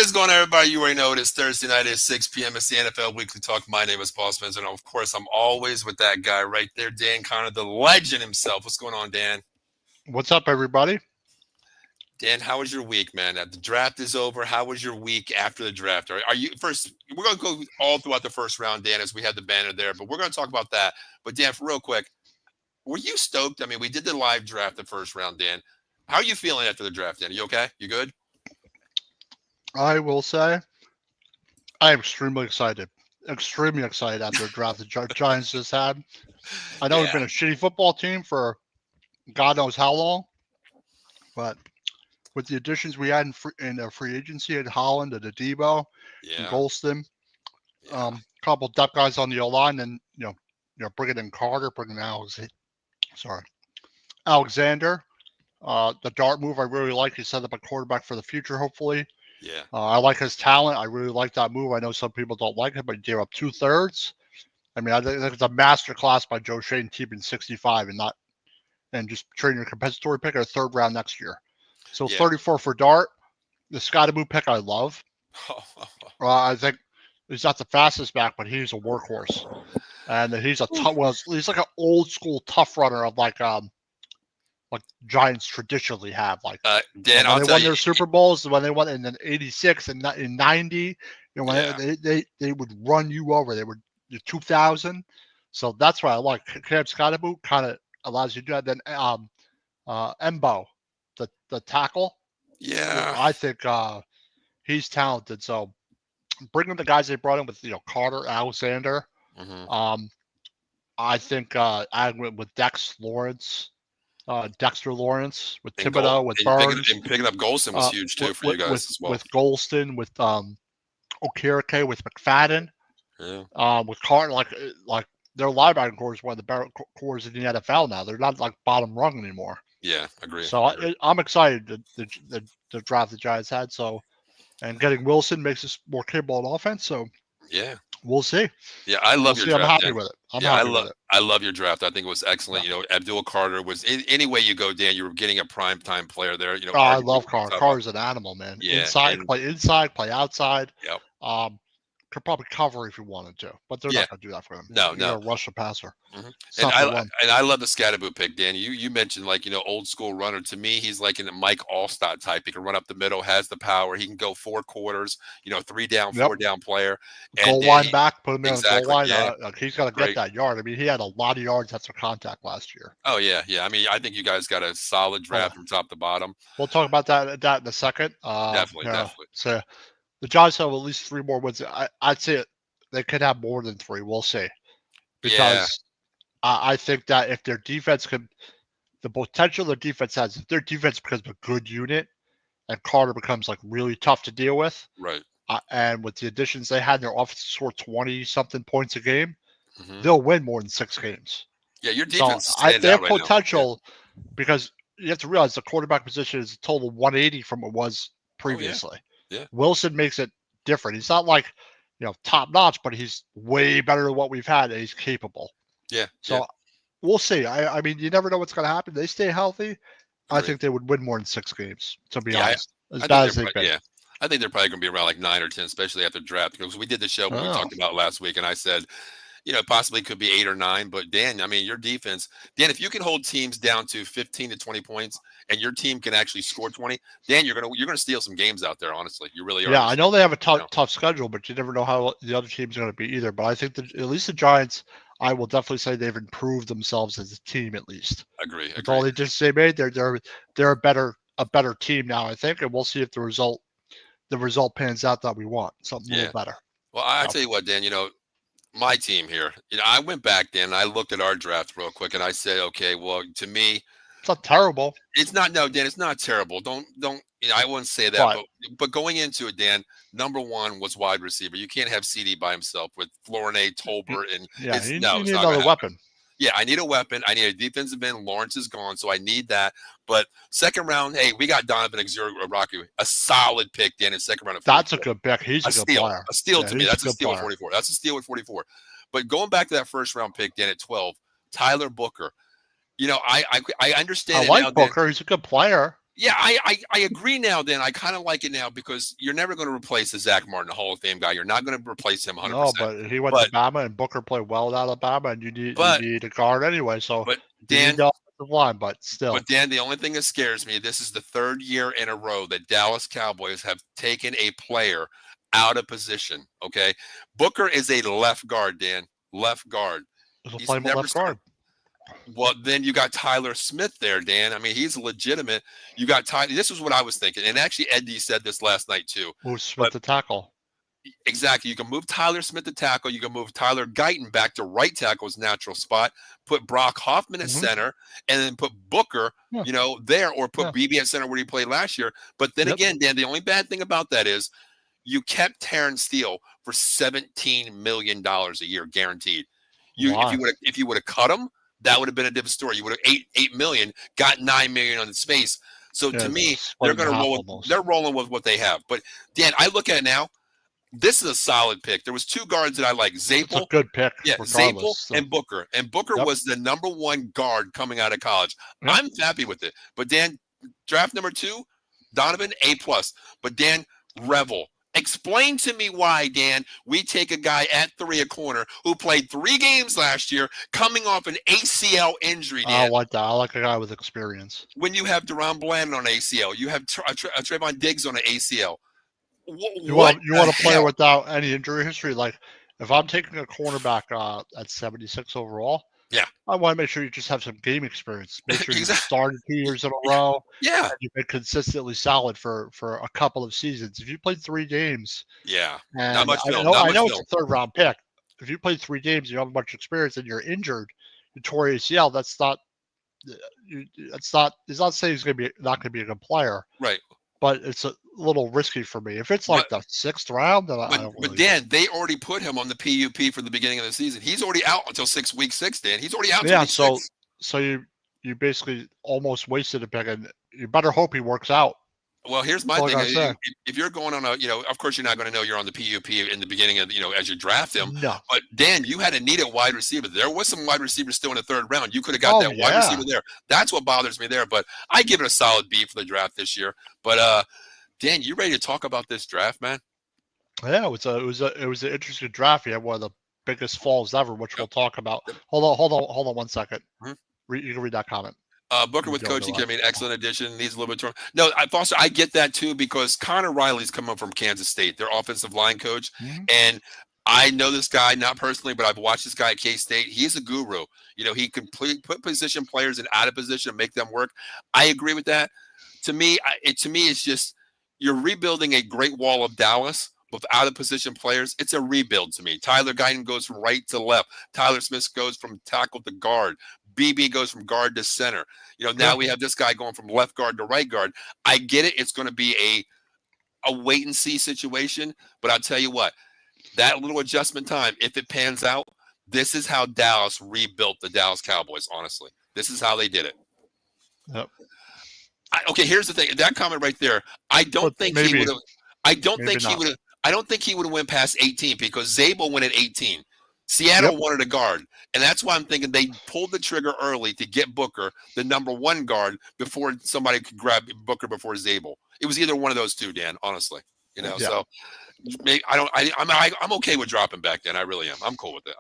is going on, everybody? You already know it is Thursday night at 6 p.m. It's the NFL Weekly Talk. My name is Paul Spencer, and of course, I'm always with that guy right there, Dan Connor, the legend himself. What's going on, Dan? What's up, everybody? Dan, how was your week, man? The draft is over. How was your week after the draft? Are you first? We're going to go all throughout the first round, Dan, as we had the banner there, but we're going to talk about that. But Dan, for real quick, were you stoked? I mean, we did the live draft the first round, Dan. How are you feeling after the draft, Dan? Are you okay? You good? I will say I am extremely excited. Extremely excited after the draft the Giants just had. I know we've been a shitty football team for God knows how long, but with the additions we had in free agency at Holland and Adebo and Golston, a couple depth guys on the O line, and bringing in Carter, bringing Alexander. The dart move I really like. He set up a quarterback for the future, hopefully. Yeah. I like his talent. I really like that move. I know some people don't like it, but he gave up 2/3. I mean, I think it's a master class by Joe Shane keeping 65 and just trading a compensatory pick or a third round next year. So 34 for Dart. The Scottaboo pick I love. I think he's not the fastest back, but he's a workhorse, and he's a tough. Well, he's like an old school tough runner of like Giants traditionally have. Like Dan, when they won their Super Bowls, when they won in '86 and in '90, they would run you over. They were 2000. So that's why I like Cam Scottaboo. Kind of allows you to do that. Then Embo, the tackle. Yeah, I think he's talented. So bringing the guys they brought in with Carter, Alexander. Mm-hmm. I think I went with Dexter Lawrence, with Thibodeau, with Burns. Picking up Golston was huge too for you guys as well. With Golston, with Okereke, with McFadden, with Carter. Like their linebacker core is one of the better cores in the NFL now. They're not like bottom rung anymore. Yeah, agree. So I'm excited the draft the Giants had. So, and getting Wilson makes us more capable on offense. So we'll see. Yeah, I love your draft. I'm happy with it. I love your draft. I think it was excellent. Yeah. Abdul Carter was any way you go, Dan. You were getting a prime time player there. I love Carter. Carter's an animal, man. Yeah, play inside, play outside. Yep. Could probably cover if you wanted to, but they're not going to do that for him. No. You're a rush a passer. Mm-hmm. And I love the Scottaboo pick, Dan. You mentioned old school runner. To me, he's like in a Mike Allstott type. He can run up the middle, has the power. He can go 4 quarters. 3 down, 4 down player. Goal line back, put him in the goal line. Yeah. He's got to get that yard. I mean, he had a lot of yards after contact last year. Oh yeah. I mean, I think you guys got a solid draft from top to bottom. We'll talk about that in a second. Definitely. So the Giants have at least 3 more wins. I'd say they could have more than 3. We'll see. Because I think that if their defense the potential their defense has, if their defense becomes a good unit and Carter becomes like really tough to deal with, right? And with the additions they had, their offense score 20-something points a game, they'll win more than 6 games. Yeah, your defense. They have potential because you have to realize the quarterback position is a total 180 from what it was previously. Yeah. Wilson makes it different. He's not like top notch, but he's way better than what we've had, and he's capable. Yeah. So we'll see. I mean, you never know what's going to happen. They stay healthy. I think they would win more than 6 games, to be honest. As bad as they've been. Yeah. I think they're probably going to be around like 9 or 10, especially after draft. Because we did the show when we talked about last week, and I said, possibly could be 8 or 9. But Dan, I mean, your defense, Dan, if you can hold teams down to 15 to 20 points, and your team can actually score 20, Dan, you're gonna steal some games out there. Honestly, you really are. Yeah, I know they have a tough schedule, but you never know how the other team's going to be either. But I think that at least the Giants, I will definitely say they've improved themselves as a team at least. Agree. With all the additions they made, they're a better team now, I think, and we'll see if the result pans out that we want, something a little better. Well, I tell you what, Dan, my team here, I went back, Dan, and I looked at our draft real quick, and I said, okay, well, to me, it's not terrible. It's not, no, Dan, it's not terrible. Don't, I wouldn't say that, but going into it, Dan, number 1 was wide receiver. You can't have CD by himself with Flournoy, Tolbert, and you need another weapon. Yeah, I need a weapon. I need a defensive end. Lawrence is gone, so I need that. But second round, hey, we got Donovan Exuero-Rocky, a solid pick, Dan, in second round. That's a good pick. He's a good player. A steal to me. That's a steal at 44. That's a steal at 44. But going back to that first round pick, Dan, at 12, Tyler Booker. I understand. I like Booker. He's a good player. Yeah, I agree now. Then I kind of like it now because you're never going to replace the Zach Martin, the Hall of Fame guy. You're not going to replace him 100. No, percent but he went to But Bama, and Booker played well at Alabama, and you but need a guard anyway. So but you need Dan, the offensive line, but still. Dan, the only thing that scares me. This is the third year in a row that Dallas Cowboys have taken a player out of position. Okay, Booker is a left guard. Dan, left guard. He'll He's play him at never left guard. Well, then you got Tyler Smith there, Dan. I mean, he's legitimate. You got Tyler. This is what I was thinking, and actually, Eddie said this last night too. Move Smith But to tackle. exactly, you can move Tyler Smith to tackle. You can move Tyler Guyton back to right tackle's natural spot. Put Brock Hoffman at center, and then put Booker, Yeah. there, or put Yeah. BB at center where he played last year. But then Yep. again, Dan, the only bad thing about that is you kept Terrence Steele for $17 million a year guaranteed. Why? If you would have cut him, that would have been a different story. You would have $8 million, got $9 million on the space. So Yeah, to me, split they're in going to half roll. almost. They're rolling with what they have. But Dan, I look at it now. This is a solid pick. There was two guards that I like: It's a Zapel, good pick, Zapel regardless. So, and Booker. And Booker Yep. was the number one guard coming out of college. Yep. I'm happy with it. But Dan, draft number 2, Donovan A+. But Dan, Revel. Explain to me why, Dan, we take a guy at 3 a corner who played 3 games last year, coming off an ACL injury, I Dan. like that. I like a guy with experience. When you have Deron Bland on ACL, you have Trayvon Diggs on an ACL. You What want the a player hell? without any injury history? Like if I'm taking a cornerback at 76 overall, Yeah. I want to make sure you just have some game experience. Make sure you Exactly. started 2 years in a row. Yeah. And you've been consistently solid for a couple of seasons. If you played 3 games, Yeah. and Not much I film. know, Not I much know film. it's a 3rd round pick. If you played 3 games, you have much experience, and you're injured, you tore ACL. That's not. It's not saying he's not gonna be a good player, Right. but it's a little risky for me. If it's like the 6th round, then I But, don't but really. Dan, they already put him on the PUP from the beginning of the season. He's already out until week 6, Dan. He's already out until Yeah, week so 6. so you basically almost wasted a pick, and you better hope he works out. Well, here's my That's all I thing. gotta say. If you're going on a, of course you're not going to know you're on the PUP in the beginning of, as you draft him. No. But Dan, you had a needed wide receiver. There was some wide receivers still in the 3rd round. You could have got that wide receiver there. That's what bothers me there. But I give it a solid B for the draft this year. But Dan, you ready to talk about this draft, man? Yeah, it was an interesting draft. You had one of the biggest falls ever, which we'll talk about. Hold on 1 second. Mhm. You can read that comment. Booker with coaching can be an excellent addition. Needs a little bit of no, Foster, I get that too because Connor Riley's coming from Kansas State, their offensive line coach. And I know this guy, not personally, but I've watched this guy at K-State. He's a guru. He can put position players in out of position and make them work. I agree with that. To me, it's just you're rebuilding a great wall of Dallas with out of position players. It's a rebuild to me. Tyler Guyton goes from right to left. Tyler Smith goes from tackle to guard. BB goes from guard to center. Now we have this guy going from left guard to right guard. I get it. It's going to be a wait and see situation, but I'll tell you what, that little adjustment time, if it pans out, this is how Dallas rebuilt the Dallas Cowboys. Honestly, this is how they did it. Yep. Okay, here's the thing. That comment right there, I don't think he would have. I don't think he would have. I don't think he would have went past 18 because Zabel went at 18. Seattle wanted a guard, and that's why I'm thinking they pulled the trigger early to get Booker, the number 1 guard, before somebody could grab Booker before Zabel. It was either one of those two, Dan. Honestly, So maybe I'm okay with dropping back. Then I really am. I'm cool with it.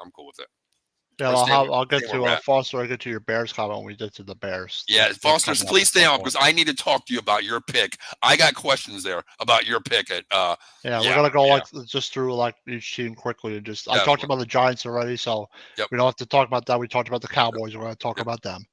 Yeah, I'll get to Foster. I'll get to your Bears comment when we get to the Bears. Yeah, Foster, please stay on because I need to talk to you about your pick. I got questions there about your pick at. We're gonna go just through each team quickly and just. I talked about the Giants already, so we don't have to talk about that. We talked about the Cowboys. We're gonna talk about them.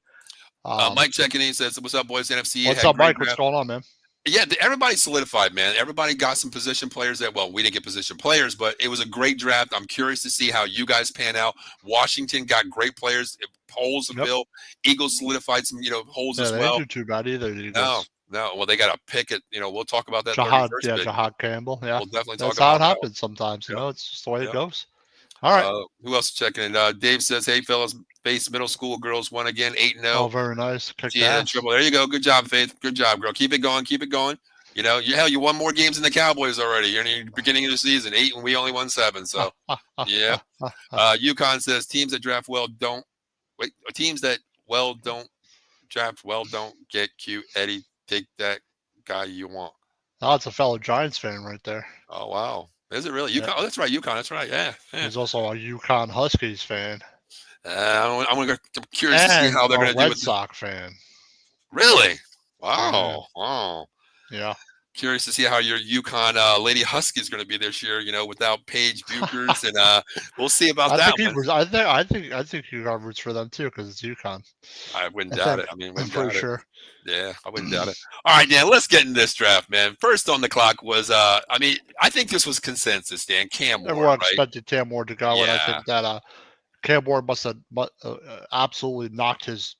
Mike checking in says, "What's up, boys? NFC." What's up, Mike? What's going on, man? Yeah, everybody solidified, man. Everybody got some position players we didn't get position players, but it was a great draft. I'm curious to see how you guys pan out. Washington got great players, holes to fill. Eagles solidified some, holes as well. They didn't do too bad either. No. Well, they got a pick at, we'll talk about that. Jahad Campbell. Yeah, we'll definitely talk about that. That's how it happens sometimes. It's just the way it goes. All right. Who else is checking in? Dave says, "Hey, fellas, base middle school girls won again, 8-0. Oh, very nice. Triple. There you go. Good job, Faith. Good job, girl. Keep it going. You won more games than the Cowboys already. You're in the beginning of the season, 8, and we only won 7. So, yeah. UConn says teams that draft well don't draft well don't get cute. Eddie take that guy you want. That's a fellow Giants fan right there. Oh wow, is it really Yeah. UConn? Oh, that's right, UConn. That's right. Yeah, yeah. He's also a UConn Huskies fan I'm curious to see and how they're a going to do Red with this. Sox fan. Really? Yeah. Wow, wow. Yeah. Curious to see how your UConn Lady Husky is going to be this year. Without Paige Buchers, and we'll see about I that think he one. was. I think he got roots for them too because it's UConn. I wouldn't I doubt think. it. I mean, I'm wouldn't pretty doubt it. sure. Yeah, I wouldn't doubt it. All right, Dan, let's get in this draft, man. First on the clock was, I think this was consensus, Dan. Cam Ward, Everyone right? expected Cam Ward to go, and I Yeah. think that Cam Ward must have absolutely knocked his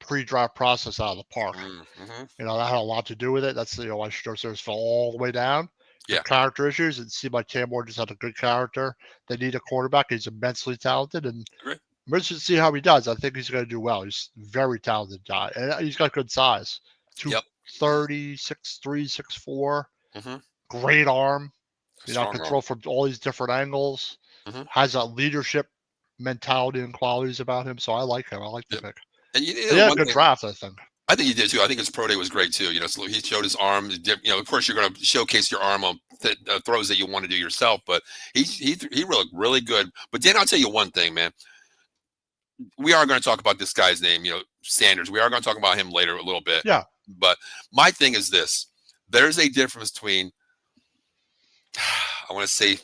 pre-draft process out of the park. Mm-hmm. That had a lot to do with it. That's why Scherzer fell all the way down. Yeah. Character issues. It seemed like Cam Ward just had a good character. They need a quarterback. He's immensely talented, and Great. we're just to see how he does. I think he's going to do well. He's a very talented guy, and he's got good size. Yep. 230, 6'3", 6'4". Mm-hmm. Great arm. Strong Can arm. throw from all these different angles. Mhm. Has a leadership mentality and qualities about him. So I like him. I like the Yep. pick. And Yeah, good draft, I think. I think he did too. I think his pro day was great too. So he showed his arm. Of course, you're going to showcase your arm on throws that you want to do yourself. But he looked really good. But Dan, I'll tell you one thing, man. We are going to talk about this guy's name, Sanders. We are going to talk about him later a little bit. Yeah. But my thing is this: there's a difference between, I want to say,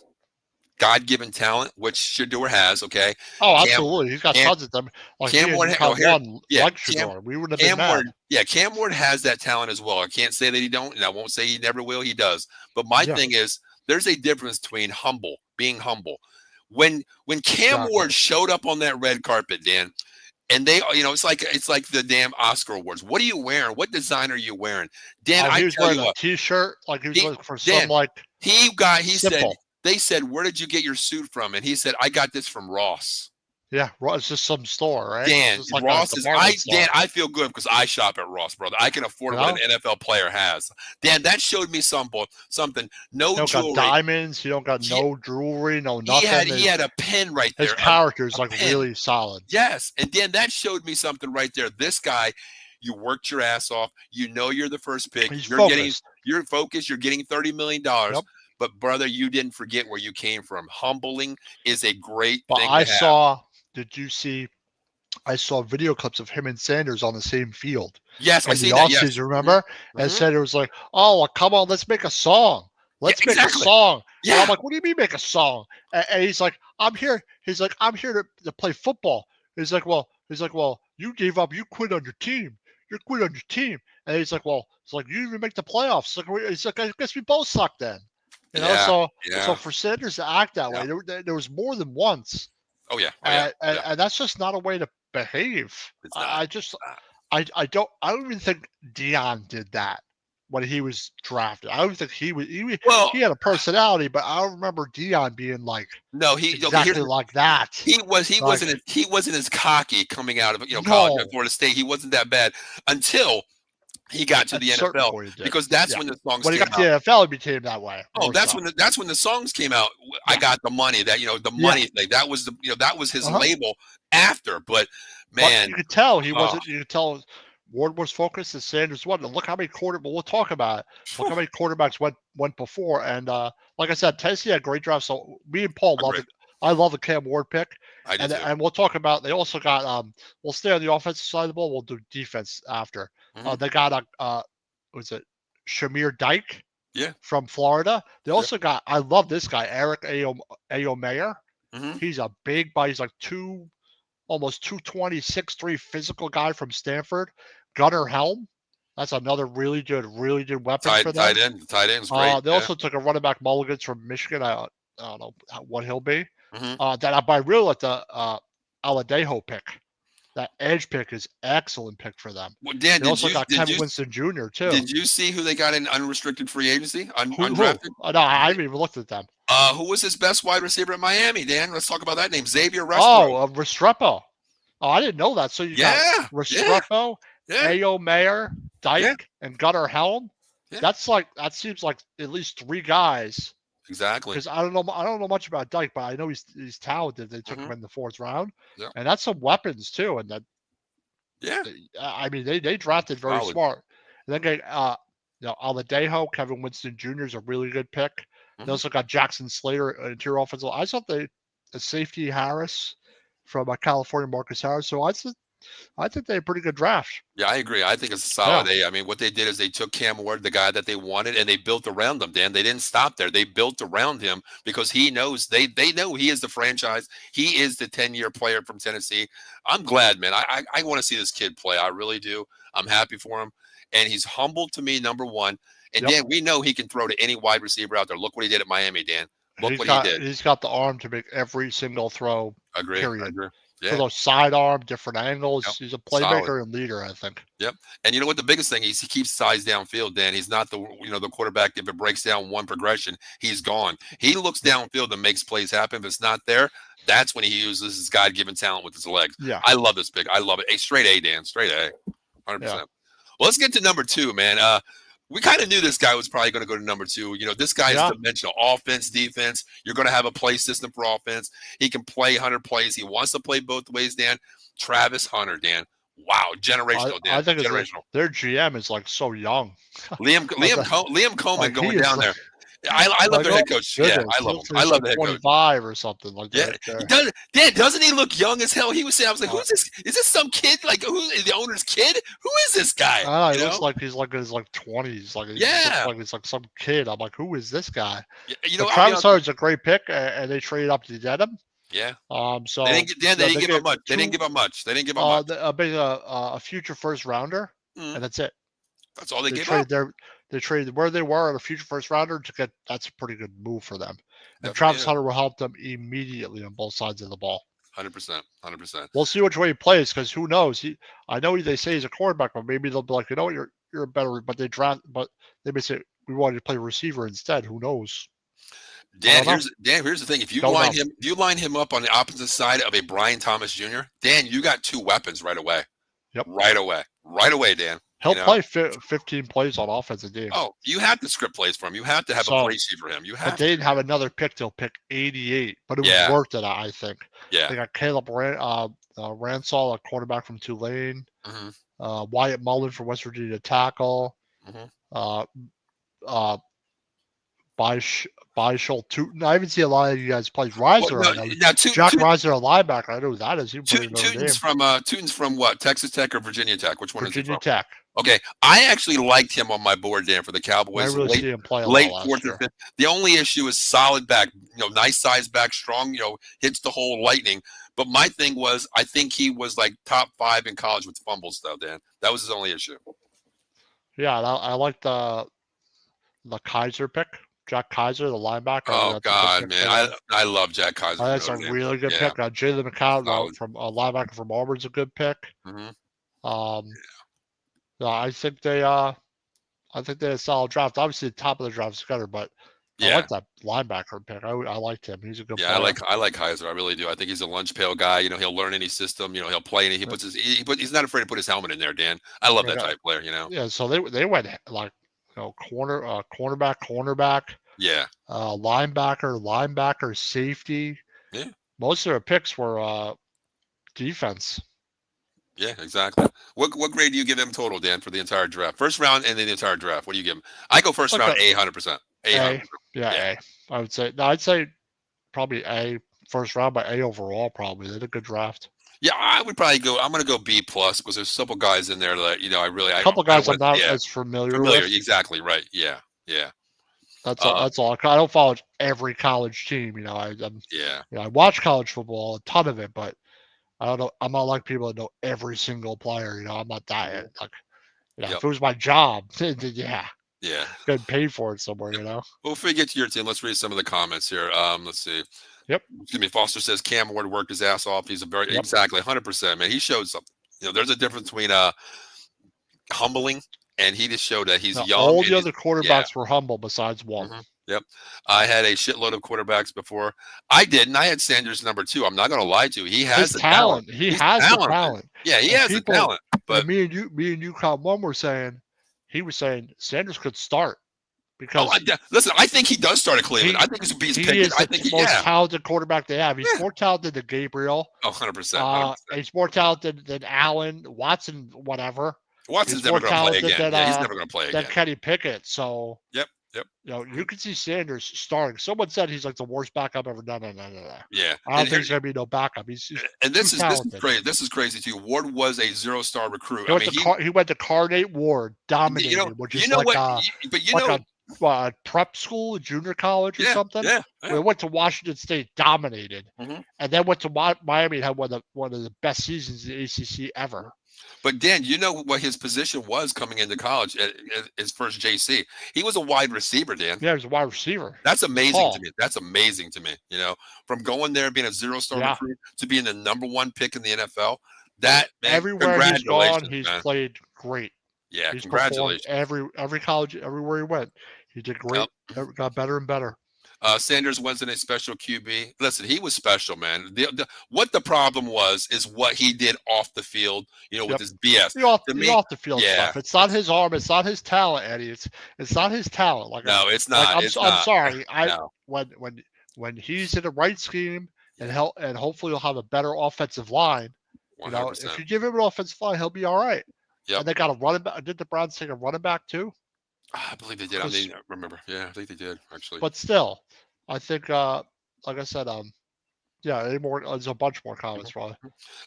God-given talent, which Shador has. Okay. Oh, absolutely. He's got tons of them. Like Cam Ward, like Shador. We wouldn't have been mad. Cam Ward has that talent as well. I can't say that he don't, and I won't say he never will. He does. But my thing is, there's a difference between being humble. When Cam Ward showed up on that red carpet, Dan, and they, it's like the damn Oscar awards. What are you wearing? What design are you wearing, Dan? He was wearing a T-shirt, like he was looking for some like. He simple. said. They said, "Where did you get your suit from?" And he said, "I got this from Ross." Yeah, Ross, just some store, right? Dan, like Ross is. Dan, I feel good because I shop at Ross, brother. I can afford what an NFL player has. Dan, that showed me something. No jewelry, got diamonds. You don't got no jewelry, no nothing. He had a pen right there. His character is like really solid. Yes, and Dan, that showed me something right there. This guy, you worked your ass off. You're the first pick. You're focused. You're focused. You're getting $30 million. Yep. But brother, you didn't forget where you came from. Humbling is a great thing. Did you see? I saw video clips of him and Sanders on the same field. Yes, I see that. Yes. Remember? Mm-hmm. And Sanders was like, "Oh, come on, let's make a song. Let's make a song." Yeah. And I'm like, "What do you mean make a song?" And he's like, "I'm here." He's like, "I'm here to play football." He's like, "Well, you gave up. You quit on your team. You quit on your team." And he's like, "Well, it's like you didn't even make the playoffs." He's like, "I guess we both suck then." So for Sanders to act that way, there was more than once. Oh yeah. And that's just not a way to behave. I don't even think Deion did that when he was drafted. I don't think he had a personality, but I don't remember Deion being like exactly like that. He wasn't as cocky coming out of college at Florida State. He wasn't that bad until he got to the NFL because that's when the songs when he got to the NFL, he became that way. Oh, that's when the songs came out. I got the money. The money thing. That was that was his label after. But man, you could tell he wasn't. You could tell Ward was focused and Sanders wasn't. Look how many we'll talk about it. Look how many quarterbacks went before. And like I said, Tennessee had great drafts. So me and Paul love it. I love the Cam Ward pick. And we'll talk about. They also got. We'll stay on the offensive side of the ball. We'll do defense after. Mm-hmm. They got was it Shamir Dyke? Yeah, from Florida. They also got. I love this guy, Eric Ayomayer. Mm-hmm. He's a big guy. He's like almost 220, 6'3" physical guy from Stanford. Gunnar Helm. That's another really good weapon for them. Tight end's great. They also took a running back Mulligans from Michigan. I don't know what he'll be. Mm-hmm. That I really like the Aladejo pick. That edge pick is excellent pick for them. Well, Dan, they also got Kevin Winston Jr. too. Did you see who they got in unrestricted free agency? Undrafted? No, I haven't even looked at them. Who was his best wide receiver at Miami, Dan? Let's talk about that name. Xavier Restrepo. Oh, Restrepo. Oh, I didn't know that. So you got Restrepo, Ayomayer, Dyke, and Gunnar Helm. Yeah. That seems like at least three guys. Exactly. Because I don't know much about Dyke, but I know he's talented. They took him in the 4th round, and that's some weapons too. And that, I mean, they drafted very smart. then get Aladejo, Kevin Winston Jr. is a really good pick. They also got Jackson Slater, interior offensive. I thought the safety Harris from California, Marcus Harris. So I think they had a pretty good draft. Yeah, I agree. I think it's a solid A. I mean, what they did is they took Cam Ward, the guy that they wanted, and they built around him, Dan. They didn't stop there. They built around him because he knows they know he is the franchise. He is the 10-year player from Tennessee. I'm glad, man. I want to see this kid play. I really do. I'm happy for him. And he's humble to me, number one. And Dan, we know he can throw to any wide receiver out there. Look what he did at Miami, Dan. Look what he did. He's got the arm to make every single throw. Agree. Yeah. For those sidearm, different angles. Yep. He's a playmaker and leader, I think. Yep. And you know what? The biggest thing is he keeps size downfield, Dan. He's not the quarterback. If it breaks down one progression, he's gone. He looks downfield and makes plays happen. If it's not there, that's when he uses his God-given talent with his legs. Yeah. I love this pick. I love it. A straight A, Dan. Straight A. 100%. Yeah. Well, let's get to number 2, man. We kind of knew this guy was probably going to go to number 2. This guy is dimensional. Offense, defense. You're going to have a play system for offense. He can play 100 plays. He wants to play both ways, Dan. Travis Hunter, Dan. Wow, generational, Dan. I think generational. Their GM is like so young. Liam Coleman going down there. I love their head coach. Yeah, I love him. I love the head coach. 25 or something like that. Yeah, Dan, doesn't he look young as hell? He was saying, I was like, who's this? Is this some kid? Like, who is the owner's kid? Who is this guy? He looks like he's like in his 20s. Like, he's like some kid. I'm like, who is this guy? Travis Hunter's a great pick, and they traded up to get him. Yeah. So they didn't give up much. They didn't give up much. A future first rounder, and that's it. That's all they gave up. They traded where they were on a future first rounder to get. That's a pretty good move for them. And Travis Hunter will help them immediately on both sides of the ball. 100%. We'll see which way he plays because who knows? I know they say he's a quarterback, but maybe they'll be like, you're a better. But they may say we want you to play receiver instead. Who knows? Dan, here's the thing. If you line him up on the opposite side of a Brian Thomas Jr., Dan, you got 2 weapons right away. Yep. Right away, Dan. He'll play 15 plays on offense a game. Oh, you have to script plays for him. You have to have a play sheet for him. But they didn't have another pick. They'll pick 88, but it was worth it, I think. Yeah. They got Caleb Ransall, a quarterback from Tulane. Wyatt Mullen from West Virginia tackle. Byshul Tootin. I haven't seen a lot of you guys play Reiser. Jack Reiser, a linebacker. I know who that is. Tootin's from what? Texas Tech or Virginia Tech? Which one is he from? Virginia Tech. Okay, I actually liked him on my board, Dan, for the Cowboys. I really see him play late 4th or 5th. The only issue is solid back. Nice size back, strong. Hits the hole lightning. But my thing was, I think he was like top 5 in college with fumbles, though, Dan. That was his only issue. Yeah, I like the Kaiser pick. Jack Kaiser, the linebacker. Oh, God, man. I love Jack Kaiser. That's a really good pick. Jalen McCown, from a linebacker from Auburn's a good pick. I think they had a solid draft. Obviously, the top of the draft is better, but I like that linebacker pick. I liked him. He's a good player. I like Kaiser. I really do. I think he's a lunch pail guy. He'll learn any system. He'll play any. He's not afraid to put his helmet in there, Dan. I love that type of player. Yeah. So they went like cornerback. Yeah. Linebacker, safety. Yeah. Most of their picks were defense. Yeah, exactly. What grade do you give them total, Dan, for the entire draft? First round and then the entire draft. What do you give them? I go first round A, 100%. A. Yeah, A. I would say. No, I'd say probably A first round, but A overall probably. They did a good draft. Yeah, I would probably go. I'm going to go B plus because there's a couple guys in there that a couple guys I'm not as familiar with. Exactly right. Yeah. That's all. I don't follow every college team. I watch college football, a ton of it, but I don't know. I'm not like people that know every single player. I'm not that. Like, if it was my job, then yeah. Getting paid for it somewhere. Well, before we get to your team, let's read some of the comments here. Let's see. Yep. Excuse me. Foster says Cam Ward worked his ass off. He's exactly 100%, man. He showed something. There's a difference between humbling. And he just showed that he's young. All the other quarterbacks were humble besides one. Yep. I had a shitload of quarterbacks before. I didn't. I had Sanders number 2. I'm not going to lie to you. He has the talent. He has the talent. Yeah, he has the talent. But me and you, Colin, one were saying, he was saying Sanders could start. Because listen, I think he does start at Cleveland. I think he's picked. He is the most talented quarterback they have. He's more talented than Gabriel. 100%. He's more talented than Allen, Watson, whatever. Watson's He's never more going to play talented again. than Yeah, he's never going to play than again. Kenny Pickett. So Yep. you can see Sanders starting. Someone said he's like the worst backup ever. No. Yeah. I don't think he's gonna be no backup. He's And too this is talented. crazy. This is crazy too. Ward was a 0-star recruit. He went to Carnate Ward, dominated, which is like what? a prep school, a junior college or something. Yeah. We went to Washington State, dominated, Mhm. and then went to Miami and had one of the best seasons in the ACC ever. But Dan, you know what his position was coming into college at his first JC? He was a wide receiver, Dan. Yeah, he was a wide receiver. That's amazing to me. That's amazing to me. From going there being a 0-star recruit to being the #1 pick in the NFL. Everywhere he's gone, he's played great. Yeah, he's congratulations. Every college, everywhere he went, he did great. Got better and better. Sanders wasn't a special QB. Listen, he was special, man. What the problem was is what he did off the field, with his BS. The off the field stuff. It's not his arm. It's not his talent, Eddie. It's not his talent. It's not. I'm sorry. When he's in the right scheme and hopefully he'll have a better offensive line. 100%. If you give him an offensive line, he'll be all right. Yep. And they got a running back. Did the Browns take a running back too? I believe they did. I don't remember. Yeah, I think they did actually. But still, I think, like I said, there's a bunch more comments probably.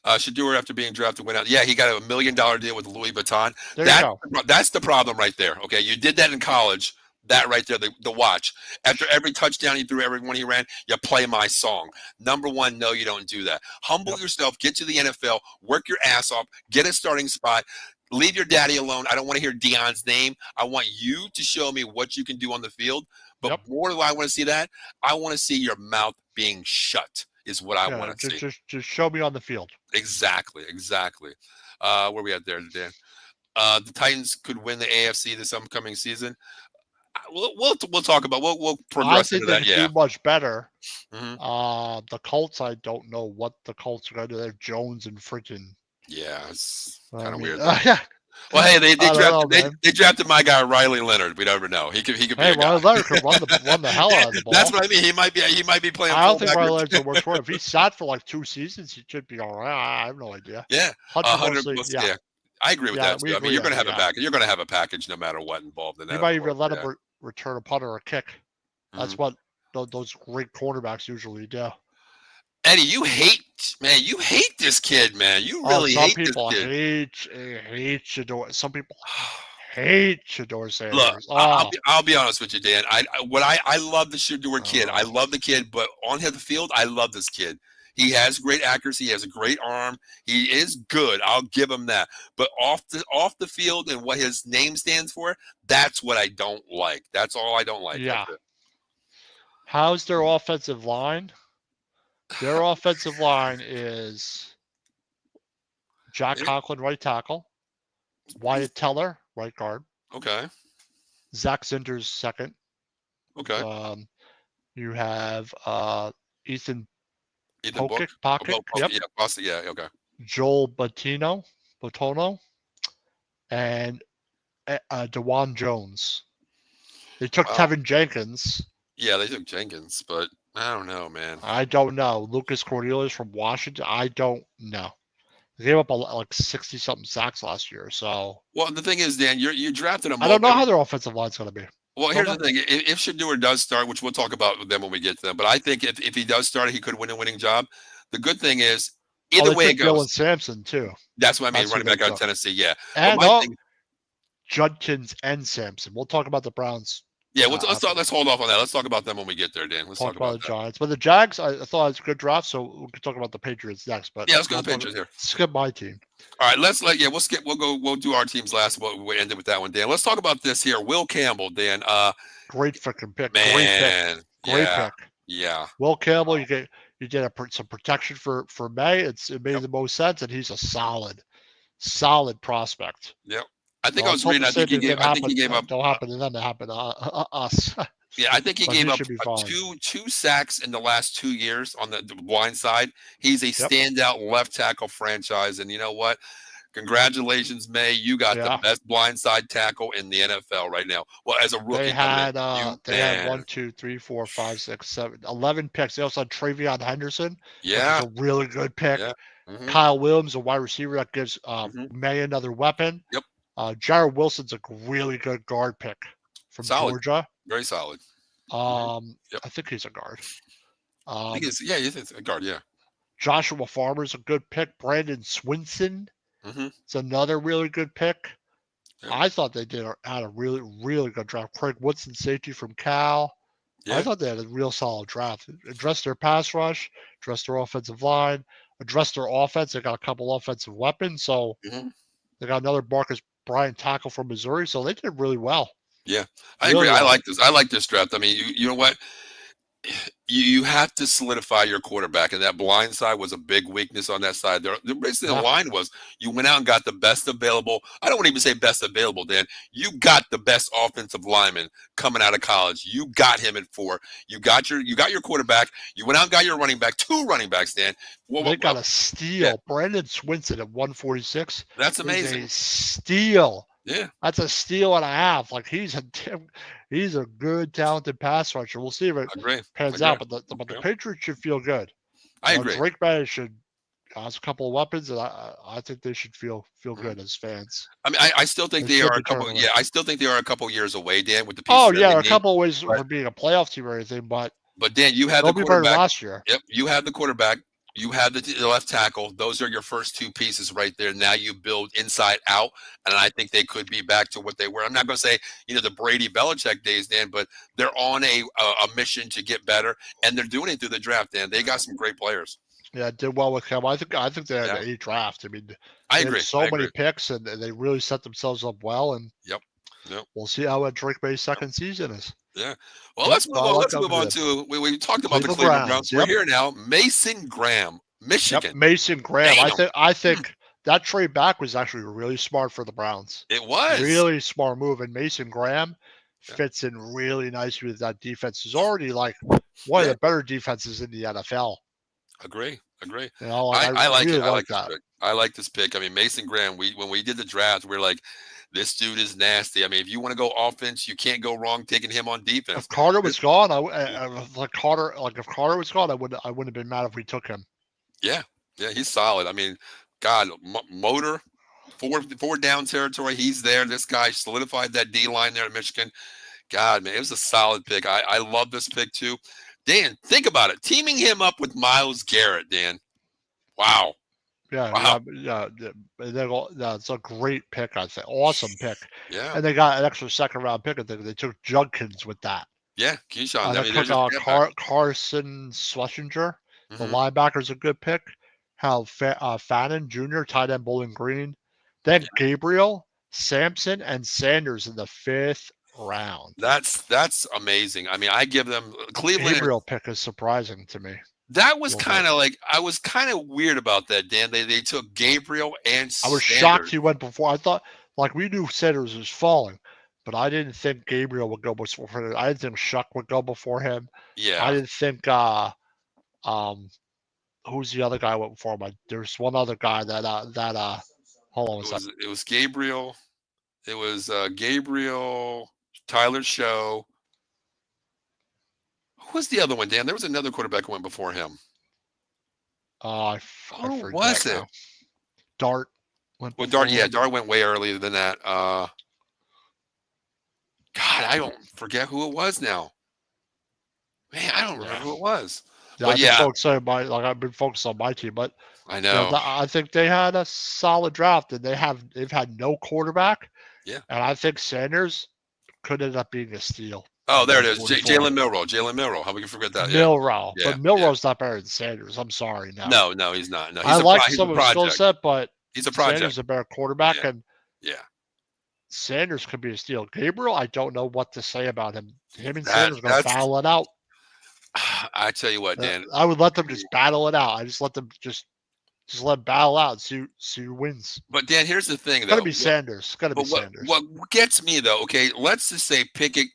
Shedeur, after being drafted, went out. Yeah, he got a $1 million deal with Louis Vuitton. That's the problem right there. Okay, you did that in college. That right there, the watch. After every touchdown he threw, every one he ran, you play my song. Number one, no, you don't do that. Humble yourself. Get to the NFL. Work your ass off. Get a starting spot. Leave your daddy alone. I don't want to hear Deion's name. I want you to show me what you can do on the field. But more than I want to see that, I want to see your mouth being shut is what I want to see. Just show me on the field. Exactly. Where we at there, Dan? The Titans could win the AFC this upcoming season. We'll talk about. We'll progress into that. Do much better. Mm-hmm. The Colts, I don't know what the Colts are going to do. They're Jones and freaking. Yeah, it's kind of weird. Yeah. Well, hey, they drafted my guy Riley Leonard. We never know. He could be. Hey, Riley Leonard could run the hell out of the ball. That's what I mean. He might be playing. I don't think Riley Leonard's the worst for him. If he sat for like 2 seasons, he should be all right. I have no idea. Yeah, 100%. Yeah, I agree with that. I mean, you're going to have a package. You're going to have a package no matter what involved in that. You might even let him return a punt or a kick. That's what those great quarterbacks usually do. Eddie, you hate this kid, man. You really hate this kid. Some people hate Shedeur. Some people hate Shedeur Sanders. Look, I'll be honest with you, Dan. I love the Shedeur kid. I love the kid, but on the field, I love this kid. He has great accuracy. He has a great arm. He is good. I'll give him that. But off the field and what his name stands for, that's what I don't like. That's all I don't like. Yeah. How's their offensive line? Their offensive line is Jack Conklin, right tackle. Wyatt Teller, right guard. Okay. Zach Zinders, second. Okay. You have Ethan Pokic. Yep. Yeah. Okay. Joel Botono, and DeJuan Jones. They took Tevin Jenkins. Yeah, they took Jenkins, but I don't know, man. I don't know. Lucas Cornelius from Washington. I don't know. They gave up like 60-something sacks last year. So. Well, the thing is, Dan, you drafted him. I don't know how their offensive line's going to be. Well, here's the thing. If Shedeur does start, which we'll talk about with them when we get to them, but I think if he does start, he could win a winning job. The good thing is, either way it goes. Dylan Sampson, too. That's what I mean, running back out of Tennessee, yeah. And Judkins and Sampson. We'll talk about the Browns. Yeah, let's hold off on that. Let's talk about them when we get there, Dan. Let's talk about the Giants. But the Jags, I thought it was a good draft, so we can talk about the Patriots next. But yeah, let's go to the Patriots here. Skip my team. All right, we'll do our teams last. We'll end it with that one, Dan. Let's talk about this here. Will Campbell, Dan. Great freaking pick. Man, Great pick. Yeah. Will Campbell, you get some protection for May. It made the most sense, and he's a solid prospect. Yep. I think I was reading. I think he gave up. Don't happen to them. That happened to us. Yeah, I think he gave up two sacks in the last 2 years on the blind side. He's a standout left tackle franchise, and you know what? Congratulations, May. You got the best blindside tackle in the NFL right now. Well, as a rookie, they had 1, 2, 3, 4, 5, 6, 7, 11 picks. They also had Travion Henderson. Yeah, a really good pick. Yeah. Mm-hmm. Kyle Williams, a wide receiver that gives May another weapon. Yep. Jared Wilson's a really good guard pick from Solid. Georgia. Very solid. Yep. I think he's a guard. I think it's it's a guard. Yeah. Joshua Farmer's a good pick. Brandon Swinson Mm-hmm. is another really good pick. Yeah. I thought they had a really, really good draft. Craig Woodson, safety from Cal. Yeah. I thought they had a real solid draft. Addressed their pass rush, addressed their offensive line, addressed their offense. They got a couple offensive weapons. So they got another Marcus Bryant tackle from Missouri. So they did really well. Yeah, I Really agree. well. I like this. I like this draft. I mean, you know what? You have to solidify your quarterback, and that blind side was a big weakness on that side. Basically, the line was you went out and got the best available. I don't want to even say best available, Dan. You got the best offensive lineman coming out of college. You got him at 4. You got your quarterback. You went out and got your running back. 2 running backs, Dan. They got a steal. Yeah. Brandon Swinson at 146. That's amazing. A steal. Yeah, that's a steal and a half. Like he's a good, talented pass rusher. We'll see if it pans out. But the Patriots should feel good. I agree. Drake May has a couple of weapons, and I think they should feel good as fans. I mean, I still think they are a couple. Yeah, I still think they are a couple years away, Dan. With the a couple of ways from being a playoff team or anything. But Dan, you had the quarterback last year. Yep, you had the quarterback. You have the left tackle. Those are your first 2 pieces right there. Now you build inside out, and I think they could be back to what they were. I'm not going to say, the Brady Belichick days, Dan, but they're on a mission to get better, and they're doing it through the draft, Dan. They got some great players. Yeah, did well with him. I think they had a draft. I mean, I agree. So many picks, and they really set themselves up well. And yep. We'll see how Drake May's second season is. Yeah. Well, let's move on. Let's move on to we talked about the Cleveland Browns. We're here now. Mason Graham, Michigan. Yep, Mason Graham. I think that trade back was actually really smart for the Browns. It was really smart move, and Mason Graham fits in really nicely with that defense. He's already like one of the better defenses in the NFL. Agree. I like it. I like that. I like this pick. I mean, Mason Graham. When we did the draft, we were like, this dude is nasty. I mean, if you want to go offense, you can't go wrong taking him on defense. If Carter was gone, if Carter was gone, I wouldn't have been mad if we took him. Yeah, he's solid. I mean, God, motor, four down territory. He's there. This guy solidified that D line there at Michigan. God, man, it was a solid pick. I love this pick too. Dan, think about it. Teaming him up with Myles Garrett, Dan. Wow. Yeah. It's a great pick, I'd say. Awesome pick. Yeah. And they got an extra second round pick. I think they took Judkins with that. Yeah, Keyshawn. They took Carson Schlesinger. The linebacker's a good pick. Fannin Jr., tight end Bowling Green. Then Gabriel, Sampson, and Sanders in the 5th round. That's amazing. I mean, I give them Cleveland. Gabriel pick is surprising to me. That was kind of like I was kind of weird about that, Dan. They took Gabriel and Sanders. I was shocked he went before. I thought we knew Sanders was falling, but I didn't think Gabriel would go before him. I didn't think Shuck would go before him. Yeah. I didn't think who's the other guy went before him? There's one other guy that hold on a second. It was Gabriel. It was Gabriel, Tyler Show. Who was the other one, Dan? There was another quarterback who went before him. I forget. Who was it? Dart. Dart went way earlier than that. God, I don't forget who it was now. Man, I don't remember who it was. Yeah, I've been focused on my team, but I know. I think they had a solid draft, and they've had no quarterback. Yeah, and I think Sanders could end up being a steal. Oh, there it is. Jalen Milroe. How we can forget that? Milroe. Yeah. But Milroe's not better than Sanders. I'm sorry. No, he's not. No, I like some of his skill set, but he's a project. Sanders is a better quarterback, and yeah, Sanders could be a steal. Gabriel, I don't know what to say about him. Him and Sanders are going to battle it out. I tell you what, Dan. I would let them just battle it out. I just let them just let them battle out and see who wins. But Dan, here's the thing, though. It's got to be Sanders. It's got to be Sanders. What gets me though? Okay, let's just say Pickett.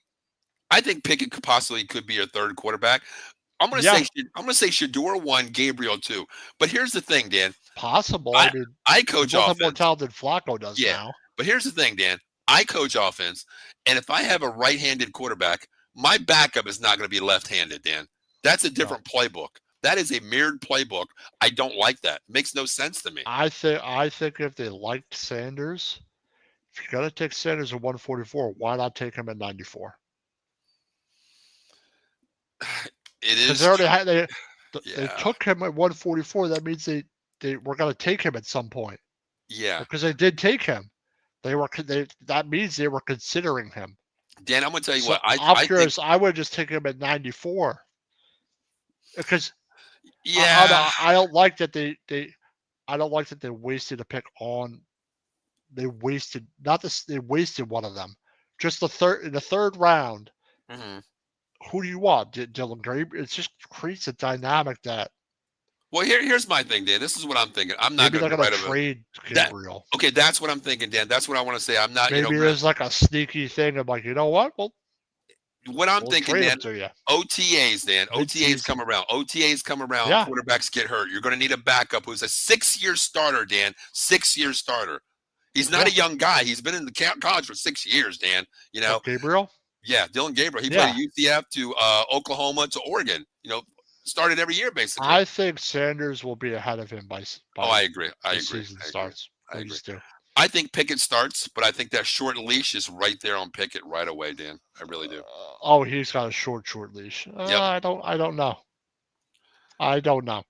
I think Pickett could be your third quarterback. I'm going to say Shedeur 1, Gabriel 2. But here's the thing, Dan. Possible. I coach offense. More talented Flacco does now. But here's the thing, Dan. I coach offense, and if I have a right-handed quarterback, my backup is not going to be left-handed, Dan. That's a different playbook. That is a mirrored playbook. I don't like that. It makes no sense to me. I think if they liked Sanders, If you're gonna take Sanders at 144, why not take him at 94? It Because is they already true. had they Yeah. took him at 144. That means they were gonna take him at some point Yeah. because they did take him. That means they were considering him. Dan, I'm gonna tell you So what, I I'm I think curious. I would just take him at 94 because yeah. I don't like that I don't like that they wasted a pick on. They wasted not this. They wasted one of them. Just in the third round. Mhm. Who do you want? Dylan Gabriel? It just creates a dynamic that Well, here's my thing, Dan. This is what I'm thinking. I'm not maybe gonna they're go gonna right over trade that. Gabriel. Okay, that's what I'm thinking, Dan. That's what I want to say. I'm not, Maybe there's like a sneaky thing of like, you know what? what I'm We'll thinking, trade him Dan. to you OTAs, Dan. OTAs come mid-season. around. OTAs come around. Yeah, Quarterbacks get hurt. You're going to need a backup who's a 6-year starter, Dan. 6-year starter. He's not yeah. a young guy. He's been in the college for 6 years, Dan. You know, Gabriel. yeah, Dylan Gabriel. He played Yeah, at UCF to Oklahoma to Oregon. Started every year basically. I think Sanders will be ahead of him by Oh, I agree. I the agree. season I agree. starts. I I agree. just do. I think Pickett starts, but I think that short leash is right there on Pickett right away, Dan. I really do. Oh, he's got a short leash. Yep. I don't know. I don't know.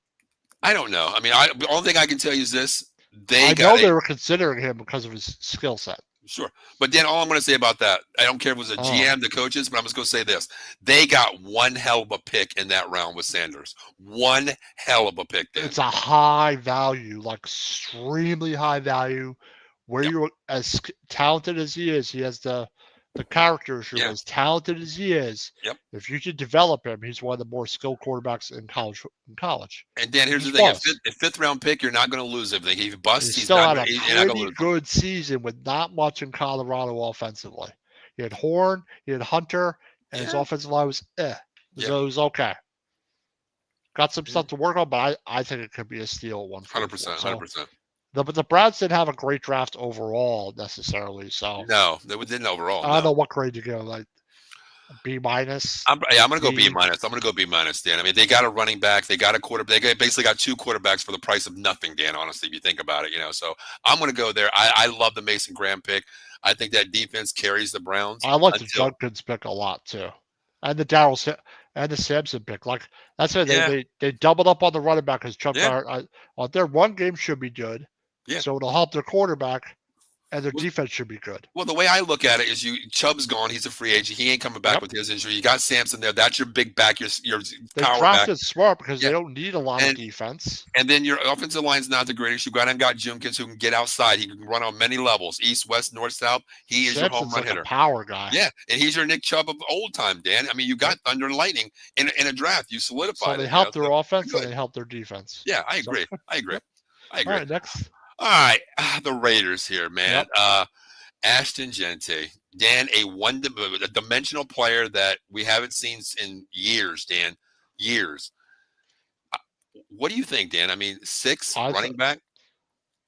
I don't know. I mean, the only thing I can tell you is this: I they know got they were considering him because of his skill set. sure. But then all I'm going to say about that, I don't care if it was a GM, the coaches, but I'm just going to say this: they got one hell of a pick in that round with Sanders. One hell of a pick. Dan. It's a high value, like extremely high value. Where Yep. you're as talented as he has the characters. You're Yeah. as talented as he is. Yep. If you could develop him, he's one of the more skilled quarterbacks in college. And Dan, here's He the thing: was. a fifth round pick, you're not going to lose everything. If he busts, He he's still not had going a to pretty lose. good season with not much in Colorado offensively. He had Horn, he had Hunter, and his offensive line was So it was okay. Got some stuff to work on, but I think it could be a steal at 144. 100%. But the Browns didn't have a great draft overall necessarily. So No, they didn't overall. I don't know what grade to go. Like B minus. I'm going to go B minus. I'm going to go B minus, Dan. I mean, they got a running back. They got a quarterback. They basically got two quarterbacks for the price of nothing, Dan, honestly, if you think about it. So I'm going to go there. I love the Mason Graham pick. I think that defense carries the Browns. I like the Judkins pick a lot, too. And the Sampson pick. Like, that's why they doubled up on the running back because Chuck their run game should be good. Yeah. So it'll help their quarterback. And their defense should be good. Well, the way I look at it is Chubb's gone. He's a free agent. He ain't coming back with his injury. You got Sampson there. That's your big back, your they power drafted back. smart because they don't need a lot of defense. And then your offensive line's not the greatest. You got Junkins who can get outside. He can run on many levels, east, west, north, south. He is your home run hitter. A power guy. Yeah, and he's your Nick Chubb of old time, Dan. I mean, you got thunder and lightning in a draft. You solidified. So they helped their offense and they helped their defense. Yeah, I agree. I agree. All right, next. All right, the Raiders here, man. Ashton Jeanty, Dan, a dimensional player that we haven't seen in years, Dan. Years. What do you think, Dan? I mean, 6 running back?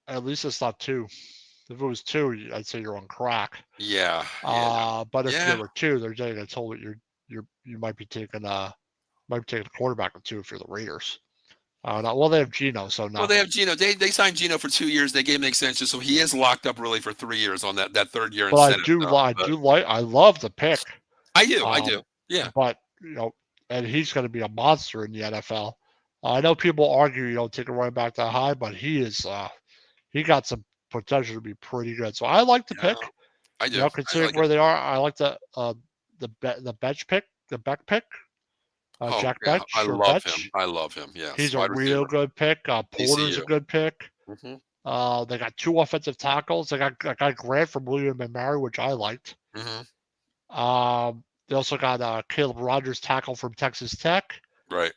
At least it's not 2. If it was 2, I'd say you're on crack. Yeah. But if there were 2, they're getting told that you might be taking a quarterback or 2 if you're the Raiders. Well, they have Geno, so no. Well, they have Geno. They signed Geno for 2 years. They gave him an extension, so he is locked up really for 3 years on that third year. But I love the pick. I do. Yeah. But and he's going to be a monster in the NFL. I know people argue you don't take a running back that high, but he got some potential to be pretty good. So I like the pick. I do. Considering where they are, I like the bench pick, the Beck pick. Jack Beck. I love him. I love him. Yeah, he's a real good pick. Porter's a good pick. They got 2 offensive tackles. They got Grant from William and Mary, which I liked. They also got Caleb Rogers, tackle from Texas Tech. Right.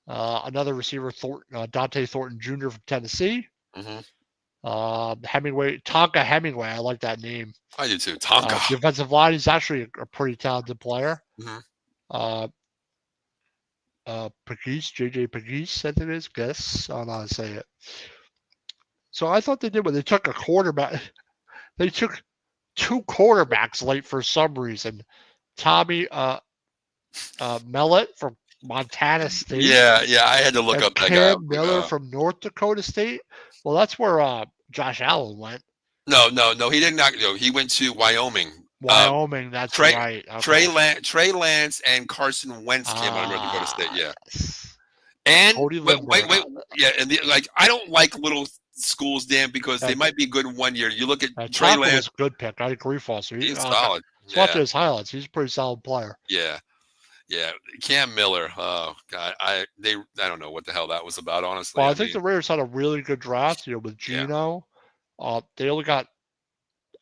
Another receiver, Dante Thornton Jr. from Tennessee. Tonka Hemingway. I like that name. I do too. Tonka. Defensive line. He's actually a pretty talented player. Pegues, JJ Pegues, I think it is. Guess I don't know how to say it. So I thought they did when they took a quarterback. They took 2 quarterbacks late for some reason. Tommy Mellott from Montana State. Yeah, I had to look up that guy. Cam Miller from North Dakota State. Well, that's where Josh Allen went. No. He did not. No, he went to Wyoming. Wyoming, that's Trey right. Okay. Trey Lance and Carson Wentz came out of North Dakota State. Ah, Yeah, yes. and Cody Lindbergh. yeah, and like I don't like little schools, Dan, because they That, might be good one year. You look at Trey Tackle Lance; was a good pick. I agree, Foster. he's solid. Let's watch Yeah, his highlights. He's a pretty solid player. yeah, yeah. Cam Miller. Oh God, I don't know what the hell that was about. Honestly, Well, I I think mean, the Raiders had a really good draft, with yeah. Geno. They only got.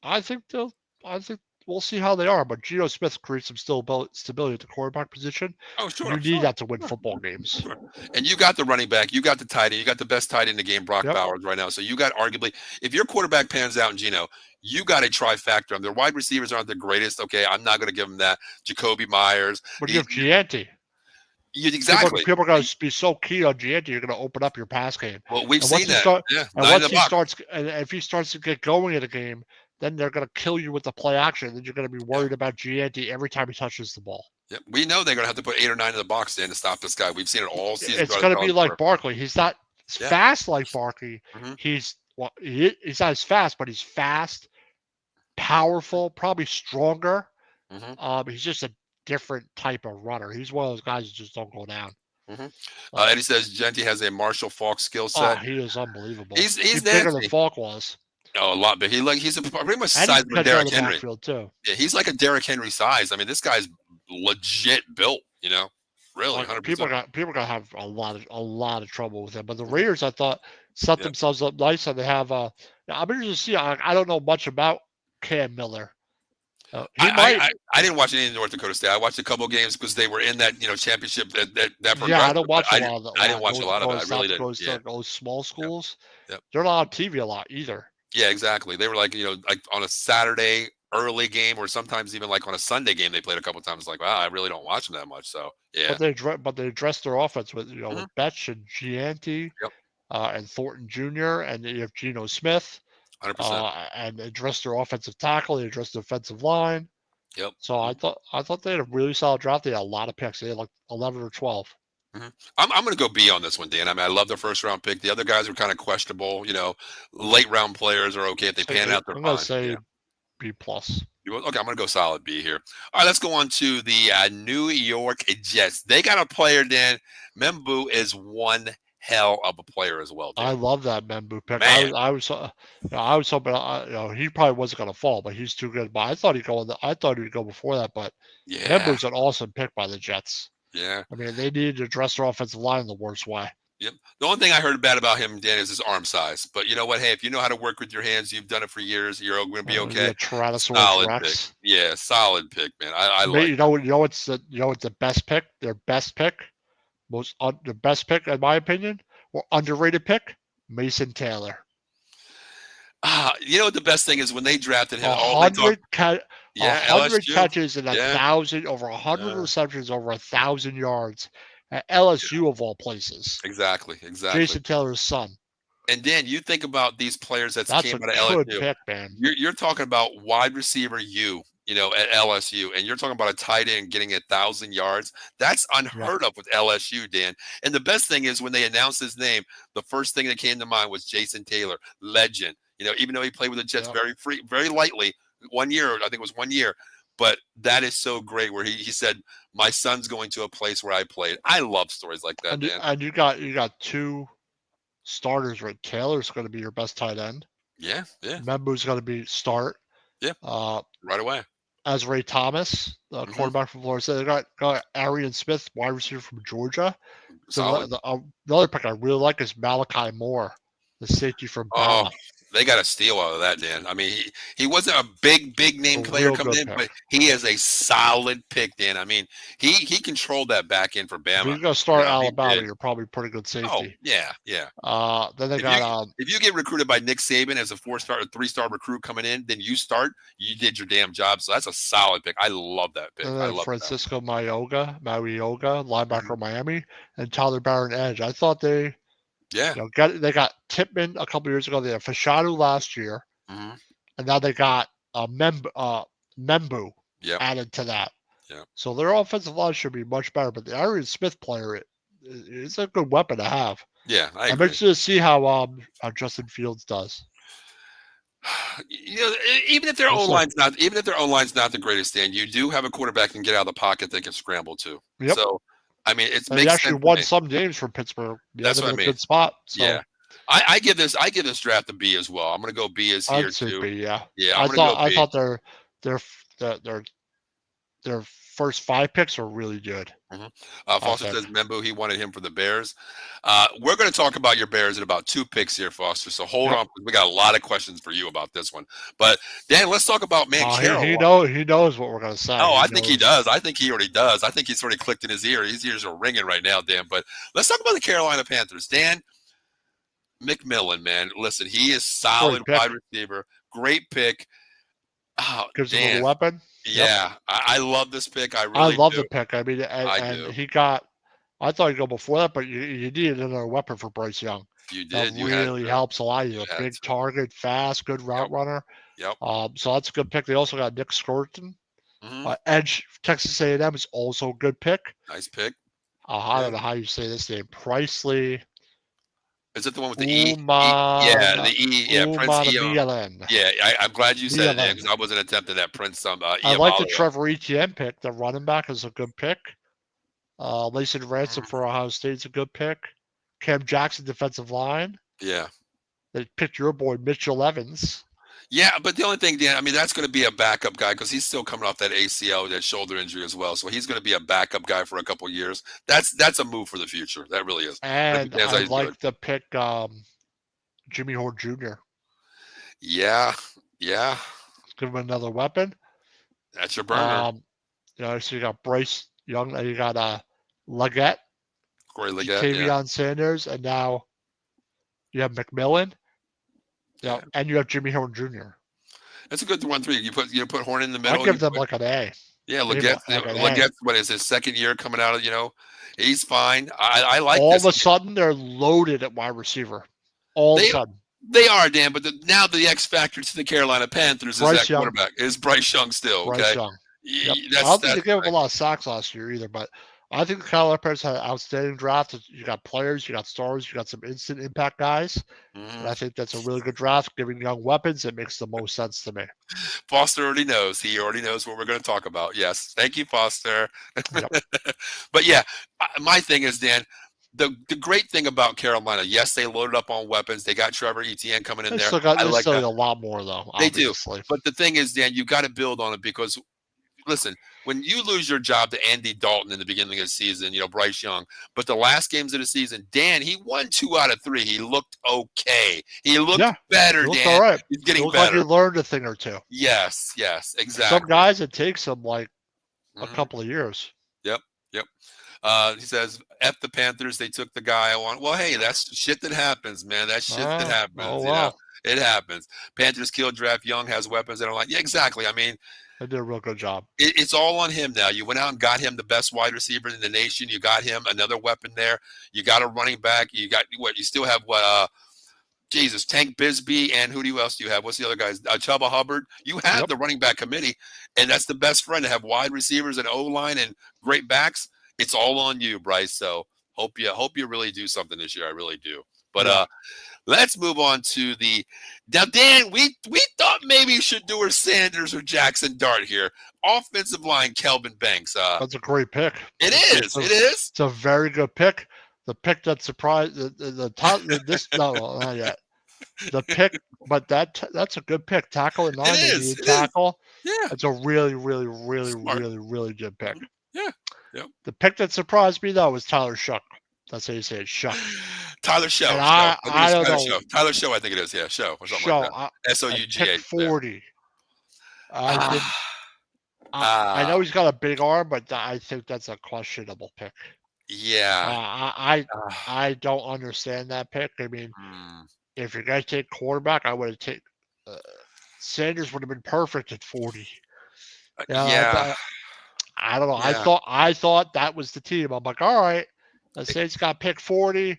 I think they'll. I think we'll see how they are. But Geno Smith creates some stability at the quarterback position. Oh, You sure, need sure. that to win Sure. football games. Sure. And you got the running back, you got the tight end, you got the best tight end in the game, Brock Yep. Bowers, right now. So you got arguably, if your quarterback pans out in Geno, you got a trifactor. Their wide receivers aren't the greatest. Okay, I'm not going to give them that. Jacoby Myers. But you have Gianti. Exactly. People are going to be so keen on Gianti, you're going to open up your pass game. Well, we've And seen once he that. start, Yeah, and 9 in once the he box. starts, and if he starts to get going in a game, then they're going to kill you with the play action. Then you're going to be worried about Gianti every time he touches the ball. Yeah, we know they're going to have to put 8 or 9 in the box in to stop this guy. We've seen it all season. It's going to be like Barkley. He's not Yeah. fast like Barkley. Mhm. He's not as fast, but he's fast, powerful, probably stronger. Mhm. He's just a different type of runner. He's one of those guys that just don't go down. Mhm. Eddie says Genty has a Marshall Faulk skill Oh, set. he is unbelievable. He's bigger than nasty. Falk was. Oh, a lot, but he's a pretty much the And he size can of a catch out Derrick of the Henry. backfield too. Yeah, he's like a Derrick Henry size. I mean, this guy's legit built. Really, Like, 100%. people gonna have a lot of trouble with him. But the Raiders, I thought, set themselves up nice, and they have. I'm interested to see. I don't know much about Cam Miller. I didn't watch any of North Dakota State. I watched a couple of games because they were in that championship that Yeah, I don't watch a lot of that. I didn't watch a lot of it. I really didn't. Yeah. Those small schools. Yep. They're not on TV a lot either. Yeah, exactly. They were like like on a Saturday early game, or sometimes even like on a Sunday game. They played a couple of times. Like, wow, I really don't watch them that much. So yeah. But they addressed their offense with with Betch and Gianti, Yep. And Thornton Jr. and you have Geno Smith. 100%. And addressed their offensive tackle. They addressed the offensive line. Yep. So I thought they had a really solid draft. They had a lot of picks. They had like 11 or 12. I'm going to go B on this one, Dan. I mean, I love the first round pick. The other guys are kind of questionable. Late round players are okay if they pan out. They're I'm fine. going to say B plus. Okay, I'm going to go solid B here. All right, let's go on to the New York Jets. They got a player, Dan. Membu is one hell of a player as well, Dan. I love that Membu pick. Man. I was hoping he probably wasn't going to fall, but he's too good. But I thought he'd go. I thought he'd go before that. But yeah, Membu's an awesome pick by the Jets. Yeah. I mean, they needed to address their offensive line in the worst way. Yep. The only thing I heard bad about him, Dan, is his arm size. But you know what? Hey, if you know how to work with your hands, you've done it for years. You're going to be okay. Solid pick. Yeah, solid pick, man. I like. You know what's the best pick? Their best pick, the best pick in my opinion, or underrated pick, Mason Taylor. You know what the best thing is when they drafted him? 100 catches and 1,000 over 100 receptions over 1,000 yards at LSU of all places. Exactly. Jason Taylor's son. And Dan, you think about these players that came out of LSU. That's a good pick, man. You're talking about wide receiver at LSU, and you're talking about a tight end getting 1,000 yards. That's unheard of with LSU, Dan. And the best thing is when they announced his name, the first thing that came to mind was Jason Taylor, legend. Even though he played with the Jets very lightly, 1 year, I think it was 1 year. But that is so great where he said, my son's going to a place where I played. I love stories like that, Dan. And you got two starters, right? Taylor's going to be your best tight end. Yeah. Membu's going to be start. Yeah. Right away. Ray Thomas, the quarterback from Florida State. They got Arian Smith, wide receiver from Georgia. So the other pick I really like is Malachi Moore, the safety from Bama. They got a steal out of that, Dan. I mean, he wasn't a big name player coming in, but he is a solid pick, Dan. I mean, he controlled that back end for Bama. If you're going to start Alabama, you're probably pretty good safety. Oh, yeah. Then they got if you get recruited by Nick Saban as a 4-star or 3-star recruit coming in, then you did your damn job. So that's a solid pick. I love that pick. I love Francisco Marioga, linebacker Miami, and Tyler Barron edge. I thought they they got Tippmann a couple years ago. They had Fashanu last year, and now they got Membu added to that. Yeah. So their offensive line should be much better. But the Arian Smith player is a good weapon to have. Yeah, I'm interested to see how Justin Fields does. Even if their We'll own see. line's not, even if their own line's not the greatest, Dan, you do have a quarterback that can get out of the pocket that can scramble too. Yep. So, I mean, it And he makes actually sense to won me. some games for Pittsburgh. He had That's them what in I a mean. good spot. Yeah, So I give this draft a B as well. I'm gonna go B as here I'd say too. B. Yeah. Yeah, I'm gonna go I B. thought their their their first 5 picks are really good. Mhm. I Foster think. says Membo, he wanted him for the Bears. We're going to talk about your Bears in about 2 picks here, Foster. So hold Yep. on. We got a lot of questions for you about this one. But Dan, let's talk about He knows what we're gonna say. Oh, He I think he knows. does. I think he already does. I think he's already clicked in his ear. His ears are ringing right now, Dan. But let's talk about the Carolina Panthers. Dan McMillan, man. Listen, he is solid wide receiver. Great pick. Oh, Gives him a Dan. weapon. Yep. Yeah, I love this pick. I I really love do. the pick. I mean, I and do. he got. I thought he'd go before that, but you needed another weapon for Bryce Young. You That did. You had really to. helps a lot. He's You a had big to. target, fast, good route Yep. runner. Yep. So that's a good pick. They also got Nick Scourton. Mhm. Edge, Texas A&M is also a good pick. Nice pick. I don't know how you say this name. Pricely. Is it the one with the E? Yeah, the E. Yeah, Prince Eon. Mielen. Yeah, I'm glad you said it, Mielen. because I wasn't attempting that Prince I like the Iamalewa. Trevor Etienne pick. The running back is a good pick. Mason Ransom for Ohio State's a good pick. Cam Jackson, defensive line. Yeah. They picked your boy Mitchell Evans. Yeah, but the only thing, Dan, I mean, that's going to be a backup guy because he's still coming off that ACL, that shoulder injury as well. So he's going to be a backup guy for a couple of years. That's a move for the future. That really is. And Dan's I always like good. the pick Jimmy Horn Jr. Yeah. Give him another weapon. That's your burner. So you got Bryce Young, and you got Leggett, Corey Leggett. Tavion Sanders, and now you have McMillan. Yeah, and you have Jimmy Horn Jr. It's a good 1-3. You put Horn in the middle. I give them like an A. Yeah, Leggett's what is his second year coming out of, he's fine. I like all this. of a sudden they're loaded at wide receiver. All of a sudden. They are, Dan, but now the X factor to the Carolina Panthers is that quarterback. Is Bryce Young still, okay? Bryce Young. Yep. I don't think they gave up a lot of sacks last year either, but I think the Carolina Panthers had an outstanding draft. You got players, you got stars, you got some instant impact guys. And I think that's a really good draft. Giving young weapons, it makes the most sense to me. Foster already knows. He already knows what we're going to talk about. Yes. Thank you, Foster. Yep. But yeah, my thing is, Dan, the great thing about Carolina, yes, they loaded up on weapons. They got Trevor Etienne coming in there. They still need a lot more, though. They do. But the thing is, Dan, you got to build on it because, listen, when you lose your job to Andy Dalton in the beginning of the season, Bryce Young, but the last games of the season, Dan, he won 2 out of 3. He looked okay. He looked better, he looked Dan. All right. He's getting like better. he learned a thing or two. Yes, exactly. Some guys, it takes them like a couple of years. Yep. He says, F the Panthers. They took the guy I want. Well, hey, that's shit that happens, man. That's shit that happens. Oh, wow. It happens. Panthers kill draft Young, has weapons. They don't like. Yeah, exactly. I mean, they did a real good job. It's all on him now. You went out and got him the best wide receiver in the nation. You got him another weapon there. You got a running back. You got what? You still have what? Tank Bisbee, and who else do you have? What's the other guys? Chuba Hubbard. You have the running back committee, and that's the best friend to have wide receivers and O-line and great backs. It's all on you, Bryce. So hope you really do something this year. I really do. But let's move on to now, Dan. We thought maybe you should do Sanders or Jackson Dart here. Offensive line, Kelvin Banks. That's a great pick. It is. It's a very good pick. The pick that surprised the top. No, not yet. The pick, but that's a good pick. Tackle at 9, tackle. Yeah, it's a really, really, really, really, really good pick. Yeah. Yep. The pick that surprised me though was Tyler Shough. That's how you say it, Shough. Tyler Shough. I don't know. Tyler Shough, I think it is. Yeah, Shough or something like that. Sough. 40. I know he's got a big arm, but I think that's a questionable pick. Yeah. I don't understand that pick. I mean, if you're going to take quarterback, I would have taken Sanders would have been perfect at 40. I don't know. Yeah. I thought that was the team. I'm like, all right, let's say it's got pick 40.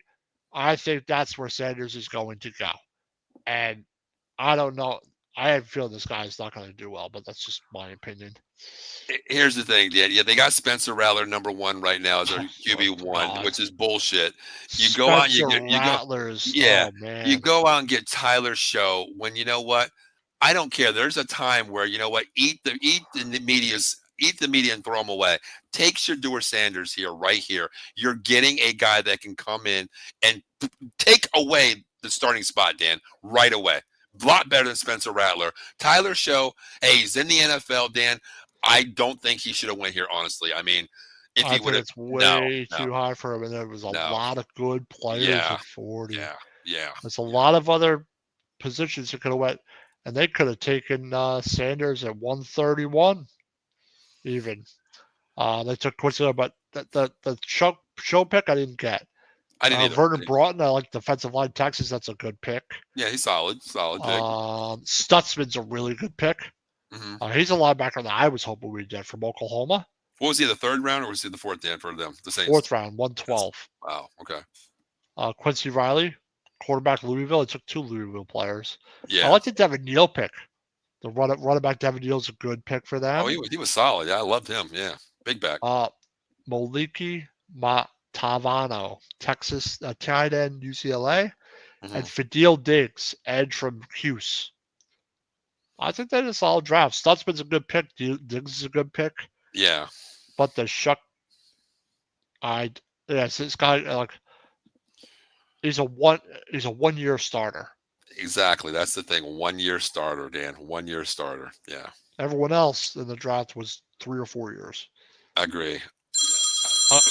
I think that's where Sanders is going to go. And I don't know. I have a feeling this guy is not going to do well, but that's just my opinion. Here's the thing, Dan. Yeah, they got Spencer Rattler number 1 right now as our QB1, which is bullshit. You go out, you go out and get Tyler Shough when you know what? I don't care. There's a time where, you know what, eat the media and throw them away. Take Shedeur Sanders here, right here. You're getting a guy that can come in and take away the starting spot, Dan, right away. A lot better than Spencer Rattler. Tyler Show, hey, he's in the NFL, Dan. I don't think he should have went here, honestly. I mean, if I he think would have, it's way no, too high for him, and there was a no, lot of good players yeah, at 40. yeah. There's a lot of other positions that could have went, and they could have taken Sanders at 131 even. They took Quincy, but the show pick I didn't get. I didn't either. Vernon Broughton, I like defensive line Texas. That's a good pick. Yeah, he's solid pick. Stutzman's a really good pick. Mm-hmm. He's a linebacker that I was hoping we'd get from Oklahoma. What was he, the third round, or was he the fourth, Dan, for them? The Saints. Fourth round, 112. Wow. Okay. Quincy Riley, quarterback Louisville. It took 2 Louisville players. Yeah. I like the Devin Neal pick. The running back Devin Neal's a good pick for them. Oh, he was solid. Yeah, I loved him. Yeah, big back. Moliki Matavano, Texas, tight end, UCLA, and Fadil Diggs, edge from Hughes. I think that's a solid draft. Stutzman's a good pick. Diggs is a good pick. Yeah. But the this guy like he's a 1 year starter. Exactly. That's the thing. 1 year starter, Dan. 1 year starter. Yeah. Everyone else in the draft was 3 or 4 years. I agree. Let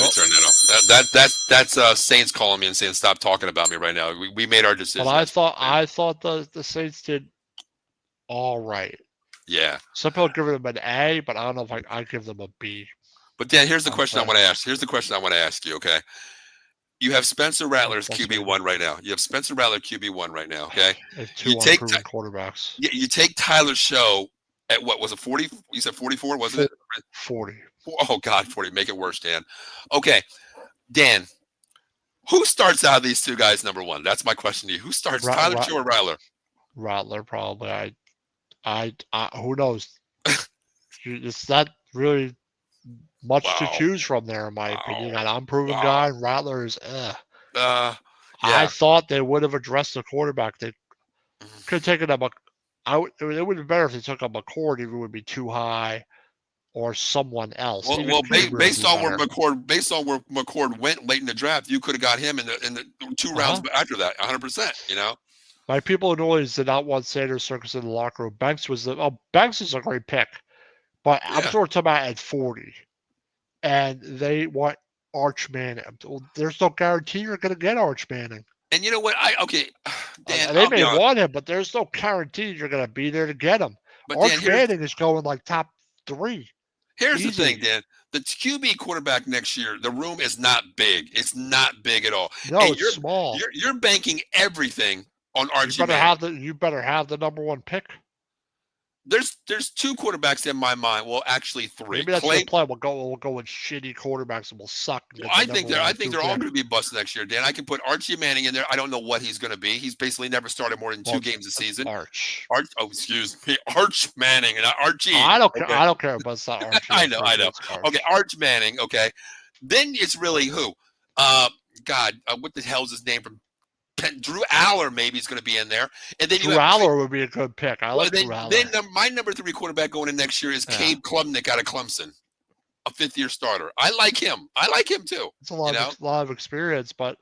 me turn that off. That's Saints calling me and saying stop talking about me right now. We made our decision. But I thought the Saints did all right. Yeah. Some people give them an A, but I don't know if I give them a B. But Dan, here's the question I want to ask. Here's the question I want to ask you. Okay. You have Spencer Rattler's QB1 right now. You have Spencer Rattler QB1 right now. Okay. You take quarterbacks. You take Tyler Show at what was it, 40? You said 44, wasn't it? 40. Oh God, 40. Make it worse, Dan. Okay, Dan. Who starts out of these two guys? Number one. That's my question to you. Who starts, Tyler Show or Rattler? Rattler probably. I who knows? It's not really much to choose from there, in my opinion. You got an unproven guy, and Rattler is Yeah. I thought they would have addressed the quarterback. They could have taken him it would be better if they took him McCord, if it would be too high, or someone else. Well, based on where McCord went late in the draft, you could have got him in the 2 rounds after that, 100%. You know. My people in New Orleans did not want Sanders Circus in the locker room. Banks is a great pick, but I'm sort of talking about at 40, and they want Arch Manning. There's no guarantee you're going to get Arch Manning. And you know what? Dan, they may want him, but there's no guarantee you're going to be there to get him. But Arch Manning is going like top 3. Here's the thing, Dan. The QB quarterback next year, the room is not big. It's not big at all. No, it's small. You're banking everything on Archie Manning. You better have the number 1 pick. There's 2 quarterbacks in my mind. Well, actually 3. Maybe that's the plan. We'll go with shitty quarterbacks and we'll suck. Well, I think they're all going to be busts next year, Dan. I can put Archie Manning in there. I don't know what he's going to be. He's basically never started more than 2 games a season. Arch. Oh, excuse me, Arch Manning and not Archie. I don't care. Okay. I don't care about that. Archie. I know. Okay, Arch Manning. Okay, then it's really who? What the hell is his name from? Drew Aller maybe is going to be in there, and then Drew Aller would be a good pick. I like Drew Aller. Then my number 3 quarterback going in next year is Cade Klubnik out of Clemson, a 5th-year starter. I like him. Too. It's a lot of experience, but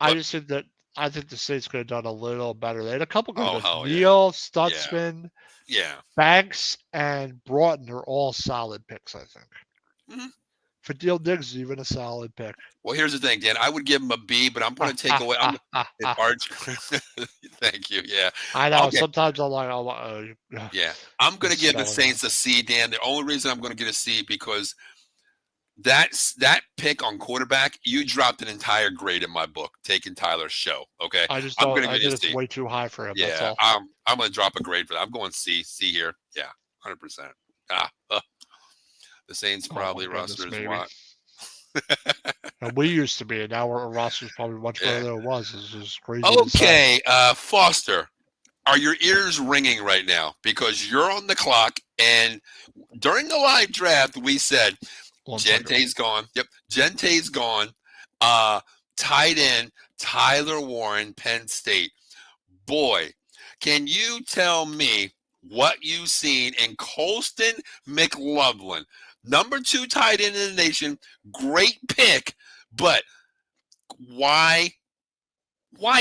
I just think that the Saints could have done a little better. They had a couple good ones. Neal, Stutzman, Banks, and Broughton are all solid picks, I think. Mm-hmm. Fadil Diggs is even a solid pick. Well, here's the thing, Dan. I would give him a B, but I'm going to take away. Arch. Thank you. Yeah. I know. Okay. Sometimes I'm like, yeah. I'm going to give the Saints a C, Dan. The only reason I'm going to get a C because that pick on quarterback, you dropped an entire grade in my book, taking Tyler Show. Okay. I think it's way too high for him. Yeah. That's all. I'm going to drop a grade for that. I'm going C here. Yeah. 100%. The Saints probably roster is what. And we used to be, and now our roster is probably much better than it was. It's just crazy. Okay, Foster, are your ears ringing right now? Because you're on the clock, and during the live draft, we said Gente's gone. Yep, Gente's gone. Tight end Tyler Warren, Penn State. Boy, Can you tell me what you've seen in Colston McLaughlin, number 2 tight end in the nation? Great pick, but why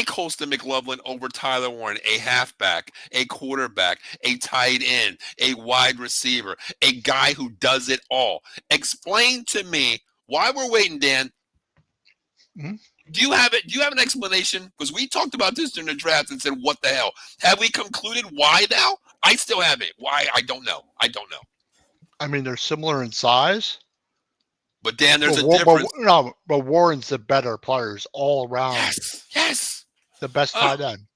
Colston McLaughlin over Tyler Warren, a halfback, a quarterback, a tight end, a wide receiver, a guy who does it all? Explain to me why we're waiting, Dan. Mhm. Do you have it? Do you have an explanation? Because we talked about this during the draft and said, "What the hell?" Have we concluded why now? I still haven't. Why? I don't know. I don't know. I mean, they're similar in size, But Dan, there's a but, difference. but Warren's the better players all around, Yes. Yes. the best Oh. tight end.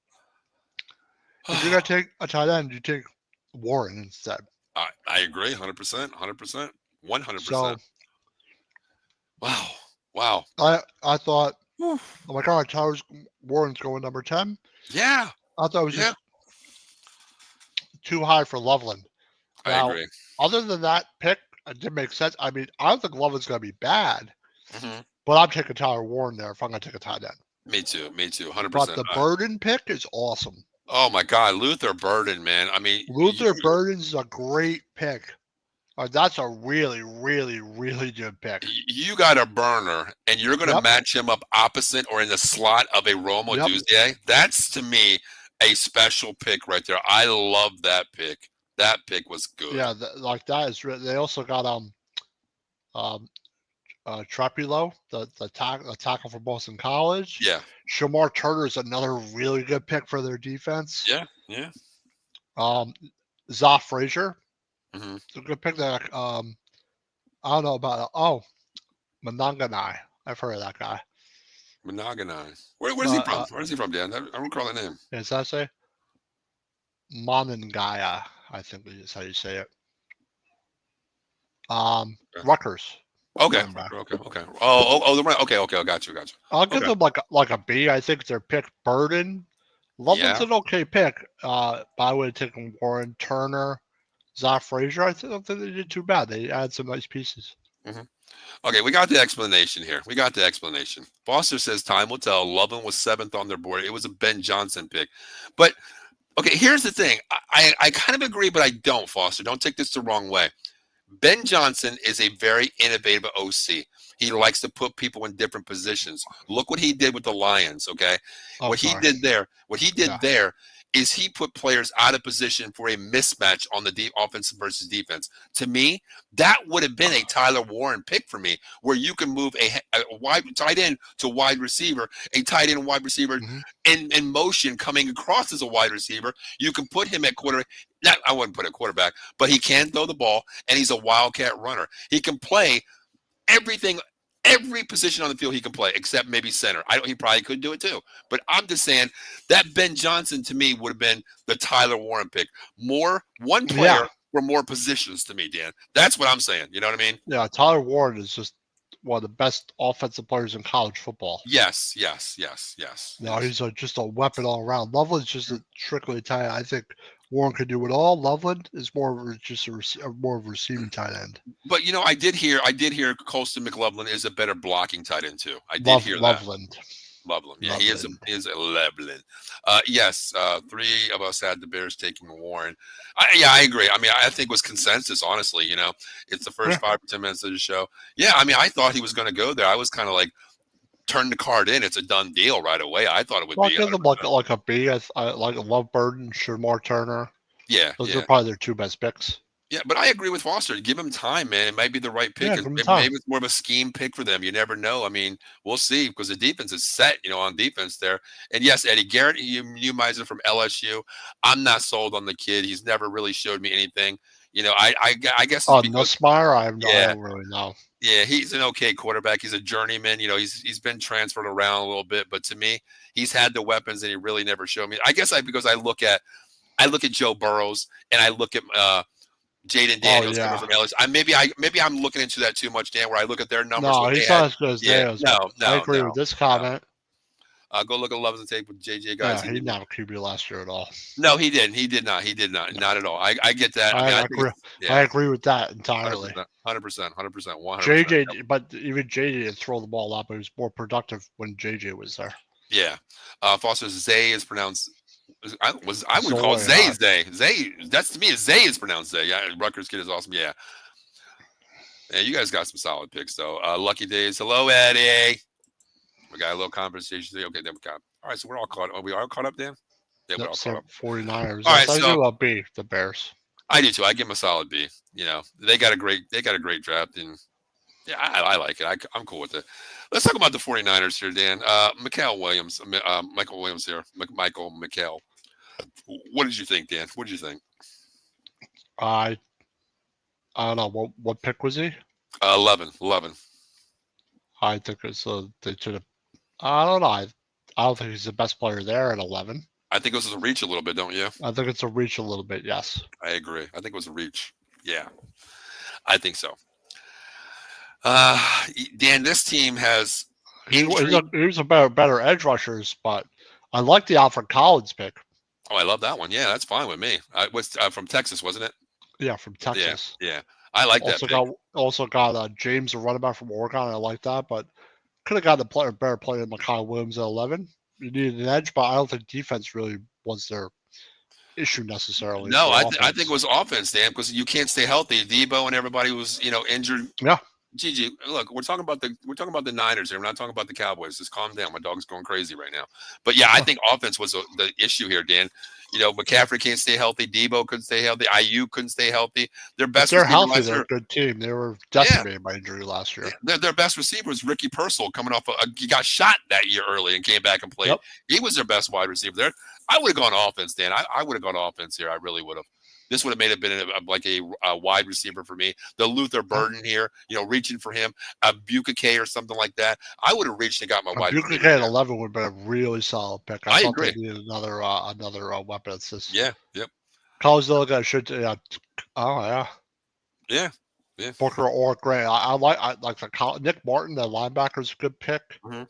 If you're gonna take a tight end, you take Warren instead. I agree, 100%, 100%, 100%. So Wow. Wow. I thought, Whew. oh my God, Tyler Warren's going number 10. Yeah. I thought it was Yeah. just too high for Loveland. I Now, agree. other than that pick, it didn't make sense. I mean, I don't think Loveland's gonna be bad, Mhm. but I'm taking Tyler Warren there if I'm gonna take a tight end. Me too. Me too. But 100%. the Burden pick is awesome. Oh my God, Luther Burden, man. I mean, Luther Burden's a great pick. That's a really, really, really good pick. you got a burner, and you're going to Yep. match him up opposite or in the slot of a Romo Yep. Duzier. That's to me a special pick right there. I love that pick. That pick was good. Yeah, like that is. They also got Trapilo, the tackle from Boston College. Yeah. Shamar Turner is another really good pick for their defense. Yeah. Yeah. Zoff Frazier, Mhm. it's a good pick. That I don't know about. Monanganai. I've heard of that guy. Monogamy. Where's he from? Where's he from, Dan? I don't recall that name. Does that say? Monangaya, I think is how you say it. Rutgers. Okay. Running back. Okay. Oh, right. Okay. I got you. I'll give Okay. them like a B. I think their pick Burden. Loveland's an okay pick. But I would have taken Warren, Turner, Zoff Frazier. I don't think they did too bad. They added some nice pieces. Okay, we got the explanation here. Foster says time will tell. Loveland was 7th on their board. It was a Ben Johnson pick. But, okay, here's the thing. I kind of agree, but I don't, Foster. Don't take this the wrong way. Ben Johnson is a very innovative OC. He likes to put people in different positions. Look what he did with the Lions, okay? What he did there is he put players out of position for a mismatch on the offense versus defense. To me, that would have been a Tyler Warren pick for me, where you can move a wide tight end to wide receiver, a tight end wide receiver in motion coming across as a wide receiver. You can put him at quarterback. I wouldn't put a quarterback, but he can throw the ball, and he's a wildcat runner. He can play everything. Every position on the field he can play, except maybe center. He probably could do it too. But I'm just saying that Ben Johnson to me would have been the Tyler Warren pick. One player for more positions to me, Dan. That's what I'm saying. You know what I mean? Yeah, Tyler Warren is just one of the best offensive players in college football. Yes. No, he's just a weapon all around. Loveland's just a strictly tight end. I think Warren could do it all. Loveland is more of just more of a receiving tight end. But I did hear Colston McLaughlin is a better blocking tight end too. I did hear Loveland. Loveland. Yeah, he is a Loveland. Yes, 3 of us had the Bears taking Warren. I agree. I mean, I think it was consensus, honestly. It's the first 5 or 10 minutes of the show. Yeah, I mean, I thought he was going to go there. I was kind of like, turn the card in. It's a done deal right away. I thought it would be. I'll give them like a B. I like Love Burden, Shamar Turner. Yeah. Those are probably their 2 best picks. Yeah, but I agree with Foster. Give him time, man. It might be the right pick. Yeah, maybe it's more of a scheme pick for them. You never know. I mean, we'll see, because the defense is set, on defense there. And yes, Eddie Garrett, Neumeisel from LSU. I'm not sold on the kid. He's never really showed me anything. I guess. Nussmeier, I don't really know. Yeah, he's an okay quarterback. He's a journeyman. He's been transferred around a little bit, but to me, he's had the weapons, and he really never showed me. I guess because I look at Joe Burrows, and I look at Jaden Daniels coming from LSU. Maybe I'm looking into that too much, Dan. Where I look at their numbers. No, he's not as good as Daniels. No, I agree with this comment. Go look at Love's tape with JJ guys. Yeah, he didn't have a QB last year at all. No, he didn't. He did not. Not at all. I get that. I agree with that entirely. 100%. 100%. JJ, but even JJ didn't throw the ball a lot, but he was more productive when JJ was there. Yeah. Foster Zay is pronounced I would call it Zoe, Zay. Zay. That's to me. Zay is pronounced Zay. Yeah, Rutgers kid is awesome. Yeah. Yeah, you guys got some solid picks though. Lucky Days. Hello, Eddie. We got a little conversation today. Okay, then we got. All right, so we're all caught. Are we all caught up, Dan? Yeah, we're Yep, all caught up. 49ers. All right, I so do a B, the Bears. I do too. I give them a solid B. You know, they got a great draft, and yeah, I like it. I'm cool with it. Let's talk about the 49ers here, Dan. Michael Williams here. Michael McHale. What did you think, Dan? What did you think? I don't know what pick was he? 11. I think it's they should have. I don't know. I don't think he's the best player there at 11. I think it was a reach a little bit, don't you? I think it's a reach a little bit. Yes. I agree. I think it was a reach. Yeah, I think so. Dan, this team has. He was a better edge rushers, but I like the Alfred Collins pick. Oh, I love that one. Yeah, that's fine with me. Was from Texas, wasn't it? Yeah, from Texas. Yeah. I like that. Also got James, a running back from Oregon. I like that, but could have got a better player than Michael Williams at 11. You needed an edge, but I don't think defense really was their issue necessarily. No, I think it was offense, Dan, because you can't stay healthy. Debo and everybody was injured. Yeah. Gigi, look, we're talking about the Niners here. We're not talking about the Cowboys. Just calm down. My dog's going crazy right now. But yeah, I think offense was the issue here, Dan. McCaffrey can't stay healthy. Debo couldn't stay healthy. IU couldn't stay healthy. They're healthy. They're a good team. They were decimated by injury last year. Their best receiver was Ricky Pearsall, coming off. He got shot that year early and came back and played. Yep. He was their best wide receiver there. I would have gone offense, Dan. I would have gone offense here. I really would have. This would have made it been like a wide receiver for me. The Luther Burden here, reaching for him, a Bukake or something like that. I would have reached and got my wide receiver. Bukake at 11 would have been a really solid pick. I agree. They needed another weapon. It's just, yeah, yep. College guy should. Oh yeah. Yeah. Yeah. Booker or Gray. I like the Nick Martin, the linebacker, is a good pick. Mm-hmm.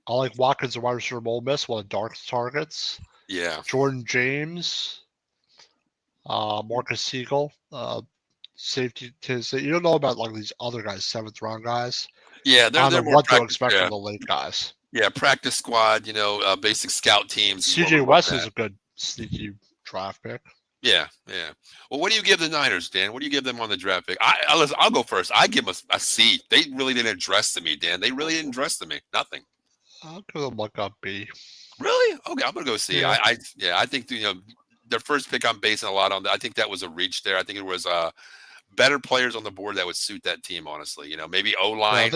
I like Watkins, the wide receiver from Ole Miss, one of the darkest targets. Yeah. Jordan James, Marcus Siegel, safety. You don't know about like these other guys, 7th round guys. Yeah, they're more what to expect from the late guys. Yeah, practice squad. Basic scout teams. CJ West is a good sneaky draft pick. Yeah. Well, what do you give the Niners, Dan? What do you give them on the draft pick? I'll go first. I give them a C. They really didn't address to me, Dan. They really didn't address to me. Nothing. I'll give them like a B. Really? Okay, I'm gonna go C. Yeah. I think their first pick I'm basing a lot on. I think that was a reach there. I think it was better players on the board that would suit that team. Honestly, maybe O-line.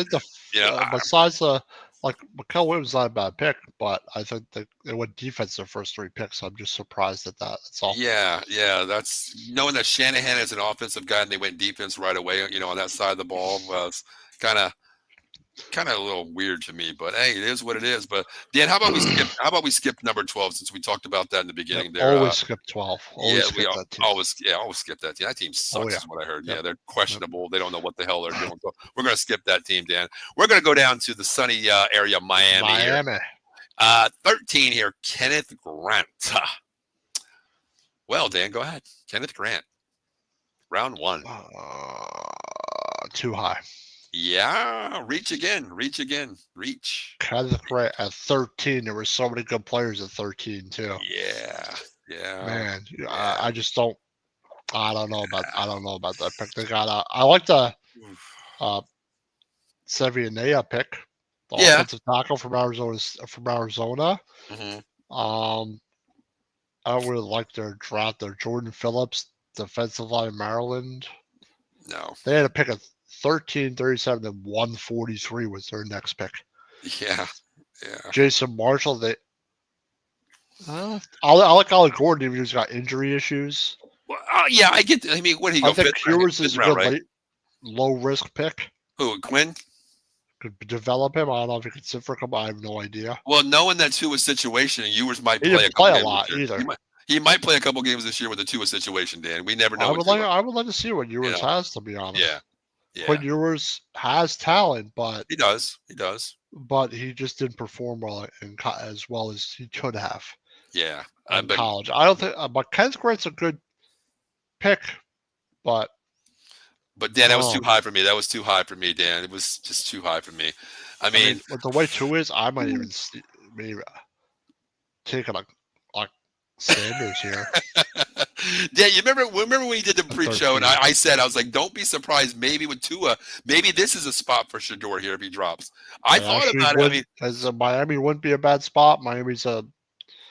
Yeah, I think besides like Michael Williams is not a bad pick, but I think they went defense their first 3 picks. I'm just surprised at that. That's all. Yeah. That's knowing that Shanahan is an offensive guy and they went defense right away. On that side of the ball was kind of a little weird to me, but hey, it is what it is. But Dan, how about we skip number 12 since we talked about that in the beginning? There, always skip 12. Always skip that team. Always skip that team. That team sucks, is what I heard. Yep. Yeah, they're questionable. Yep. They don't know what the hell they're doing. So we're gonna skip that team, Dan. We're gonna go down to the sunny area of Miami. Here. 13 here, Kenneth Grant. Well, Dan, go ahead. Kenneth Grant, round 1. Too high. Yeah, reach again. Kenneth Grant at 13. There were so many good players at 13 too. Yeah. Man, I just don't. I don't know about that pick. They got. I like the Savianea pick, the offensive tackle from Arizona. Mm-hmm. I don't really like their draft. Their Jordan Phillips, defensive line, Maryland. No, they had a pick of 13, 37, and 143 was their next pick. Yeah. Jason Marshall. I like Ollie Gordon, even though he's got injury issues. Well, yeah, I get. I mean, what he go? I think Ewers is a good low risk pick. Who, Quinn? Could develop him. I don't know if he could sit for a couple. I have no idea. Well, knowing that Tua situation, Ewers might play a lot either. He might play a couple games this year with the Tua situation, Dan. We never know. I would like to see what Ewers has, to be honest. Yeah. Quinn Ewers has talent, but he does. But he just didn't perform as well as he could have. Yeah. In college. I don't think. But Kenneth Grant's a good pick, but. But Dan, that was too high for me. That was too high for me, Dan. It was just too high for me. I mean with the way Tua is, I might even maybe. taking like Sanders here. Yeah, you remember when we did the At pre-show, and 13. I said, I was like, don't be surprised. Maybe with Tua, maybe this is a spot for Shador here if he drops. I It thought actually about it. I mean, would, as Miami wouldn't be a bad spot. Miami's a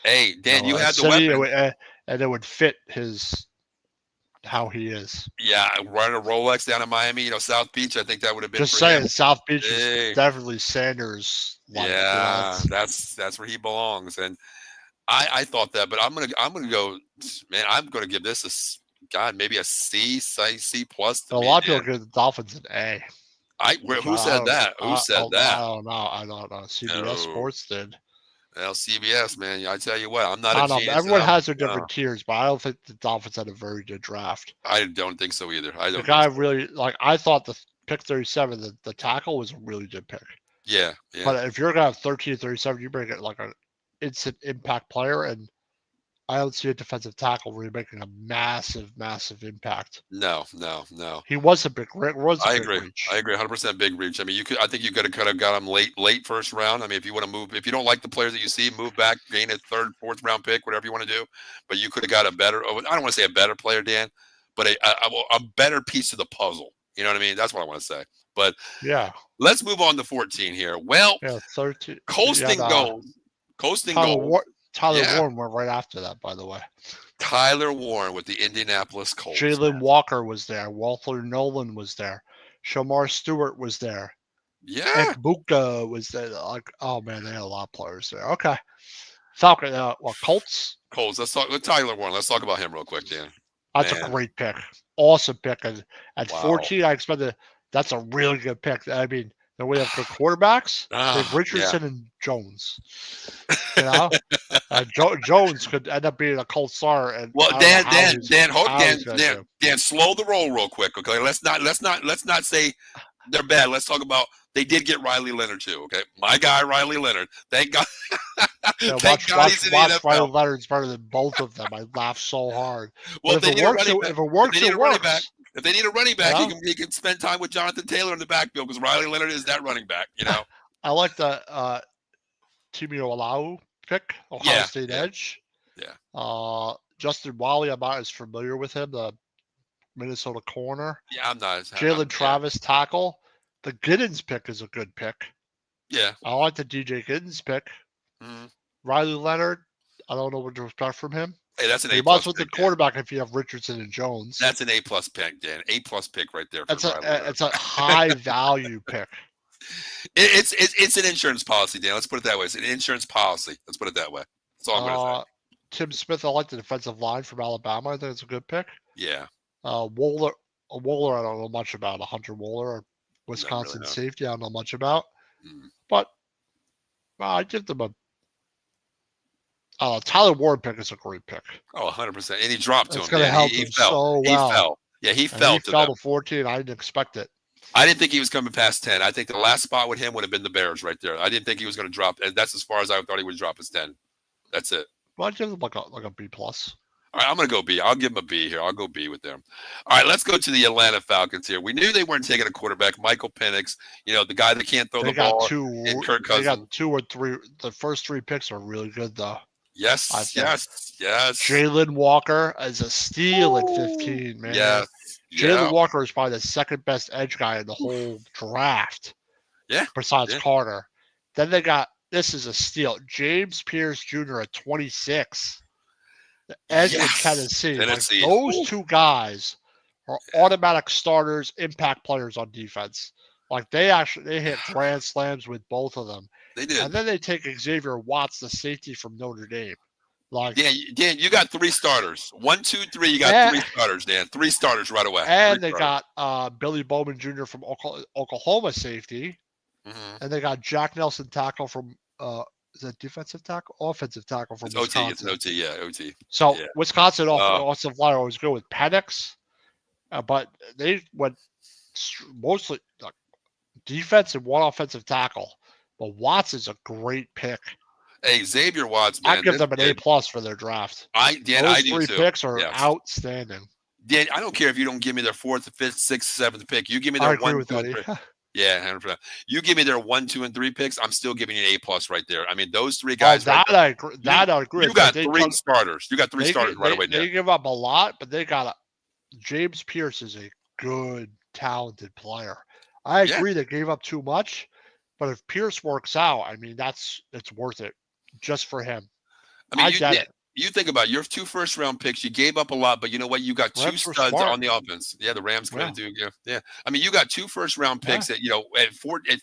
hey, Dan, you a had the city, weapon. and it would fit how he is. Yeah, running a Rolex down in Miami, South Beach. I think that would have been Just for saying, him. South Beach is Hey. definitely Sanders. Yeah, that's where he belongs, and I thought that, but I'm gonna go, man. I'm gonna give this maybe a C plus to a me. lot of Dan. people give the Dolphins an A. Who said that? Who said that? I don't know. I don't know. CBS No. Sports did. Well, CBS, man. I tell you what, I'm not I a don't know. genius. Everyone has their different tiers, but I don't think the Dolphins had a very good draft. I don't think so either. I The don't. guy really I thought the pick 37, the tackle was a really good pick. Yeah. But if you're gonna have 13 37, you bring it like an instant impact player, and I don't see a defensive tackle really making a massive impact. No. He was a big reach. I agree. 100% big reach. I mean, I think you could have kind of got him late first round. I mean, if you want to move, if you don't like the players that you see, move back, gain a third, fourth round pick, whatever you want to do. But you could have got a better. I don't want to say a better player, Dan, but a better piece of the puzzle. You know what I mean? That's what I want to say. But yeah, let's move on to 14 here. Well, 13. coasting gold. Tyler Warren went right after that, by the way. Tyler Warren with the Indianapolis Colts. Jalen Walker was there. Walter Nolan was there. Shamar Stewart was there. Yeah. Buka was there. Like, oh man, they had a lot of players there. Okay. Falcon, Colts? Colts. Let's talk with Tyler Warren. Let's talk about him real quick, Dan. That's a great pick. Awesome pick. And at 14, I expected that's a really good pick. I mean, then we have good quarterbacks. We have Richardson and Jones. Jones could end up being a Colts star. And Dan, slow the roll real quick, okay? Let's not say they're bad. Let's talk about they did get Riley Leonard too, okay? My guy Riley Leonard. Thank God. Watch Riley Leonard's better than both of them. I laughed so hard. Well, if it works, it works. If they need a running back, he can spend time with Jonathan Taylor in the backfield because Riley Leonard is that running back, I like the Timio Alau pick, Ohio State edge. Yeah. Justin Wally, I'm not as familiar with him, the Minnesota corner. Yeah, I'm not. Jalen Travis tackle. The Giddens pick is a good pick. Yeah. I like the DJ Giddens pick. Mm-hmm. Riley Leonard, I don't know what to expect from him. Hey, that's an A+. With the quarterback if you have Richardson and Jones. That's an A+ pick, Dan. A+ pick right there. It's a high value pick. It's an insurance policy, Dan. Let's put it that way. It's an insurance policy. Let's put it that way. That's all I'm going to say. Tim Smith, I like the defensive line from Alabama. I think it's a good pick. Yeah. Wohler, I don't know much about. Hunter Wohler, Wisconsin safety, I don't know much about. But I give them a Tyler Warren pick is a great pick. Oh, 100%. And he dropped to him. It's going to help him so well. He fell. Yeah, he fell. He fell to 14. I didn't expect it. I didn't think he was coming past 10. I think the last spot with him would have been the Bears right there. I didn't think he was going to drop. And that's as far as I thought he would drop is 10. That's it. Well, I'd give him like a B+. All right, I'm going to go B. I'll give him a B here. I'll go B with them. All right, let's go to the Atlanta Falcons here. We knew they weren't taking a quarterback, Michael Penix, the guy that can't throw the ball. Kirk Cousins. They got 2 or 3. The first 3 picks are really good, though. Yes. Jalen Walker is a steal at 15, man. Yes. Jalen Walker is probably the second best edge guy in the whole draft. Yeah. Besides Carter. Then they got, this is a steal, James Pierce Jr. at 26. The edge in Tennessee. Those 2 guys are automatic starters, impact players on defense. Like they hit grand slams with both of them. They did. And then they take Xavier Watts, the safety from Notre Dame. Like Dan, you got 3 starters. 1, 2, 3. You got 3 starters, Dan. 3 starters right away. And they got Billy Bowman Jr. from Oklahoma safety. Mm-hmm. And they got Jack Nelson tackle from is that defensive tackle? Offensive tackle from Wisconsin. It's an OT, yeah, OT. So Wisconsin offensive line always go with Penix, but they went mostly defense and 1 offensive tackle. But Watts is a great pick. Hey, Xavier Watts, man. I give them an A+ for their draft. I do 3 picks are outstanding. Dan, I don't care if you don't give me their 4th, 5th, 6th, 7th pick. You give me their 1, 2, 3. Yeah, 100%. You give me their 1, 2, and 3 picks, I'm still giving you an A+ right there. I mean, those 3 Oh, guys right that there. I agree. You That I agree you with. But got they 3 took starters. You got 3 starters right away there. they give up a lot, but they got James Pierce is a good, talented player. I Yeah. agree they gave up too much, but if Pierce works out, I mean it's worth it just for him. I mean, I get it. you think about it, your 2 first-round picks, you gave up a lot, but you know what? You got 2 Rams were studs smart. on the offense. Yeah, the Rams Yeah, coming to do, yeah, yeah. I mean, you got 2 first-round yeah. picks at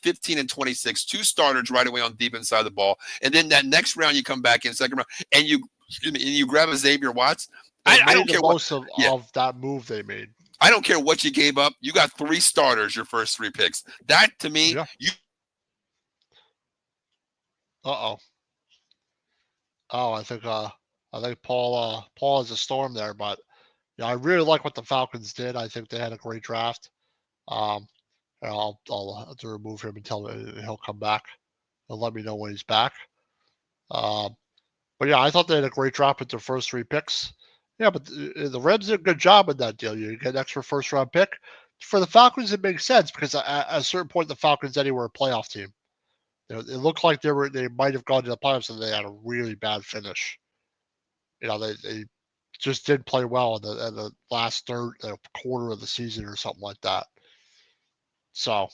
15 and 26, 2 starters right away on deep inside the ball, and then that next round you come back in second round and you grab a Xavier Watts. They I made don't the care what. most Yeah, of that move they made. I don't care what you gave up. You got 3 starters your first 3 picks. That to me, Yeah. you Uh-oh. Oh, I think Paul has a storm there, but yeah, I really like what the Falcons did. I think they had a great draft. Um, and I'll have to remove him until he'll come back. He'll let me know when he's back. Um, but yeah, I thought they had a great draft with their first 3 picks. Yeah, but the Rams did a good job in that deal. You get an extra first round pick. For the Falcons, it makes sense because at a certain point, the Falcons anyway were a playoff team. You know, it looked like they might have gone to the playoffs and they had a really bad finish. You know, they just didn't play well in the last quarter of the season or something like that. So,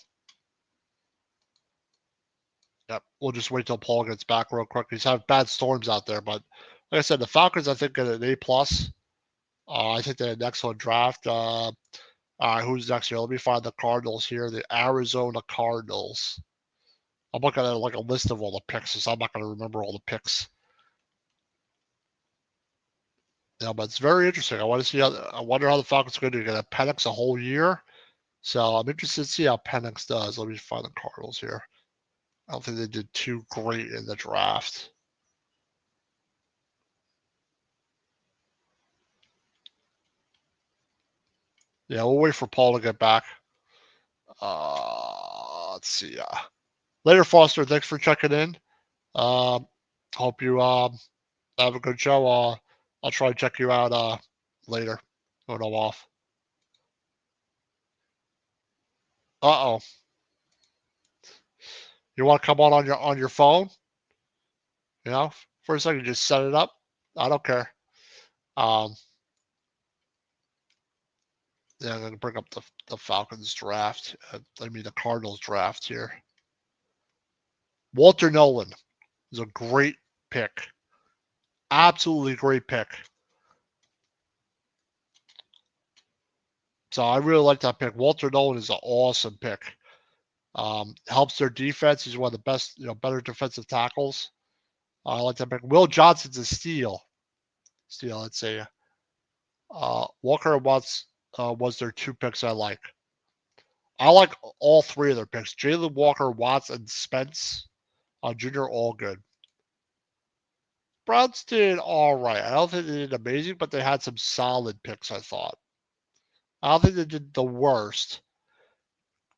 yep, we'll just wait till Paul gets back real quick. He's having bad storms out there, but like I said, the Falcons I think get an A+. I think they had an excellent draft. Who's next here? Let me find the Cardinals here. The Arizona Cardinals. I'm looking at like a list of all the picks, so I'm not going to remember all the picks. Yeah, but it's very interesting. I want to see how. I wonder how the Falcons are going to do. Going to Penix a whole year, so I'm interested to see how Penix does. Let me find the Cardinals here. I don't think they did too great in the draft. Yeah, we'll wait for Paul to get back. Let's see. Later, Foster. Thanks for checking in. Hope you have a good show. I'll try to check you out later when I'm off. Uh oh. You want to come on your phone? You know, for a second, just set it up. I don't care. Um, yeah, I'm gonna bring up the Falcons draft. I mean the Cardinals draft here. Walter Nolan is a great pick. Absolutely great pick. So I really like that pick. Walter Nolan is an awesome pick. Helps their defense. He's one of the best, better defensive tackles. I like that pick. Will Johnson's a steal. Let's say. Walker Watts was their 2 picks I like. I like all 3 of their picks. Jalen Walker, Watts, and Spence Jr. all good. Browns did all right. I don't think they did amazing, but they had some solid picks, I thought. I don't think they did the worst.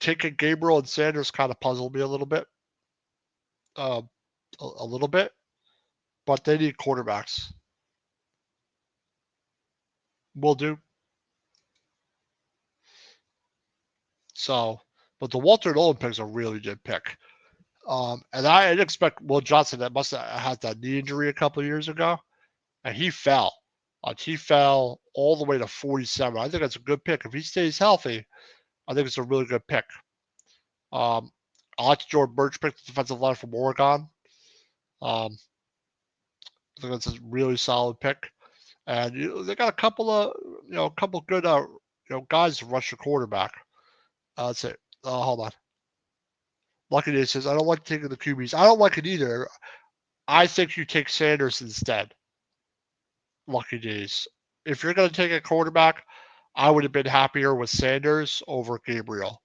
Taking Gabriel and Sanders kind of puzzled me a little bit. A little bit. But they need quarterbacks. Will do. So, but the Walter Nolan pick's a really good pick. And I didn't expect Will Johnson that must have had that knee injury a couple of years ago, and he fell. He fell all the way to 47. I think that's a good pick. If he stays healthy, I think it's a really good pick. I like the Jordan Birch pick, the defensive line from Oregon. I think that's a really solid pick. And they got a couple of good guys to rush the quarterback. That's it. Hold on. Lucky Day says, I don't like taking the QBs. I don't like it either. I think you take Sanders instead. Lucky Days. If you're going to take a quarterback, I would have been happier with Sanders over Gabriel.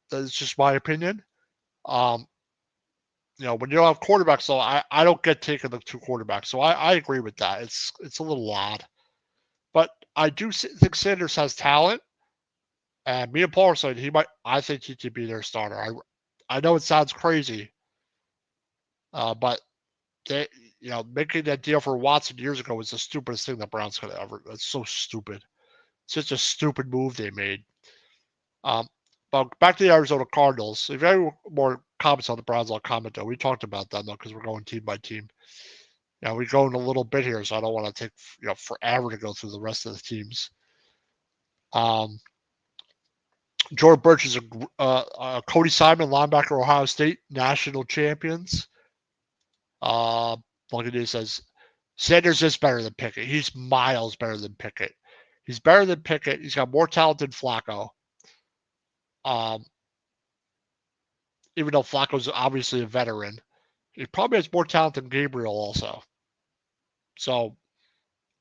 That's just my opinion. When you don't have quarterbacks, so I don't get taking the 2 quarterbacks. So I agree with that. It's a little odd. But I do think Sanders has talent. And me and Paul are saying I think he could be their starter. I know it sounds crazy, but they, making that deal for Watson years ago was the stupidest thing the Browns could have ever. That's so stupid. It's just a stupid move they made. Um, But back to the Arizona Cardinals. If you have any more comments on the Browns, I'll comment though. We talked about them though because we're going team by team. Yeah, we're going a little bit here, so I don't want to take forever to go through the rest of the teams. Jordan Burch is Cody Simon, linebacker, Ohio State, national champions. Look at this, says Sanders is better than Pickett. He's miles better than Pickett. He's better than Pickett. He's got more talent than Flacco. Even though Flacco's obviously a veteran, he probably has more talent than Gabriel also. So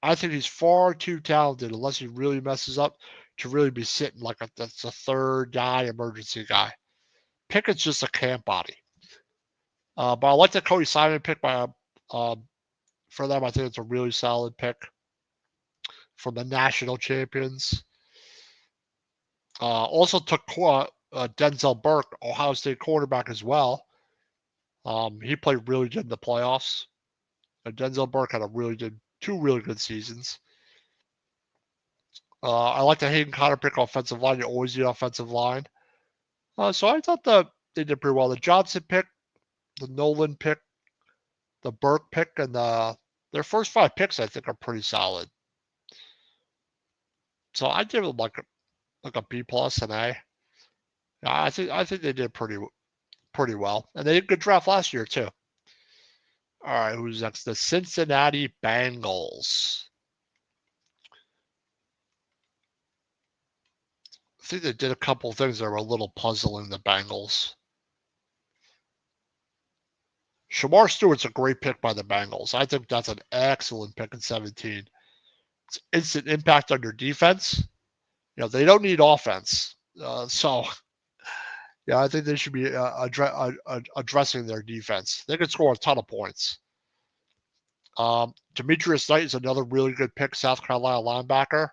I think he's far too talented, unless he really messes up, to really be sitting like that's a third guy, emergency guy. Pickett's just a camp body. But I like the Cody Simon pick for them. I think it's a really solid pick from the national champions. Also took Denzel Burke, Ohio State quarterback as well. He played really good in the playoffs. Denzel Burke had two really good seasons. I like the Hayden Conner pick offensive line. You always need offensive line. So I thought they did pretty well. The Johnson pick, the Nolan pick, the Burke pick, and their first 5 picks I think are pretty solid. So I give them like a B plus and A. I think they did pretty well, and they did a good draft last year too. All right, who's next? The Cincinnati Bengals. I think they did a couple of things that were a little puzzling. The Bengals. Shamar Stewart's a great pick by the Bengals. I think that's an excellent pick in 17. It's instant impact on your defense. They don't need offense, so I think they should be addressing their defense. They could score a ton of points. Demetrius Knight is another really good pick, South Carolina linebacker.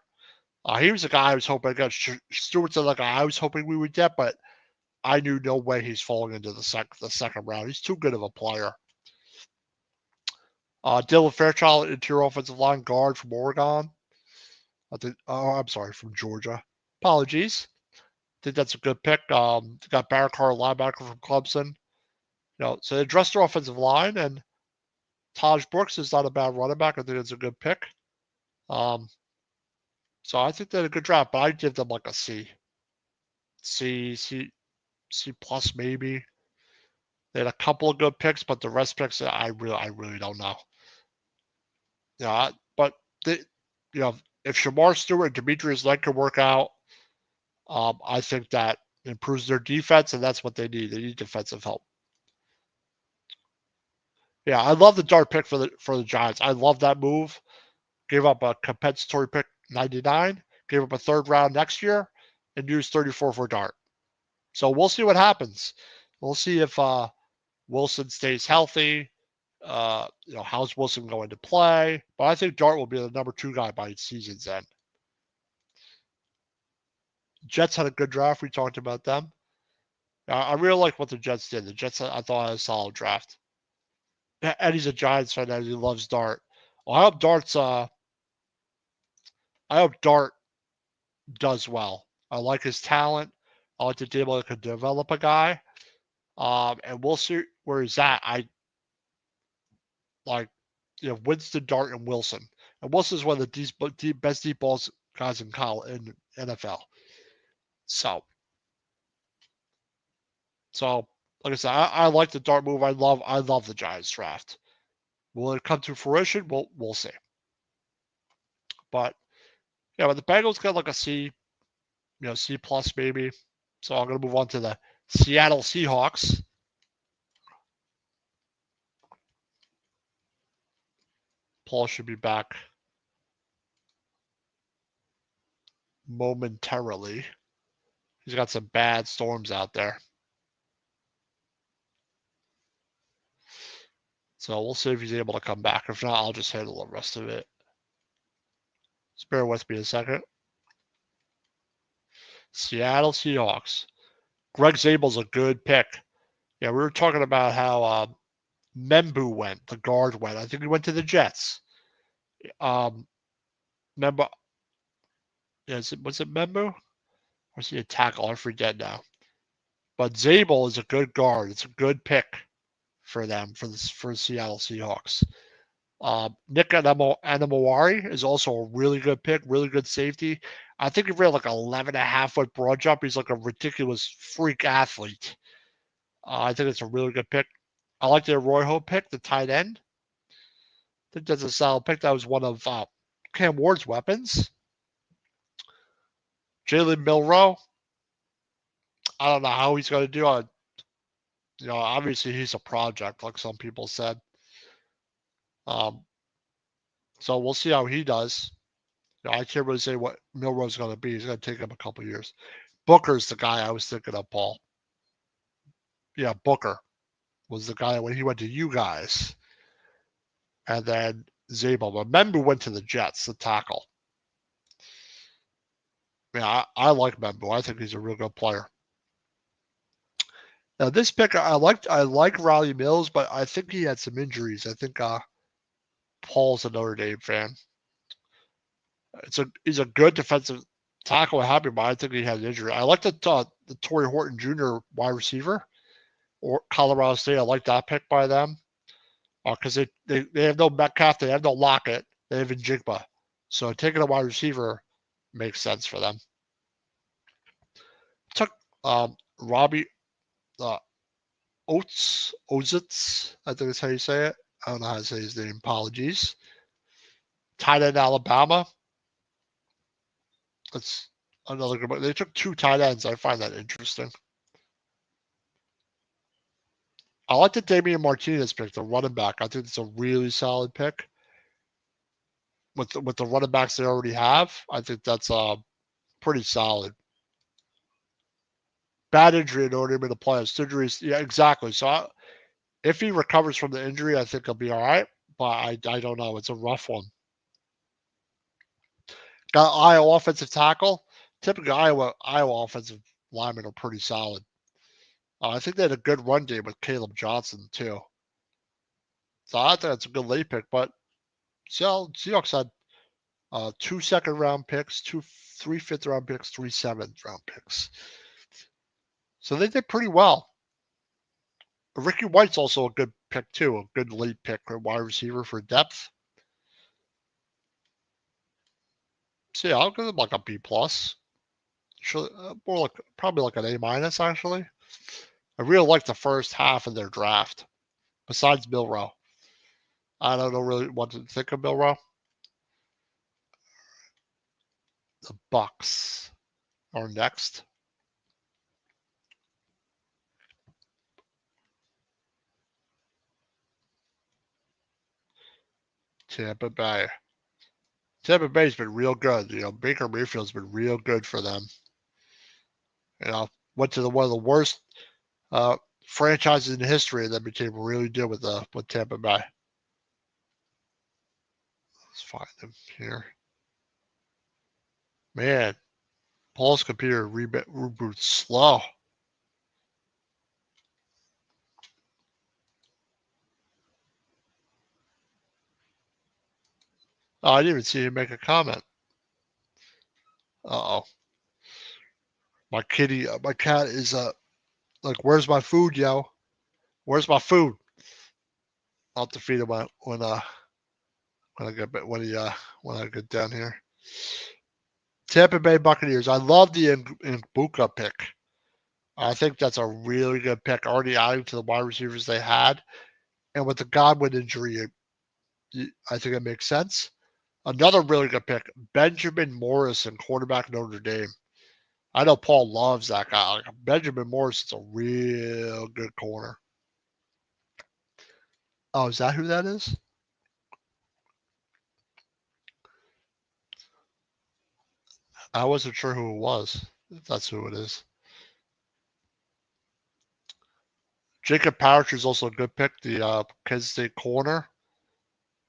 He was a guy I was hoping I got. Stewart's the guy I was hoping we would get, but I knew no way he's falling into the second round. He's too good of a player. Dylan Fairchild, interior offensive line guard from Oregon. I'm sorry, from Georgia. Apologies. I think that's a good pick. Got Barrett Carr, linebacker from Clemson. So they addressed their offensive line, and Taj Brooks is not a bad running back. I think it's a good pick. So I think they had a good draft, but I'd give them like a C plus maybe. They had a couple of good picks, but the rest picks I really don't know. But if Shamar Stewart and Demetrius Knight can work out, I think that improves their defense, and that's what they need. They need defensive help. Yeah, I love the dart pick for the Giants. I love that move. Gave up a compensatory pick 99, gave up a third round next year, and used 34 for dart. So we'll see what happens. We'll see if Wilson stays healthy. How's Wilson going to play? But I think Dart will be the number 2 guy by season's end. Jets had a good draft. We talked about them. I really like what the Jets did. The Jets, I thought, had a solid draft. And he's a Giants fan, and he loves Dart. Well, I hope Dart does well. I like his talent. I like to be able to develop a guy. And we'll see where he's at. I like, Winston, Dart, and Wilson. And Wilson's one of the best deep balls guys in college in NFL. So like I said, I like the Dart move. I love the Giants draft. Will it come to fruition? We'll see. But but the Bengals got like a C, C plus maybe. So I'm gonna move on to the Seattle Seahawks. Paul should be back momentarily. He's got some bad storms out there. So we'll see if he's able to come back. If not, I'll just handle the rest of it. Just bear with me a second. Seattle Seahawks. Greg Zabel's a good pick. Yeah, we were talking about how Membu went. The guard went. I think he went to the Jets. Membu. Was it Membu? Or is he a tackle? I forget now. But Zabel is a good guard. It's a good pick for them for the Seattle Seahawks. Nick Anamawari is also a really good pick, really good safety. I think he ran like 11.5-foot broad jump. He's like a ridiculous freak athlete. I think it's a really good pick. I like the Arroyo pick, the tight end. I think that's a solid pick. That was one of Cam Ward's weapons. Jalen Milroe. I don't know how he's going to do. Obviously he's a project, like some people said. So we'll see how he does. I can't really say what Milroe's going to be. He's going to take him a couple years. Booker's the guy I was thinking of, Paul. Yeah, Booker was the guy when he went to you guys. And then Zabel. Membu went to the Jets, the tackle. Yeah, I like Membu. I think he's a real good player. Now this pick, I like Riley Mills, but I think he had some injuries. I think Paul's a Notre Dame fan. He's a good defensive tackle. Happy, but I think he had an injury. I like the Torrey Horton Jr. wide receiver, or Colorado State. I like that pick by them because they have no Metcalf, they have no Lockett, they have Njigba. So taking a wide receiver makes sense for them. Took Robbie Ozitz, I think that's how you say it. I don't know how to say his name. Apologies. Tight end Alabama. That's another good one. They took 2 tight ends. I find that interesting. I like the Damian Martinez pick, the running back. I think it's a really solid pick. With the running backs they already have, I think that's pretty solid. Bad injury in order to the playoffs. Injuries, yeah, exactly. So if he recovers from the injury, I think he'll be all right. But I don't know. It's a rough one. Got Iowa offensive tackle. Typically, Iowa offensive linemen are pretty solid. I think they had a good run game with Caleb Johnson too. So I think that's a good late pick. But Seahawks had 2 second-round picks, 3 fifth-round picks, 3 seventh-round picks. So they did pretty well. Ricky White's also a good pick too, a good late pick, a wide receiver for depth. So yeah, I'll give them like a B plus. More like probably like an A minus actually. I really like the first half of their draft. Besides Milroe, I don't know really what to think of Milroe. The Bucks are next. Tampa Bay. Tampa Bay's been real good. Baker Mayfield's been real good for them. Went to one of the worst franchises in history, and then became really good with Tampa Bay. Let's find them here. Man, Paul's computer reboots slow. Oh, I didn't even see him make a comment. Uh-oh. My cat is like, where's my food, yo? Where's my food? I'll have to feed him when I get down here. Tampa Bay Buccaneers. I love the Mbuka pick. I think that's a really good pick. Already adding to the wide receivers they had, and with the Godwin injury, I think it makes sense. Another really good pick, Benjamin Morrison, quarterback Notre Dame. I know Paul loves that guy. Like, Benjamin Morrison's a real good corner. Oh, is that who that is? I wasn't sure who it was. If that's who it is. Jacob Parrish is also a good pick, the Kansas State corner.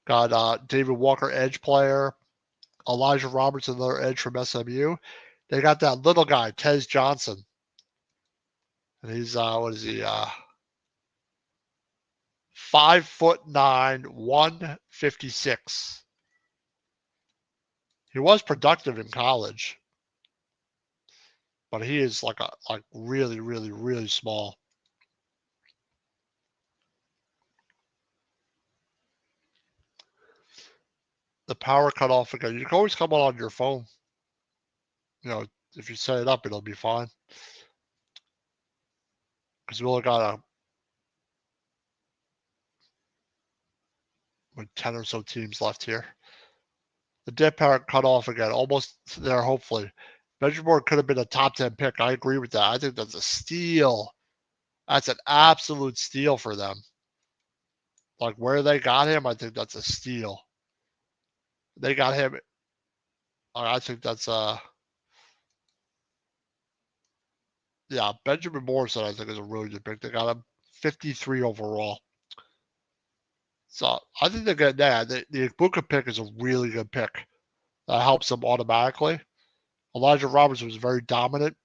Got David Walker, edge player. Elijah Roberts, another edge from SMU. They got that little guy, Tez Johnson. And he's, what is he? 5'9", 156. He was productive in college. but he is like really, really, really small. The power cut off again. You can always come on your phone. You know, if you set it up, it'll be fine. Because we only got like 10 or so teams left here. The dead power cut off again, almost there, hopefully. Vegemore could have been a top 10 pick. I agree with that. I think that's a steal. That's an absolute steal for them. Like where they got him, I think that's a steal. They got him. I think that's yeah, Benjamin Morrison, I think, is a really good pick. They got him 53 overall. So I think they're getting that. The Igbokwe pick is a really good pick. That helps them automatically. Elijah Roberts was very dominant,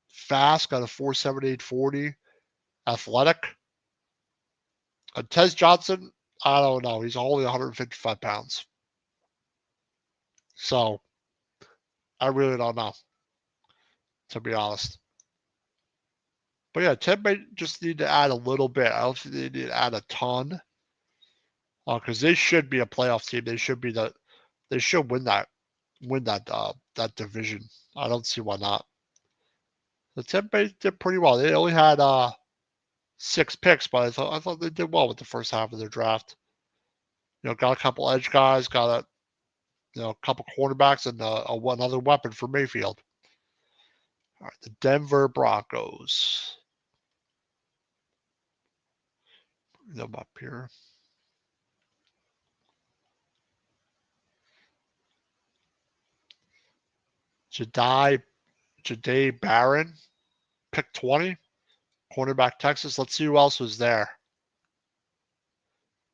fast, got a 4.78 40, athletic. Tez Johnson, I don't know. He's only 155 pounds. So I really don't know, to be honest. But yeah, Tim may just need to add a little bit. I don't think they need to add a ton. Because they should be a playoff team. They should be they should win that division. I don't see why not. The Tim Bay did pretty well. They only had 6 picks, but I thought they did well with the first half of their draft. You know, got a couple edge guys, got a couple quarterbacks, and one other weapon for Mayfield. All right, the Denver Broncos. Bring them up here. Jahdae Barron, pick 20, cornerback Texas. Let's see who else was there.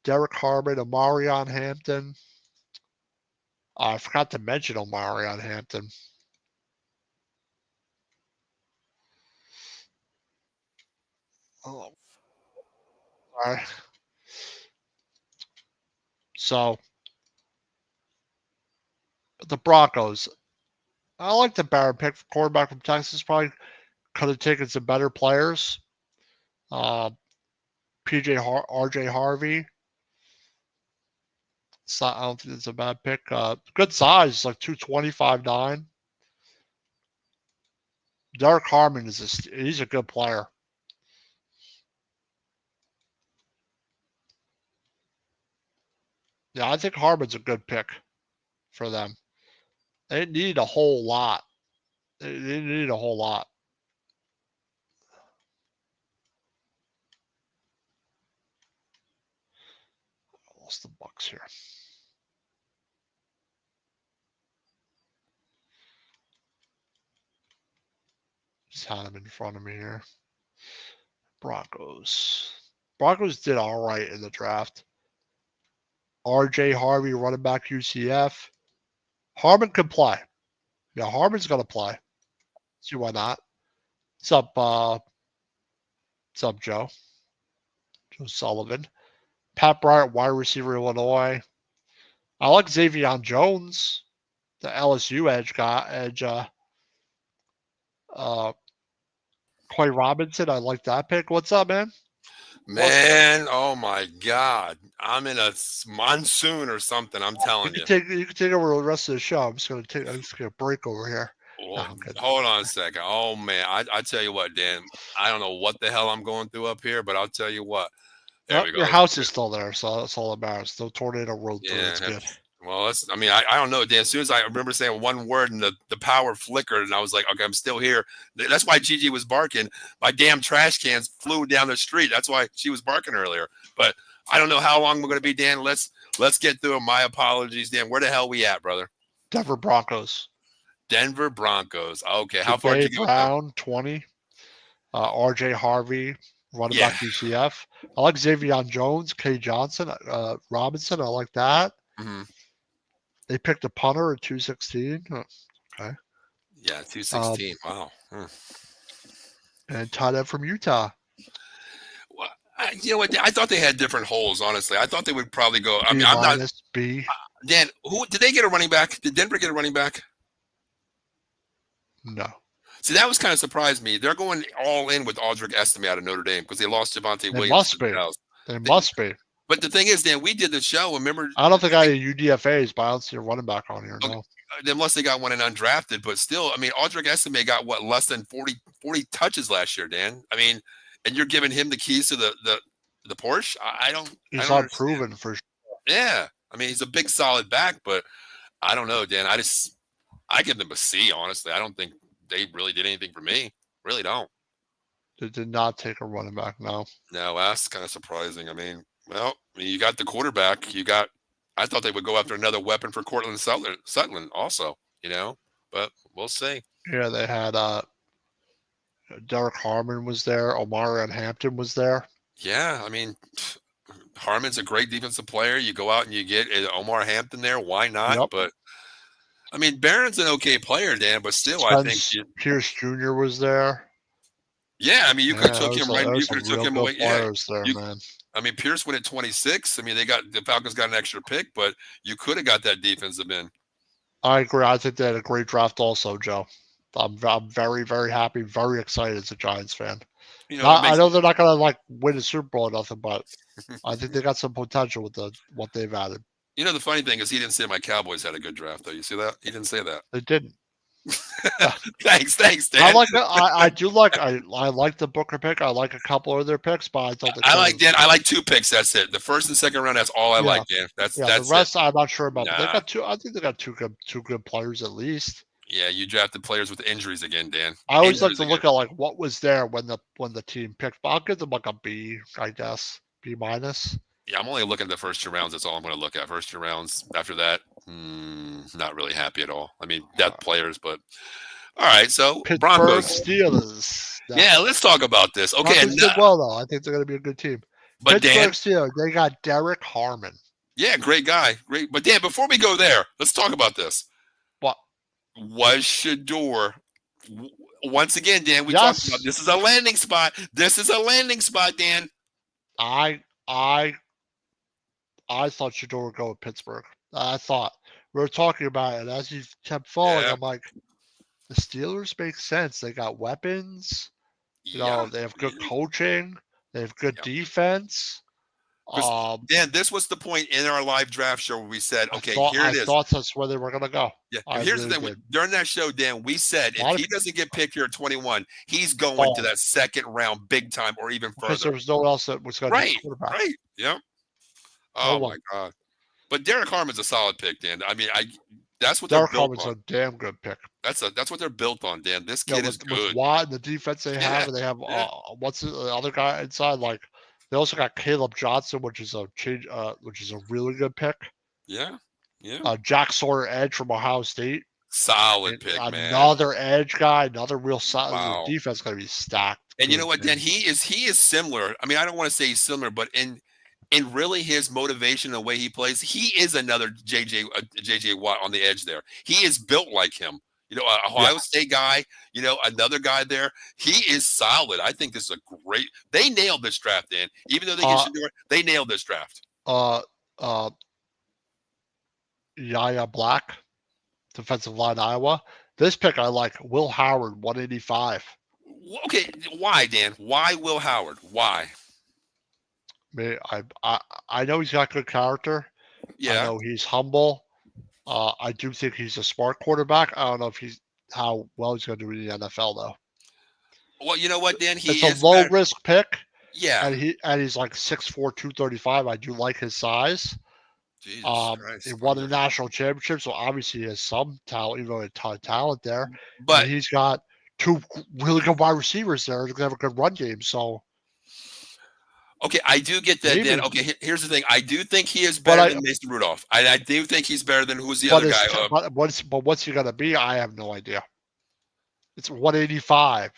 Derek Harmon, Omarion Hampton. I forgot to mention Omarion Hampton. Oh, all right. So the Broncos. I like the Barron pick for quarterback from Texas. Probably could have taken some better players. RJ Harvey. I don't think it's a bad pick. Good size, like 225.9. Derek Harmon he's a good player. Yeah, I think Harmon's a good pick for them. They need a whole lot. They need a whole lot. I lost the Bucks here. Just had them in front of me here. Broncos. Broncos did all right in the draft. RJ Harvey, running back UCF. Harmon can play. Yeah, Harmon's gonna play. See why not? What's up, Joe? Joe Sullivan. Pat Bryant, wide receiver, Illinois. I like Xavier Jones, the LSU edge guy. Clay Robinson, I like that pick. What's up, man? Man, oh my God. I'm in a monsoon or something. I'm telling you. You can take over the rest of the show. I'm just gonna take a break over here. Well, hold on a second. Oh man, I tell you what, Dan. I don't know what the hell I'm going through up here, but I'll tell you what. There we go. Your house is still there, so that's all that matters. The tornado rolled through. It's good. Well, I don't know, Dan. As soon as I remember saying one word and the power flickered, and I was like, okay, I'm still here. That's why Gigi was barking. My damn trash cans flew down the street. That's why she was barking earlier. But I don't know how long we're going to be, Dan. Let's get through them. My apologies, Dan. Where the hell we at, brother? Denver Broncos. Denver Broncos. Okay, how far did you go? Brown, 20. RJ Harvey, running back UCF. I like Xavier Jones, K. Johnson, Robinson. I like that. Mm-hmm. They picked a punter at 216. Oh, okay. Yeah, 216. Wow. And tight end from Utah. Well, you know what? I thought they had different holes, honestly. I thought they would probably go. I mean, I'm not. B. Dan, who did they get a running back? Did Denver get a running back? No. See, that was kind of surprised me. They're going all in with Aldrick Estime out of Notre Dame because they lost Javonte They Williams must to be. Dallas. They must be. But the thing is, Dan, we did the show. Remember, I don't think I had UDFA's, but I don't see a running back on here. okay, No. unless they got one in undrafted, but still, I mean, Aldrick Estime got what, less than 40 touches last year, Dan. I mean, and you're giving him the keys to the Porsche. I don't. He's I don't unproven for sure. Yeah, I mean, he's a big, solid back, but I don't know, Dan. I give them a C. Honestly, I don't think they really did anything for me. Really don't. They did not take a running back. No. No, that's kind of surprising. I mean, well, you got the quarterback. I thought they would go after another weapon for Cortland Sutton also, but we'll see. Yeah, they had Derek Harmon was there. Omarion Hampton was there. Yeah, I mean, Harmon's a great defensive player. You go out and you get Omar Hampton there. Why not? Yep. But I mean, Barron's an okay player, Dan, but still, I think Pierce Jr. was there. Yeah, I mean, you could have took him right. You could have took him away. Yeah, man. I mean, Pierce went at 26. I mean, the Falcons got an extra pick, but you could have got that defensive end. I agree. I think they had a great draft, also, Joe. I'm very, very happy, very excited as a Giants fan. I know they're not going to win a Super Bowl or nothing, but I think they got some potential with what they've added. The funny thing is he didn't say my Cowboys had a good draft, though. You see that? He didn't say that. They didn't. Thanks, Dan. I like that. I do like. I like the Booker pick. I like a couple of their picks, but I thought I like Dan. I like two picks. That's it. The first and second round. That's all I like, Dan. That's the rest. I'm not sure about. Nah. They got two. I think they got two good players at least. Yeah, you drafted players with injuries again, Dan. I always like to look at what was there when the team picked. But I'll give them a B, I guess, B minus. Yeah, I'm only looking at the first two rounds. That's all I'm going to look at. First two rounds. After that, not really happy at all. I mean, depth players, but all right. So Pittsburgh Broncos, Steelers. Yeah, let's talk about this. Okay, well though, I think they're going to be a good team. But Pittsburgh Steelers, they got Derek Harmon. Yeah, great guy, great. But Dan, before we go there, let's talk about this. What was Shedeur? Once again, Dan, we talked about this is a landing spot. This is a landing spot, Dan. I thought Shedeur would go with Pittsburgh. I thought we were talking about it as he kept falling. I'm like, the Steelers make sense. They got weapons. They have good coaching. They have good defense. Dan, this was the point in our live draft show where we said, okay, here it is. I thought that's where they were going to go. Yeah. Here's the thing. During that show, Dan, we said if he doesn't get picked here at 21, he's going to that second round big time or even further. Because there was no one else that was going to be quarterback. Right. Yep. Oh, my God. But Derek Harmon's a solid pick, Dan. I mean, that's what Derek Harmon's a damn good pick. That's what they're built on, Dan. This kid is good. With Watt and the defense they have, and they have what's the other guy inside? They also got Caleb Johnson, which is a really good pick. Yeah. Jack Sawyer edge from Ohio State. Solid pick, man. Another edge guy, another real solid. Wow. The defense going to be stacked. And you know what, Dan? He is similar. I mean, I don't want to say he's similar, but in really his motivation, the way he plays, he is another JJ Watt on the edge there. He is built like him. Ohio State guy, another guy there. He is solid. I think this is a great – they nailed this draft, Dan. Even though they get Shedeur, they nailed this draft. Yaya Black, defensive line, Iowa. This pick I like. Will Howard, 185. Okay, why, Dan? Why Will Howard? Why? I know he's got good character. Yeah. I know he's humble. I do think he's a smart quarterback. I don't know if how well he's going to do in the NFL though. Well, you know what, Dan? It's a low risk pick. Yeah. And he's like 6'4", 235. I do like his size. Jesus Christ, he won the national championship, so obviously he has some talent, even though he has a ton of talent there. But he's got two really good wide receivers there. They're going to have a good run game. So. Okay, I do get that, Dan. Okay, here's the thing. I do think he is better than Mason Rudolph. I do think he's better than who's the other guy. But what's he going to be? I have no idea. It's 185,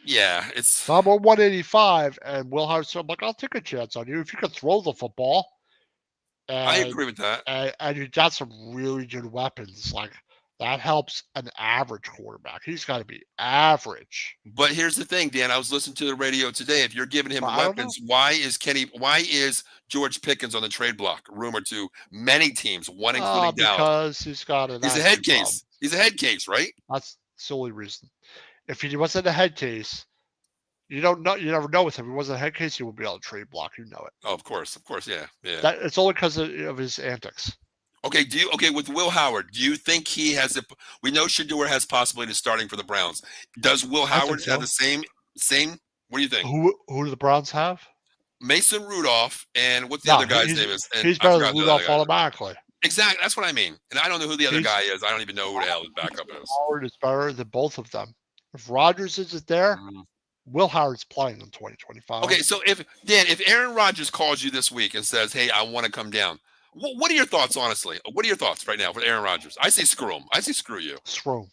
Yeah, it's... I'm 185, and Will Howard said, I'll take a chance on you. If you can throw the football. I agree with that. And you got some really good weapons. That helps an average quarterback. He's got to be average. But here's the thing, Dan. I was listening to the radio today. If you're giving him weapons, why is George Pickens on the trade block? Rumored to many teams, one including Dallas. Because he's got an. He's a head case. He's a head case, right? It's the only reason. If he wasn't a head case, you don't know. You never know with him. If he wasn't a head case, he would be on a trade block. You know it. Oh, of course, yeah, yeah. That it's only because of his antics. Okay, with Will Howard? Do you think he has a? We know Shador has possibility of starting for the Browns. Does Will I think Howard so. have the same? What do you think? Who do the Browns have? Mason Rudolph and what's the other guy's name is? And He's I better forgot than the other Rudolph guy. automatically. Exactly, that's what I mean. And I don't know who the other He's- guy is. I don't even know who the hell his backup is. Howard is better than both of them. If Rodgers isn't there, Mm. Will Howard's playing in 2025. Okay, so if Aaron Rodgers calls you this week and says, "Hey, I want to come down," what are your thoughts? Honestly, what are your thoughts right now for Aaron Rodgers? I say screw him. I say screw you. Screw him.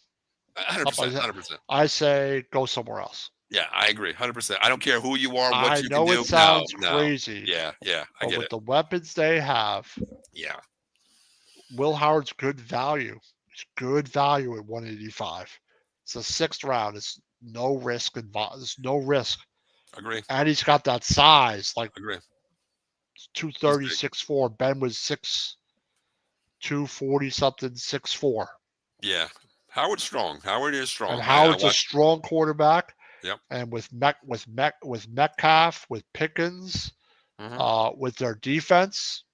100%. 100%. I say go somewhere else. Yeah, I agree. 100%. I don't care who you are, what I you know can do. it sounds No. crazy. Yeah, I But get with it. the weapons they have, Yeah, Will Howard's good value. It's good value at 185. It's a 6th round. It's no risk involved. There's no risk. agree. And he's got that size, like Agree. 230, He's 6'4". Ben was 240 something, 6'4". Yeah, Howard's strong. Howard is strong. And man. Howard's a strong quarterback. Yep. And with Metcalf, with Pickens, with their defense,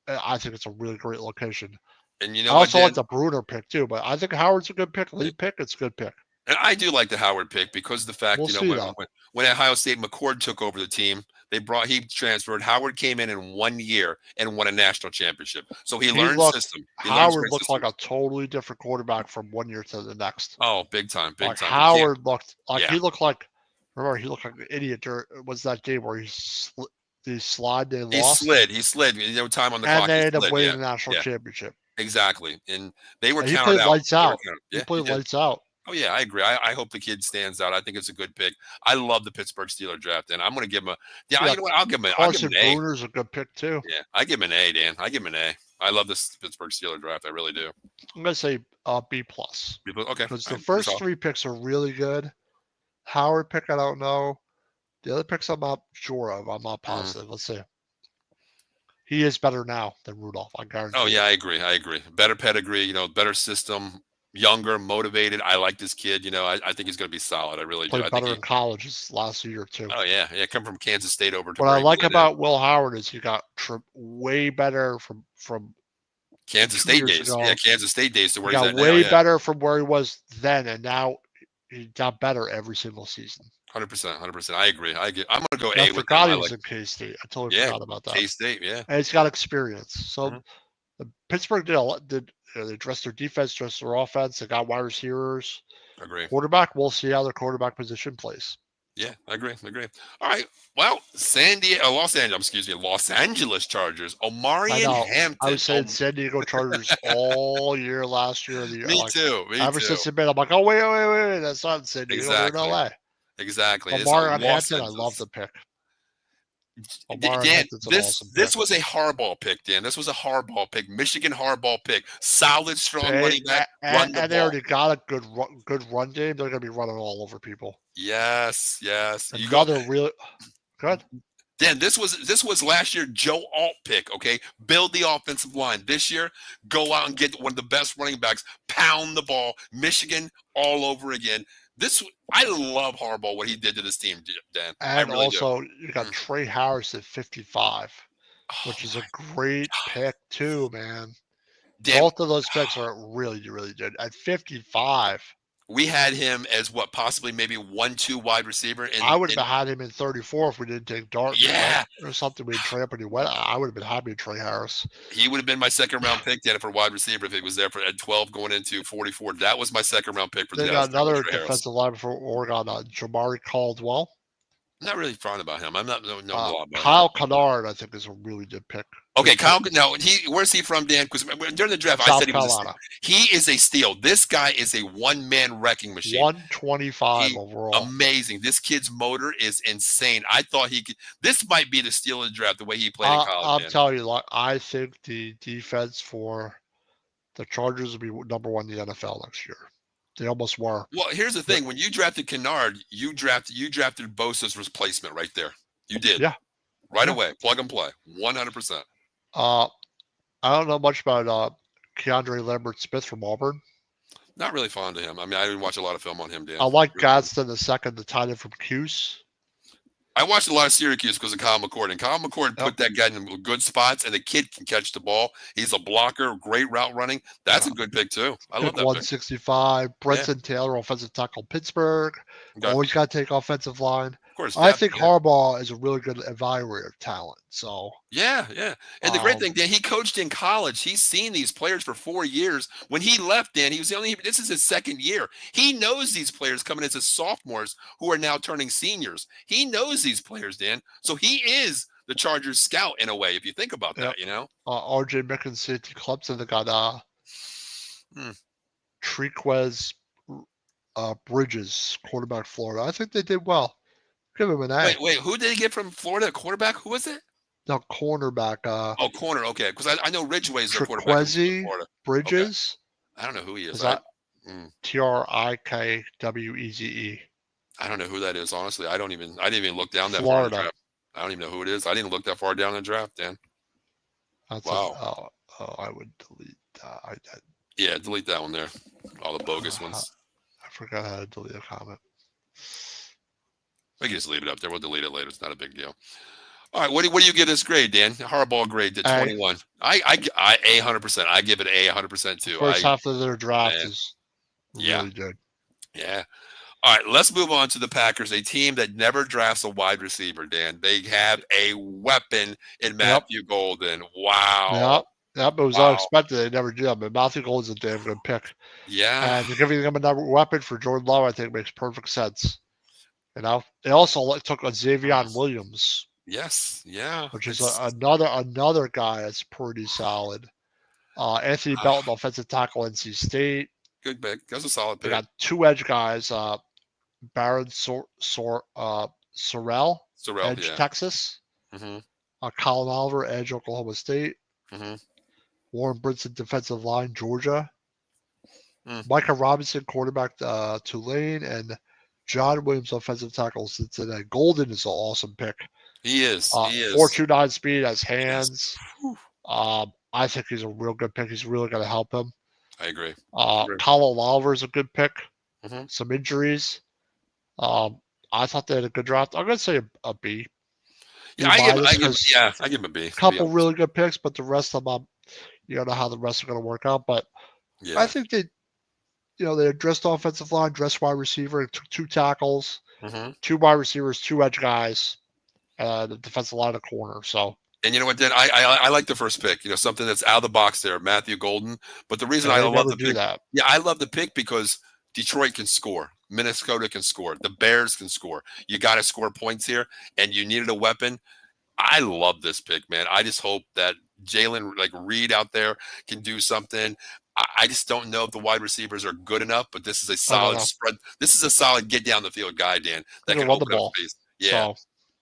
I think it's a really great location. And you know I also what, like the Bruner pick too, but I think Howard's a good pick. Lee Pickett's a good pick. And I do like the Howard pick because of the fact, We'll you see, know, when Ohio State McCord took over the team, he transferred. Howard came in 1 year and won a national championship. So he learned system. Howard looked like a totally different quarterback from 1 year to the next. Oh, big time. Howard looked like he looked like. Remember, he looked like an idiot. Was that game where he slid? They lost. He slid. You know, time on the clock. And they ended up winning the national championship. Exactly. And they were he counted played out. Lights out. Yeah, he played lights out. Oh, yeah, I agree. I hope the kid stands out. I think it's a good pick. I love the Pittsburgh Steelers draft, and I'm going to give him a – you know what? I'll give him an A. Bruner's a good pick, too. Yeah, I give him an A, Dan. I give him an A. I love this Pittsburgh Steelers draft. I really do. I'm going to say B+. Okay. Because the first 3 picks are really good. Howard pick, I don't know. The other picks I'm not sure of. I'm not positive. Let's see. He is better now than Rudolph, I guarantee. Oh, yeah, I agree. Better pedigree, you know, better system, younger, motivated. I like this kid. You know, I think he's going to be solid. I really do. Played better in college this last year, too. Oh, yeah. Come from Kansas State over to what I like about Will Howard is he got way better from Kansas State days. Ago. Yeah, Kansas State days to where he's at now. Way yeah. better from where he was then, and now he got better every single season. 100%. I agree. I'm going to go I A with forgot he was in K-State. I totally forgot about that. K-State, yeah. And he's got experience. So the Pittsburgh did they dressed their defense, dressed their offense. They got wide receivers. Agree. Quarterback, we'll see how their quarterback position plays. Yeah, I agree. All right. Well, Los Angeles Chargers. Omarion Hampton. I was saying San Diego Chargers all year last year. Me too. Ever since it's been, I'm like, oh wait, that's not San Diego. They're in LA. Exactly. Omarion Hampton, I love the pick. Dan, this was a hardball pick, Dan. This was a hardball pick. Michigan hardball pick. Solid, strong running back. And they already got a good run game. They're going to be running all over people. Yes. Another real good. Dan, this was last year Joe Alt pick. Okay, build the offensive line. This year, go out and get one of the best running backs. Pound the ball. Michigan all over again. I love Harbaugh, what he did to this team, Dan. And really also, you got Trey Harris at 55, which is a great pick too, man. Dan, both of those picks are really, really good. At 55, we had him as possibly maybe 1-2 wide receiver. I would have had him in 34 if we didn't take Dart. Yeah. Or something we'd trade up and he went. I would have been happy with Trey Harris. He would have been my second round pick, Dan, for wide receiver if he was there at 12 going into 44. That was my second round pick for the Dallas. They got another defensive lineman for Oregon, Jamari Caldwell. I'm not really fond about him. I'm not know a lot about Kyle Kennard, I think, is a really good pick. Okay, Kyle. Now, where's he from, Dan? Because during the draft, I said he was a steal. He is a steal. This guy is a one-man wrecking machine. 125 overall. Amazing. This kid's motor is insane. I thought he could. This might be the steal of the draft, the way he played in college. I'm telling you, I think the defense for the Chargers will be number 1 in the NFL next year. They almost were. Well, here's the thing. When you drafted Kennard, you drafted Bosa's replacement right there. You did. Yeah. Right away. Plug and play. 100%. I don't know much about Keandre Lambert-Smith from Auburn. Not really fond of him. I mean, I didn't watch a lot of film on him, I Dan. like Really didn't. Gadsden the second, the tight end from Cuse. I watched a lot of Syracuse because of Kyle McCord, and Kyle McCord Yep. put that guy in good spots, and the kid can catch the ball. He's a blocker, great route running. That's a good pick too. I love Pick that pick. 165. Brenton Taylor, offensive tackle, Pittsburgh. Okay. Always got to take offensive line. Of course, I depth, think yeah. Harbaugh is a really good evaluator of talent. So Yeah. And the great thing, Dan, he coached in college. He's seen these players for 4 years. When he left, Dan, he was the only. This is his second year. He knows these players coming as sophomores who are now turning seniors. He knows these players, Dan. So he is the Chargers scout in a way, if you think about that. You know. RJ Mickens, safety Clemson, they got Hmm. Trequez Bridges, quarterback, Florida. I think they did well. Give him an A. Wait. Who did he get from Florida? Quarterback? Who was it? No, cornerback. Oh, corner. Okay, because I know Ridgeway's their quarterback in Trequez Florida. Bridges. I don't know who he is. Is that Trikweze? I don't know who that is. Honestly, I didn't even look down that far in Florida. the draft. I don't even know who it is. I didn't look that far down in the draft, Dan. That's Wow. I would delete that. Yeah, delete that one there. All the bogus ones. I forgot how to delete a comment. We can just leave it up there. We'll delete it later. It's not a big deal. All right, what do you give this grade, Dan? Harbaugh grade to 21. I A 100%. I give it A 100% too. First half of their draft is really good. Yeah. All right, let's move on to the Packers, a team that never drafts a wide receiver, Dan. They have a weapon in Matthew Golden. Wow. Yep, it was unexpected. They never did that, but Matthew Golden's a damn good pick. Yeah. And giving them another weapon for Jordan Love, I think, makes perfect sense. You know, they also took a Xavier Williams. Yes, yeah. Which is another guy that's pretty solid. Anthony Belton, offensive tackle, NC State. Good pick. That's a solid pick. They got two edge guys. Baron Sorrell, edge Texas. Mm-hmm. Colin Oliver, edge Oklahoma State. Mm-hmm. Warren Brinson, defensive line, Georgia. Micah Robinson, quarterback, Tulane, and John Williams, offensive tackle, Cincinnati. Golden is an awesome pick. He is. 4.29 speed, has hands. I think he's a real good pick. He's really going to help him. I agree. Colin Oliver is a good pick. Mm-hmm. Some injuries. I thought they had a good draft. I'm going to say a B. Yeah, I give him a B. A couple really good picks, but the rest of them, you don't know how the rest are going to work out. But I think they addressed offensive line, addressed wide receiver, took two tackles, two wide receivers, two edge guys, and the defensive line, a corner. So. And you know what, Dan? I like the first pick. You know, something that's out of the box there, Matthew Golden. But the reason I love the pick, I love the pick because Detroit can score, Minnesota can score, the Bears can score. You got to score points here, and you needed a weapon. I love this pick, man. I just hope that Jalen Reed out there can do something. I just don't know if the wide receivers are good enough, but this is a solid spread. This is a solid get down the field guy, Dan. That can open up space. Yeah, so.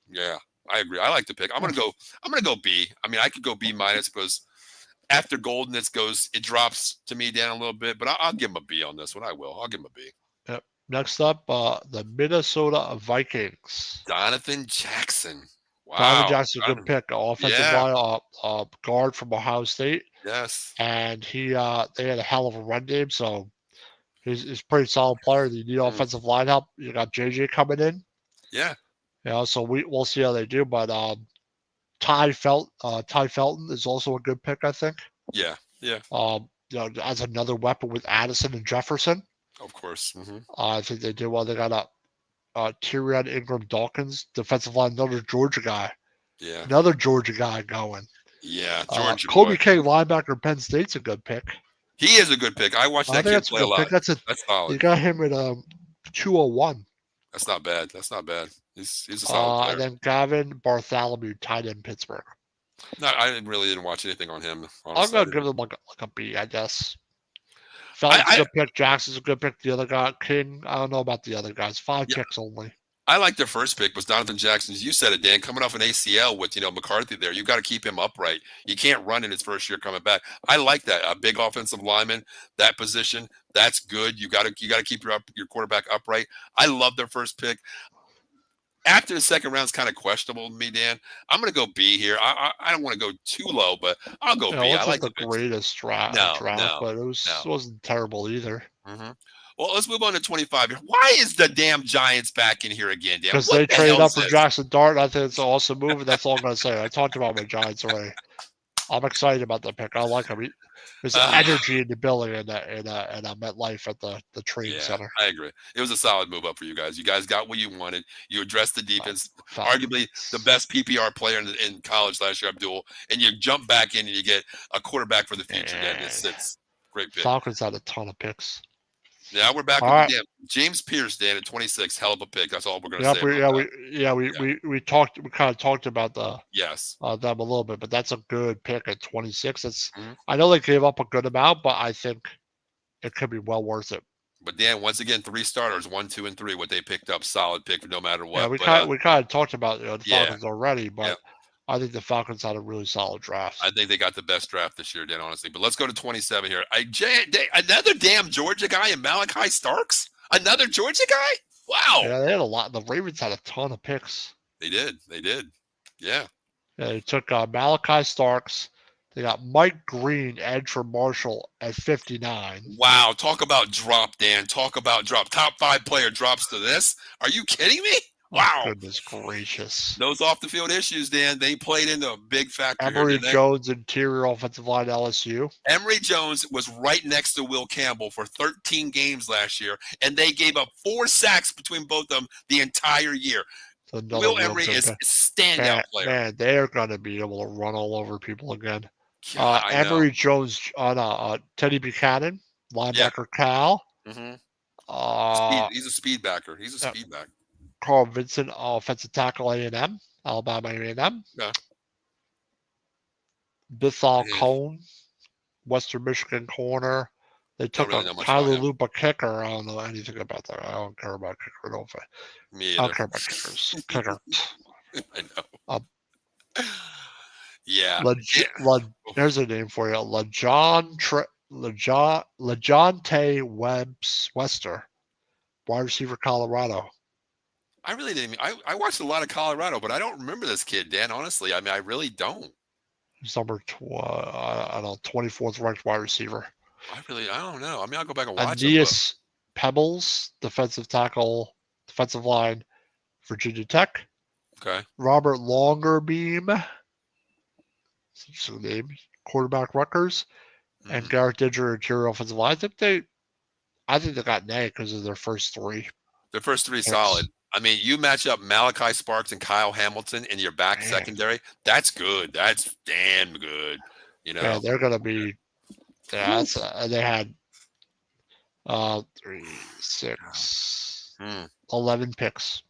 Yeah. I agree. I like the pick. I'm gonna go B. I mean, I could go B minus because after Golden, it drops to me down a little bit. But I'll give him a B on this one. I'll give him a B. Yep. Next up, the Minnesota Vikings. Donovan Jackson. Wow. Donovan Jackson's a good pick. Offensive line, guard from Ohio State. Yes. And they had a hell of a run game, so he's a pretty solid player. You need offensive line help. You got JJ coming in. Yeah. So we'll see how they do, but Ty Felton is also a good pick, I think. Yeah. As another weapon with Addison and Jefferson. Of course. Mm-hmm. I think they did well. They got Tyrion Ingram Dawkins, defensive line, another Georgia guy. Yeah. Another Georgia guy going. Yeah. Georgia. Kobe K, linebacker, Penn State's a good pick. He is a good pick. I watched that kid play a lot. That's solid. You got him at 201. That's not bad. He's a solid player. And then Gavin Bartholomew, tight end, Pittsburgh. No, I didn't watch anything on him. Honestly. I'm gonna give him like a B, I guess. Felton's a good pick. Jackson's a good pick. The other guy, King, I don't know about the other guys. 5 picks only. I like their first pick was Donovan Jackson. You said it, Dan. Coming off an ACL with McCarthy there, you got to keep him upright. You can't run in his first year coming back. I like that. A big offensive lineman, that position, that's good. You got to keep your quarterback upright. I love their first pick. After the second round is kind of questionable to me, Dan. I'm going to go B here. I don't want to go too low, but I'll go B. I like the greatest draft, but it wasn't terrible either. Mm-hmm. Well, let's move on to 25 here. Why is the damn Giants back in here again, Dan? Because What they the traded hell up is for this? Jackson Dart. I think it's an awesome move, and that's all I'm going to say. I talked about my Giants already. I'm excited about that pick. I like him. There's energy in the building and MetLife at the training Yeah, center. I agree. It was a solid move up for you guys. You guys got what you wanted. You addressed the defense, arguably the best PPR player in college last year, Abdul, and you jump back in and you get a quarterback for the future. Dan, it's great pick. Falcons had a ton of picks. Now we're back with the James Pierce, Dan, at 26. Hell of a pick. That's all we're going to say. We kind of talked about them a little bit, but that's a good pick at 26. I know they gave up a good amount, but I think it could be well worth it. But Dan, once again, 3 starters, 1, 2, and 3. What they picked up, solid pick no matter what. Yeah, we kind of talked about the Falcons already, but I think the Falcons had a really solid draft. I think they got the best draft this year, Dan, honestly. But let's go to 27 here. Another damn Georgia guy in Malachi Starks? Another Georgia guy? Wow. Yeah, they had a lot. The Ravens had a ton of picks. They did. Yeah. They took Malachi Starks. They got Mike Green, edge for Marshall at 59. Wow. Talk about drop, Dan. Talk about drop. Top 5 player drops to this. Are you kidding me? Wow. Oh, goodness gracious. Those off the field issues, Dan, they played into a big factor. Emory Jones, interior offensive line, LSU. Emory Jones was right next to Will Campbell for 13 games last year, and they gave up 4 sacks between both of them the entire year. Will Emory is a standout player. Man, they're going to be able to run all over people again. Emory Jones on Teddy Buchanan, linebacker Cal. Mm-hmm. He's a speed backer. Carl Vincent, offensive tackle A&M, Alabama A&M. Yeah. Bithal Cone, Western Michigan corner. They took Tyler Lupa kicker. I don't know anything about that. I don't care about kicker. Me either. I don't care about kickers. Kicker. I know. Yeah. There's a name for you. LeJohntay Webster, wide receiver, Colorado. I really didn't. I watched a lot of Colorado, but I don't remember this kid, Dan. Honestly, I mean, I really don't. He's number 24th ranked wide receiver. I don't know. I mean, I'll go back and watch Aeneas Pebbles, defensive line, Virginia Tech. Okay. Robert Longerbeam, that's the name, quarterback, Rutgers, and Garrett Dinger, interior offensive line. I think they got nagged because of their first 3. Their first 3 solid. I mean, you match up Malachi Sparks and Kyle Hamilton in your back secondary. That's good. That's damn good. You know. Yeah, they're gonna be. Yeah, they had 3, 6, 11 picks.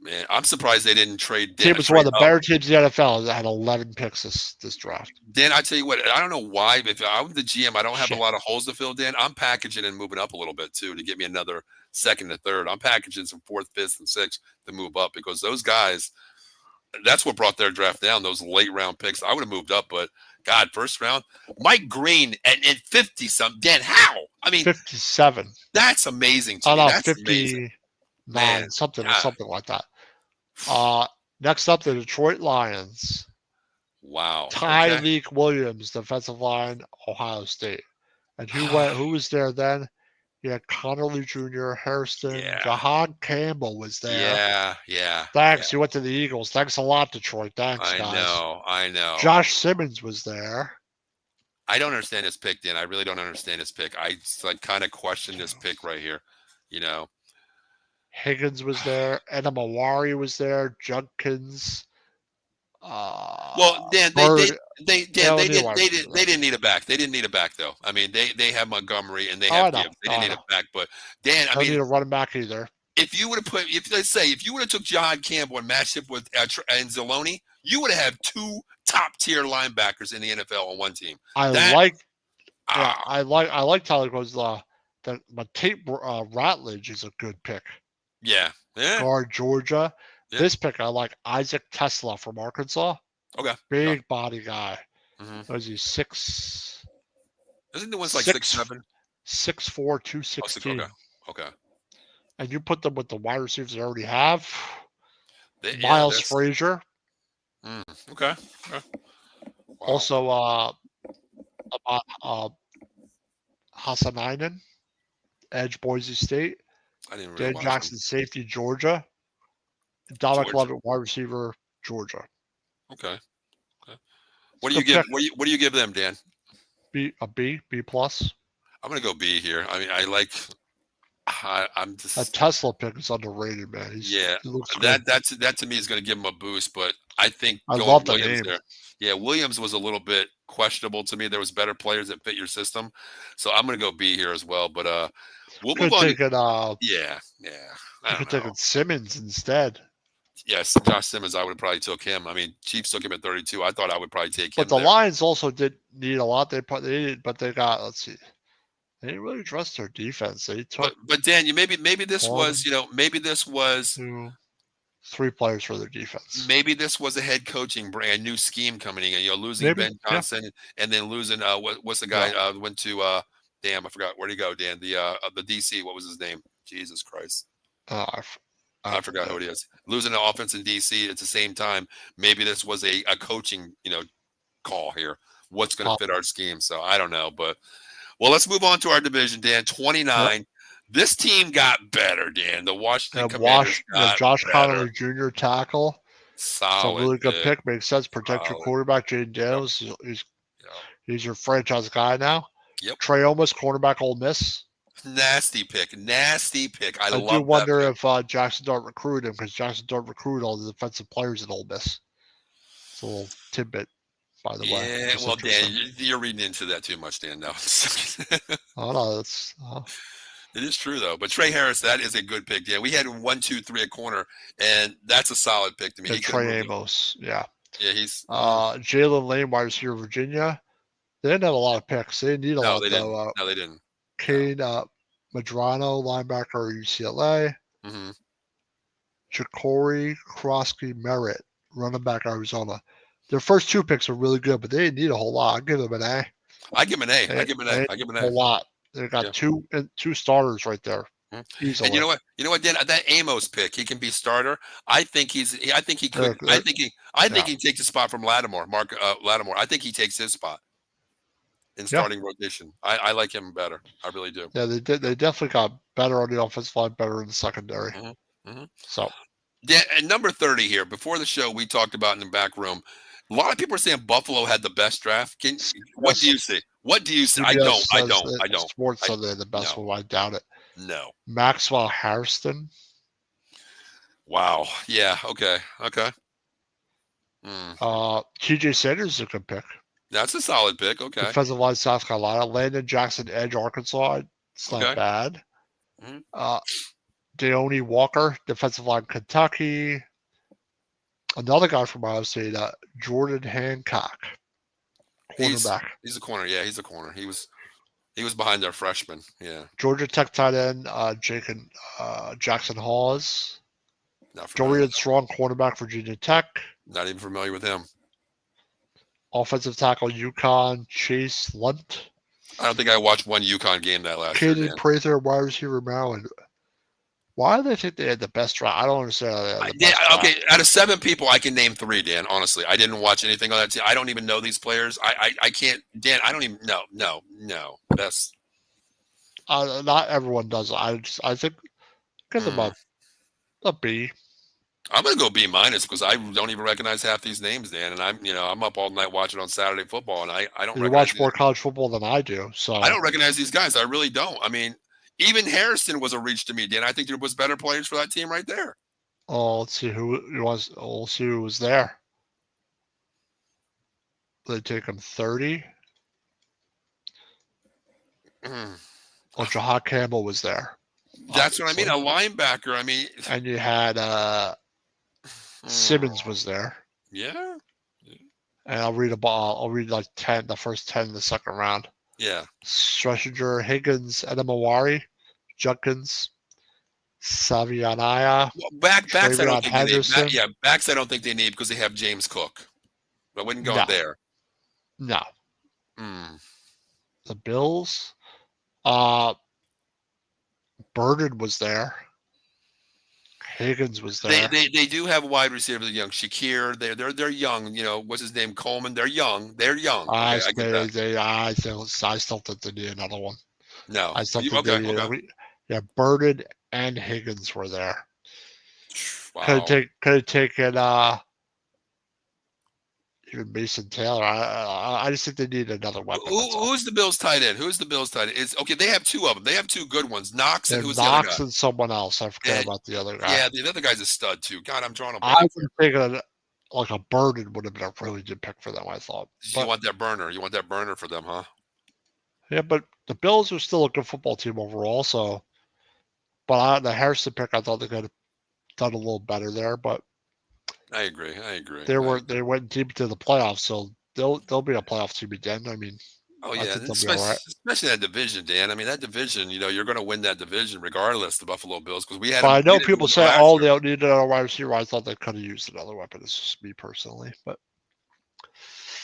Man, I'm surprised they didn't trade. Team was one of the better teams in the NFL that had 11 picks this draft. Dan, I tell you what, I don't know why. If I'm the GM, I don't have a lot of holes to fill. Dan, I'm packaging and moving up a little bit too to get me another 2nd and 3rd. I'm packaging some 4th, 5th, and 6th to move up because those guys, that's what brought their draft down. Those late round picks, I would have moved up, but God, first round, Mike Green at 50 something. Dan, how? I mean, 57. That's amazing. To me. That's 59, amazing. Something like that. Next up, the Detroit Lions. Wow. Tyreek Williams, defensive line, Ohio State. And who was there then? You had Connerly Jr., Hairston, Jahan Campbell was there. Yeah. Thanks. You went to the Eagles. Thanks a lot, Detroit. Thanks, guys. I know. Josh Simmons was there. I don't understand this pick, Dan. I really don't understand this pick. I kind of question this pick right here. You know. Higgins was there. Enamawari was there. Judkins. Well, Dan, they didn't need a back. They didn't need a back though. I mean, they have Montgomery and they have Gibbs. They didn't need a back, but Dan, I mean, need a running back either. If you would have if you would have took John Campbell and matched him with Anzalone, you would have had 2 top tier linebackers in the NFL on one team. I like Tyler because Tate Ratledge is a good pick. Yeah. Guard, Georgia. Yeah. This pick, I like Isaac Tesla from Arkansas. Okay. Big body guy. Was he 6? Isn't the one's like 6'7"? 6'4", 216. Okay. And you put them with the wide receivers they already have. Miles Frazier. Okay. Wow. Also, Hassanainen. edge, Boise State. I didn't really Dan watch him. Jackson, safety, Georgia. Dominic Georgia. Lovett, wide receiver, Georgia. Okay. What do you give? What do you give them, Dan? B plus. I'm gonna go B here. I mean, I'm just That Tesla pick is underrated, man. yeah. He looks good. That to me is going to give him a boost, but I think I going love the Williams name. there. Yeah, Williams was a little bit questionable to me. There was better players that fit your system, so I'm going to go B here as well. But we'll move on. Yeah. I could take Simmons instead. Yes, Josh Simmons. I would have probably took him. I mean, Chiefs took him at 32. I thought I would probably take him. But the Lions also did need a lot. They did, but they got. Let's see. They didn't really trust their defense. They took. But Dan, maybe this was two, three players for their defense. Maybe this was a head coaching brand new scheme coming in. Losing Ben Johnson and then losing what's the guy went to damn, I forgot, where'd he go, Dan? The DC, what was his name? Jesus Christ. I forgot who it is. Losing the offense in DC at the same time. Maybe this was a coaching, call here. What's going to fit our scheme? So I don't know, but well, let's move on to our division, Dan. 29. Yep. This team got better, Dan. The Washington Commanders got Josh better. Connolly Jr. tackle. Solid. It's a really good pick. Makes sense. Protect your quarterback, Jaden Daniels. He's your franchise guy now. Yep. Trey Amos, cornerback, Ole Miss. Nasty pick. I love do wonder if Jackson Dart recruited him, because Jackson Dart recruited all the defensive players at Ole Miss. It's a little tidbit, by the way. Yeah, well, Dan, you're reading into that too much, Dan. No. Oh, no, it is true, though. But Trey Harris, that is a good pick. Yeah, we had 1, 2, 3 at corner, and that's a solid pick to me. Trey Amos, yeah. Yeah, he's Jalen Lane, wide receiver, Virginia. They didn't have a lot of picks. They didn't need a lot. No, they didn't. Kane Madrano, linebacker, UCLA. Mm-hmm. Ja'Cory Krosky Merritt, running back, Arizona. Their first two picks are really good, but they didn't need a whole lot. I'll give them an A. I give them an A. A lot. They got two starters right there. Easily. And you know what, Dan? That Amos pick, he can be starter. I think he could. I think he takes the spot from Lattimore, Mark Lattimore. I think he takes his spot in starting rotation. I like him better. I really do. Yeah, they did. They definitely got better on the offensive line, better in the secondary. Mm-hmm. So, Dan, at number 30 here, before the show, we talked about in the back room. A lot of people are saying Buffalo had the best draft. What do you see? What do you see? I don't. Sports Sunday, the best one. I doubt it. No. Maxwell Harrison. Wow. Yeah. Okay. TJ Sanders is a good pick. That's a solid pick. Okay. Defensive line, South Carolina. Landon Jackson, edge, Arkansas. It's not bad. Mm-hmm. Deone Walker, defensive line, Kentucky. Another guy from Ohio State, Jordan Hancock, cornerback. He's a corner. Yeah, he's a corner. He was behind their freshman. Yeah. Georgia Tech tight end, Jackson Hawes. Dorian Strong, cornerback, Virginia Tech. Not even familiar with him. Offensive tackle, UConn, Chase Lunt. I don't think I watched one UConn game that last year. Caden Prather, wide receiver, Maryland. Why do they think they had the best draft? I don't understand. Okay, out of 7 people, I can name 3, Dan. Honestly, I didn't watch anything on that team. I don't even know these players. I can't, Dan. I don't even know. No. That's not everyone does. I think give them a B. I'm gonna go B- because I don't even recognize half these names, Dan. And I'm up all night watching on Saturday football, and I don't. You watch more college football than I do, so I don't recognize these guys. I really don't. I mean, even Harrison was a reach to me, Dan. I think there was better players for that team right there. Oh, let's see who was. Let's see who was there. They take him 30. Oh, Jahad Campbell was there. That's what I mean. A linebacker. I mean, and you had Simmons was there. Yeah. And I'll read like 10, the first 10 in the second round. Yeah. Schlesinger, Higgins, Edamawari, Judkins, Savianaya. Well, backs I don't think they need. Backs I don't think they need because they have James Cook. I wouldn't go there. No. The Bills. Burden was there. Higgins was there. They do have a wide receiver, young Shakir. They're young. What's his name? Coleman. They're young. I still think they need another one. No. I still think they need. Yeah, Burden and Higgins were there. Wow. Could have taken even Mason Taylor. I just think they need another weapon. That's all. Who's the Bills tight end? Who's the Bills tight end? It's okay. They have two of them. They have two good ones. Knox and They're who's the other guy? Knox and someone else. I forget And, about the other guy. yeah, the other guy's a stud too. God, I'm drawing a I blank. would think like a Burden would have been a really good pick for them. I thought. You want that burner? You want that burner for them, huh? Yeah, but the Bills are still a good football team overall. So, but the Harrison pick, I thought they could have done a little better there. But I agree. I agree. they went deep into the playoffs, so they'll be a playoff team again. I mean, Oh I yeah, think they'll be all right. especially that division, Dan. I mean, that division. You're going to win that division regardless. The Buffalo Bills, because we had. But I know we didn't people win say, last "Oh, year. they don't need another wide receiver." I thought they could have used another weapon. It's just me personally, but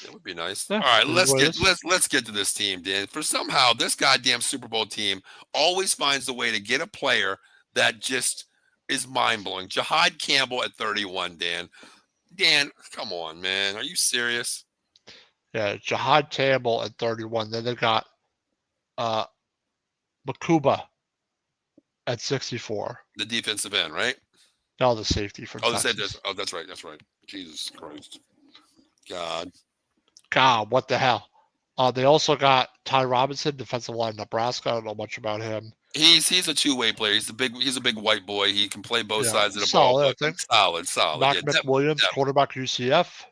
That would be nice. yeah, All right, it is let's what it get is. let's get to this team, Dan. For somehow this goddamn Super Bowl team always finds a way to get a player that just is mind blowing. Jahad Campbell at 31, Dan. Dan, come on, man. Are you serious? Yeah, Jahad Campbell at 31. Then they got uh Makuba at 64. The defensive end, right? Now the safety from Oh, Texas. that's right. That's right. Jesus Christ. God. God, what the hell? They also got Ty Robinson, defensive line, Nebraska. I don't know much about him. He's a two-way player. He's a big white boy. He can play both Yeah, sides of the ball, solid, I but think. solid. Mac Yeah, McWilliams, quarterback UCF.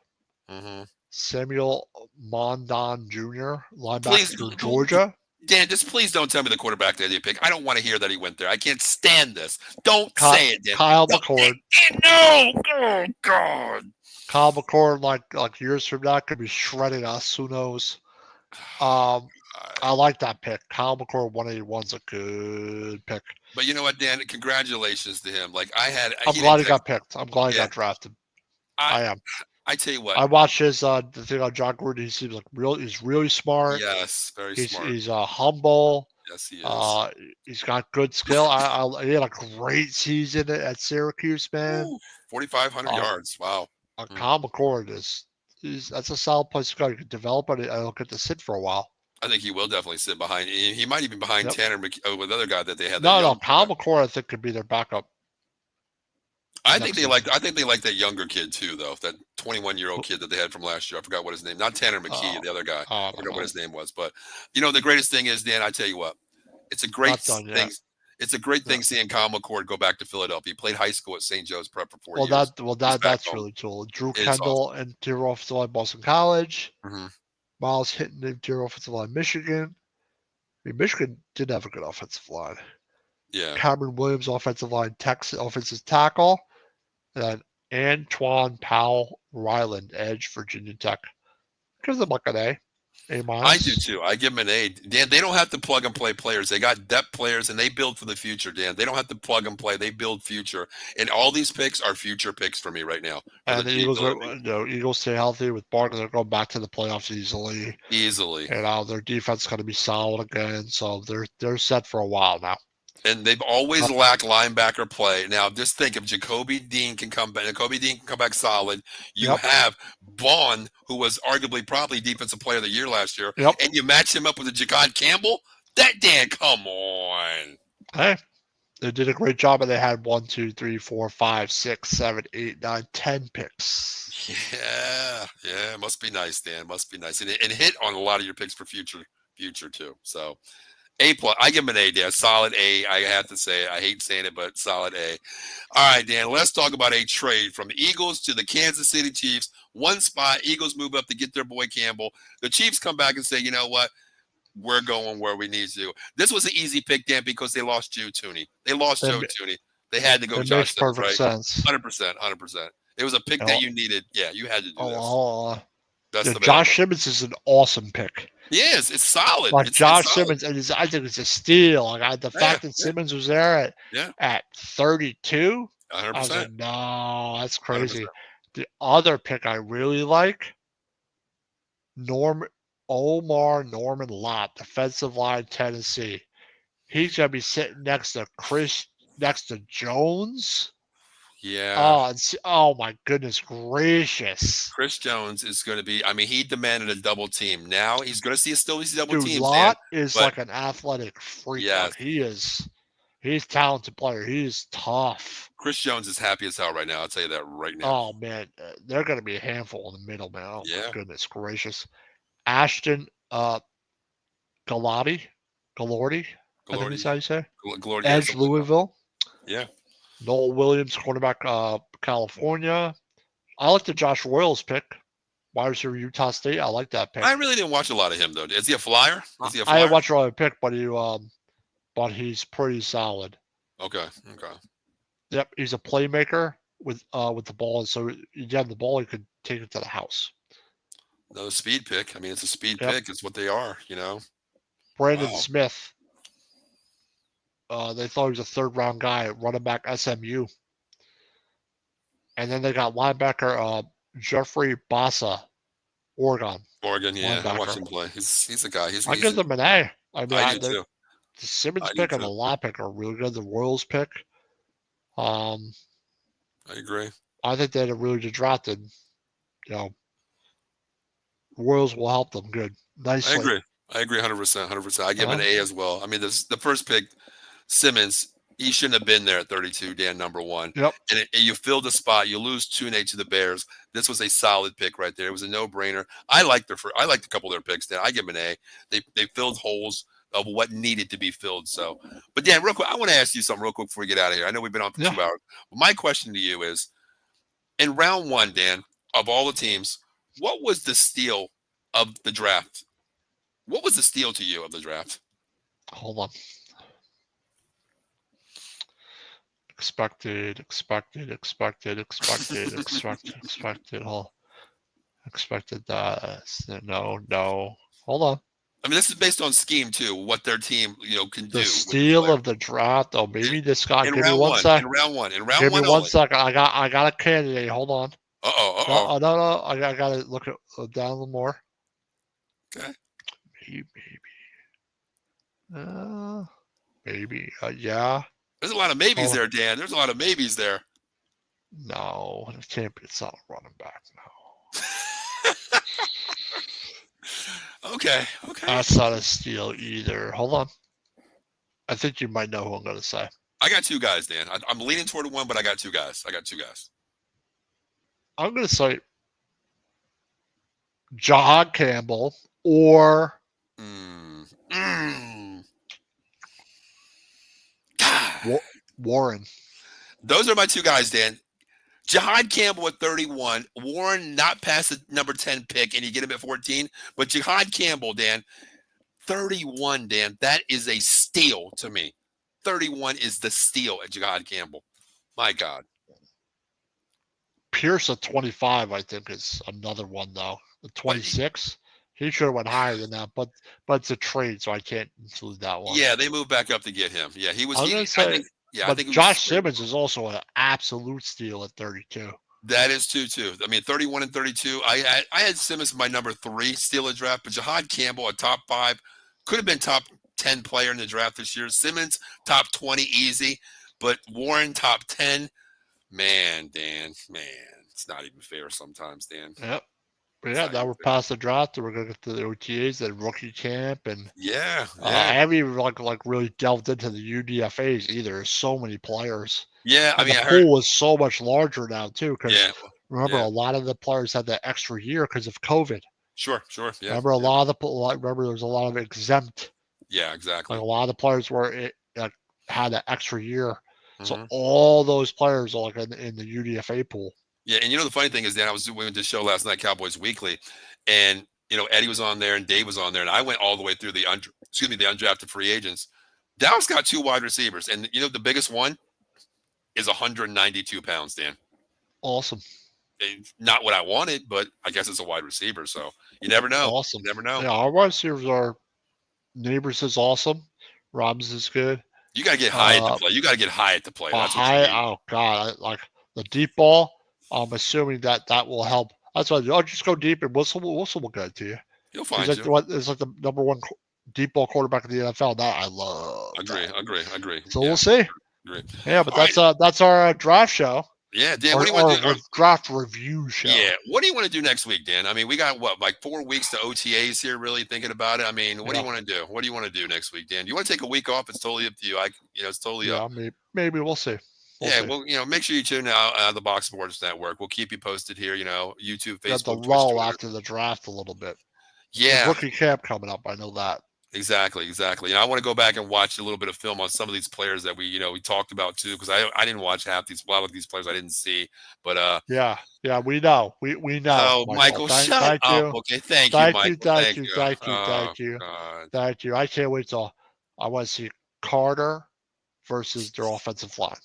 mm-hmm. Samuel Mondon Jr., linebacker Please, for Georgia. Dan, just please don't tell me the quarterback that he picked. I don't want to hear that he went there. I can't stand this. Don't say it, Dan. Kyle McCord. No, oh God. Kyle McCord, like years from now, could be shredding us. Who knows? I like that pick. Kyle McCord 181's a good pick. But you know what, Dan? Congratulations to him. Like I'm glad he got picked. I'm glad he got drafted. I am. I tell you what. I watched his the thing on John Gruden. He seems like he's really smart. Yes, very smart. He's humble. Yes, he is. He's got good skill. He had a great season at Syracuse, man. 4,500 yards. Wow. Kyle McCord that's a solid place to go. You can develop it. I'll get to sit for a while. I think he will definitely sit behind. He might even behind Tanner with the other guy that they had. No, Kyle McCord I think could be their backup. I think they like that younger kid too, though. That 21-year-old kid that they had from last year. I forgot what his name. Not Tanner McKee, the other guy. I forgot what his name was. But the greatest thing is, Dan, I tell you what, it's a great thing. It's a great thing seeing Kyle McCord go back to Philadelphia. He played high school at St. Joe's Prep for 4 years. That's really cool. Drew Kendall, awesome. Interior offensive line, Boston College. Mm-hmm. Miles Hinton, interior offensive line, Michigan. I mean, Michigan did have a good offensive line. Yeah. Cameron Williams, offensive line, Texas offensive tackle. And then Antoine Powell Ryland, edge, Virginia Tech. Give them like an A. A-. I do too. I give them an A. Dan, they don't have to plug and play players. They got depth players and they build for the future, Dan. They don't have to plug and play. They build future. And all these picks are future picks for me right now. And the Eagles stay healthy with Barkley. They're going back to the playoffs easily. And their defense is going to be solid again. So they're set for a while now. And they've always lacked linebacker play. Now, just think if Jacoby Dean can come back solid. You have Vaughn, who was arguably probably defensive player of the year last year, and you match him up with a Jahad Campbell. That Dan, come on. Hey, they did a great job, and they had 1, 2, 3, 4, 5, 6, 7, 8, 9, 10 picks. Yeah, it must be nice, Dan. Must be nice, and hit on a lot of your picks for future too. So. A+, I give him an A, Dan. Solid A. I have to say, I hate saying it, but solid A. All right, Dan. Let's talk about a trade from the Eagles to the Kansas City Chiefs. One spot. Eagles move up to get their boy Campbell. The Chiefs come back and say, you know what? We're going where we need to. This was an easy pick, Dan, because they lost Joe Thuney. Joe Thuney. They had to go Josh Simmons, right? Sense. 100%. It was a pick that you needed. Yeah, you had to do this. Josh Simmons is an awesome pick. He is. It's solid. Like Josh Simmons, I think it's a steal. Like the fact that Simmons was there at 32, 100%. I was like, no, that's crazy. 100%. The other pick I really like, Omar Norman Lott, defensive line, Tennessee. He's gonna be sitting next to Jones. Yeah. Oh my goodness gracious. Chris Jones is going to be. I mean, he demanded a double team. Now he's going to see a double team. Lott is like an athletic freak. Yeah, he is. He's a talented player. He's tough. Chris Jones is happy as hell right now. I'll tell you that right now. Oh man, they're going to be a handful in the middle, man. Oh Yeah. my goodness gracious. Ashton Gallardi, I think is how you say. Glory, Edge Louisville. Yeah. Noel Williams, cornerback, California. I like the Josh Royals pick. Wide receiver, Utah State. I like that pick. I really didn't watch a lot of him though. Is he a flyer? Is he a I flyer? didn't watch a lot of pick, but he's pretty solid. Okay. Yep, he's a playmaker with the ball, and so you have the ball, you could take it to the house. Another speed pick. I mean, it's a speed Yep. pick. It's what they are, Brandon Wow. Smith. They thought he was a third-round guy, running back SMU. And then they got linebacker Jeffrey Bassa, Oregon. Oregon, yeah. I watched Linebacker. him play. He's a guy. I give them an A. I mean, I do too. the Simmons I do pick and the too. Law pick are really good. The Royals pick. I agree. I think they had a really good draft, and Royals will help them good. Nicely. I agree 100%. I give him an A as well. I mean, the first pick, Simmons, he shouldn't have been there at 32, Dan, number one. Yep. And you filled the spot. You lose Tune to the Bears. This was a solid pick right there. It was a no-brainer. I liked a couple of their picks, Dan. I give them an A. They filled holes of what needed to be filled. So, but Dan, real quick, I want to ask you something real quick before we get out of here. I know we've been on for 2 hours. But my question to you is, in round one, Dan, of all the teams, what was the steal of the draft? What was the steal to you of the draft? Hold on. Expected. Hold. Expected that. No. Hold on. I mean, this is based on scheme too. What their team, can do. The steal of the draft. Oh, maybe this guy. In Give me round one one. sec. In round one. Give me one only. second. I got a candidate. Hold on. Uh-oh. No. I got to look at down a little more. Okay. Maybe. Yeah. There's a lot of maybes there, Dan. There's a lot of maybes there. No, it can't be. It's not running back. No. Okay. That's not a steal either. Hold on. I think you might know who I'm going to say. I got two guys, Dan. I'm leaning toward one, but I got two guys. I'm going to say Jahad Campbell or Warren. Those are my two guys, Dan. Jahad Campbell at 31. Warren not past the number 10 pick, and you get him at 14. But Jahad Campbell, Dan, 31, Dan. That is a steal to me. 31 is the steal at Jahad Campbell. My God. Pierce at 25, I think, is another one, though. At 26, he should have went higher than that, but it's a trade, so I can't include that one. Yeah, they moved back up to get him. Yeah, he was. I think Josh Simmons is also an absolute steal at 32. That is too. I mean, 31 and 32. I had Simmons my number 3 steal of draft, but Jahad Campbell, a top 5, could have been top 10 player in the draft this year. Simmons, top 20 easy, but Warren, top 10. Man, Dan, it's not even fair sometimes, Dan. Yep. But yeah, now we're past the draft, and we're gonna get to the OTAs and rookie camp, and I haven't even like really delved into the UDFAs either. There's so many players. Yeah, and the pool is so much larger now too. Because remember, a lot of the players had that extra year because of COVID. Sure. Yeah. Remember, there was a lot of exempt. Yeah, exactly. Like a lot of the players had that extra year, so all those players are like in the UDFA pool. Yeah, and the funny thing is, Dan, we went to the show last night, Cowboys Weekly, and Eddie was on there and Dave was on there, and I went all the way through the undrafted free agents. Dallas got 2 wide receivers, and the biggest one is 192 pounds, Dan. Awesome. Not what I wanted, but I guess it's a wide receiver, so you never know. Awesome. You never know. Yeah, our wide receivers are. Neighbors is awesome. Robbins is good. You got to get high at the play. That's high. Oh God, like the deep ball. I'm assuming that will help. That's why I'll just go deep and Wilson will get it to you. He'll find you. It's like the number 1 deep ball quarterback in the NFL. That I love. Agree. So we'll see. Agree. Yeah, but that's our draft show. Yeah, Dan, what do you want to do? Draft review show. Yeah, what do you want to do next week, Dan? I mean, we got what, like 4 weeks to OTAs here. Really thinking about it. I mean, what do you want to do? What do you want to do next week, Dan? Do you want to take a week off? It's totally up to you. It's totally up. Maybe we'll see. We'll see. Well, make sure you tune out the Box Sports Network. We'll keep you posted here. YouTube, Facebook, got the Twitch, lull Twitter. after the draft a little bit. Yeah, rookie camp coming up. I know that. Exactly. And I want to go back and watch a little bit of film on some of these players that we talked about too, because I didn't watch a lot of these players I didn't see, but yeah, we know, we know. Oh, Michael, shut up. You. Okay, thank you, Michael. Thank you. God. Thank you. I can't wait till I want to see Carter versus their offensive line.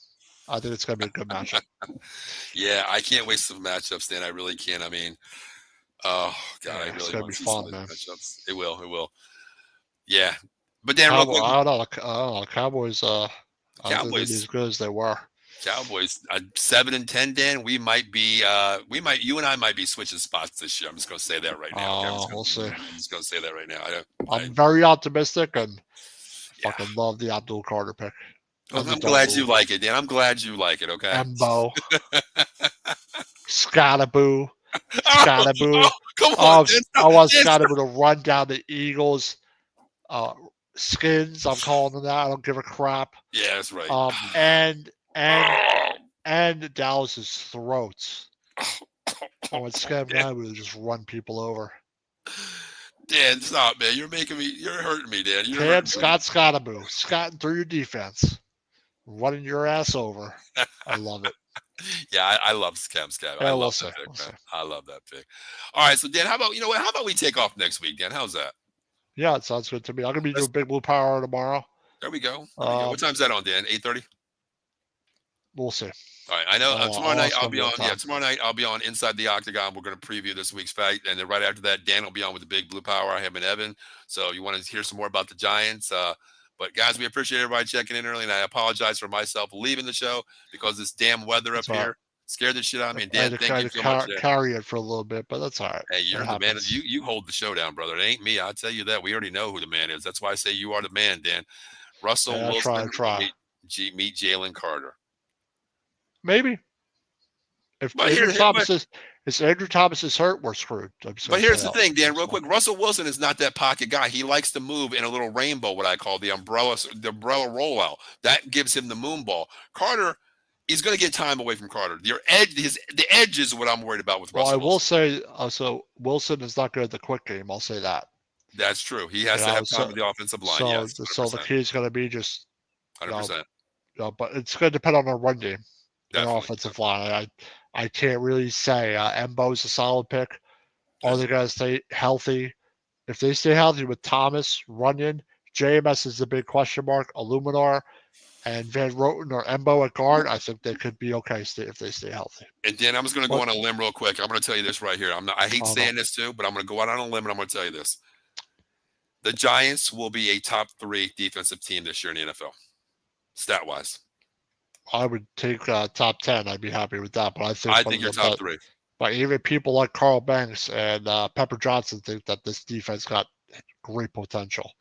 I think it's going to be a good matchup. Yeah, I can't wait for matchups, Dan. I really can't. I mean, oh God, I really want to see some matchups. It will. Yeah, but Dan, real quick, I don't know. Cowboys. I don't think they'll be as good as they were. Cowboys 7-10, Dan. You and I might be switching spots this year. I'm just going to say that right now. We'll see. I'm just going to say that right now. I'm very optimistic and fucking love the Abdul Carter pick. I'm glad you like it, Dan. I'm glad you like it. Okay. Embo. Scottaboo. Scottaboo. Come on, I want Scottaboo to run down the Eagles. Skins, I'm calling them that. I don't give a crap. Yeah, that's right. And Dallas's throats. I want Scottaboo to just run people over. Dan, stop, man. You're hurting me, Dan. Scottaboo. Scott through your defense. Running your ass over. I love it. Yeah, I love Scab. I love that pick, man. I love that pick. All right, so Dan, how about we take off next week, Dan? How's that? Yeah, it sounds good to me. I'm gonna be doing Big Blue Power tomorrow. There we go. What time's that on, Dan? 8:30. We'll see. All right, I know tomorrow night I'll be on. Yeah, tomorrow night I'll be on Inside the Octagon. We're going to preview this week's fight, and then right after that, Dan will be on with the Big Blue Power. I have been Evan. So you want to hear some more about the Giants? But guys, we appreciate everybody checking in early, and I apologize for myself leaving the show because this damn weather up here scared the shit out of me. And Dan, thank you so much. Carry it for a little bit, but that's all right. Hey, you're the man. You hold the show down, brother. It ain't me. I'll tell you that. We already know who the man is. That's why I say you are the man, Dan. Russell Wilson. Try. Meet Jalen Carter. Maybe. If Andrew Thomas is hurt, we're screwed. But here's the thing, Dan, real quick. Russell Wilson is not that pocket guy. He likes to move in a little rainbow, what I call the umbrella rollout. That gives him the moon ball. Carter, he's going to get time away from Carter. The edge is what I'm worried about with Russell. Well, I will say, so Wilson is not good at the quick game. I'll say that. That's true. He has to have time with the offensive line. So the key is going to be just 100%. But it's going to depend on our run game. Definitely. The offensive line. I can't really say. Embo's a solid pick. Are they going to stay healthy? If they stay healthy with Thomas, Runyon, JMS is the big question mark, Illuminar, and Van Roten or Embo at guard, I think they could be okay if they stay healthy. And Dan, I'm just going to go on a limb real quick. I'm going to tell you this right here. I hate saying this too, but I'm going to go out on a limb and I'm going to tell you this. The Giants will be a top 3 defensive team this year in the NFL, stat-wise. I would take top 10. I'd be happy with that. But I think you're top 3. But even people like Carl Banks and Pepper Johnson think that this defense got great potential,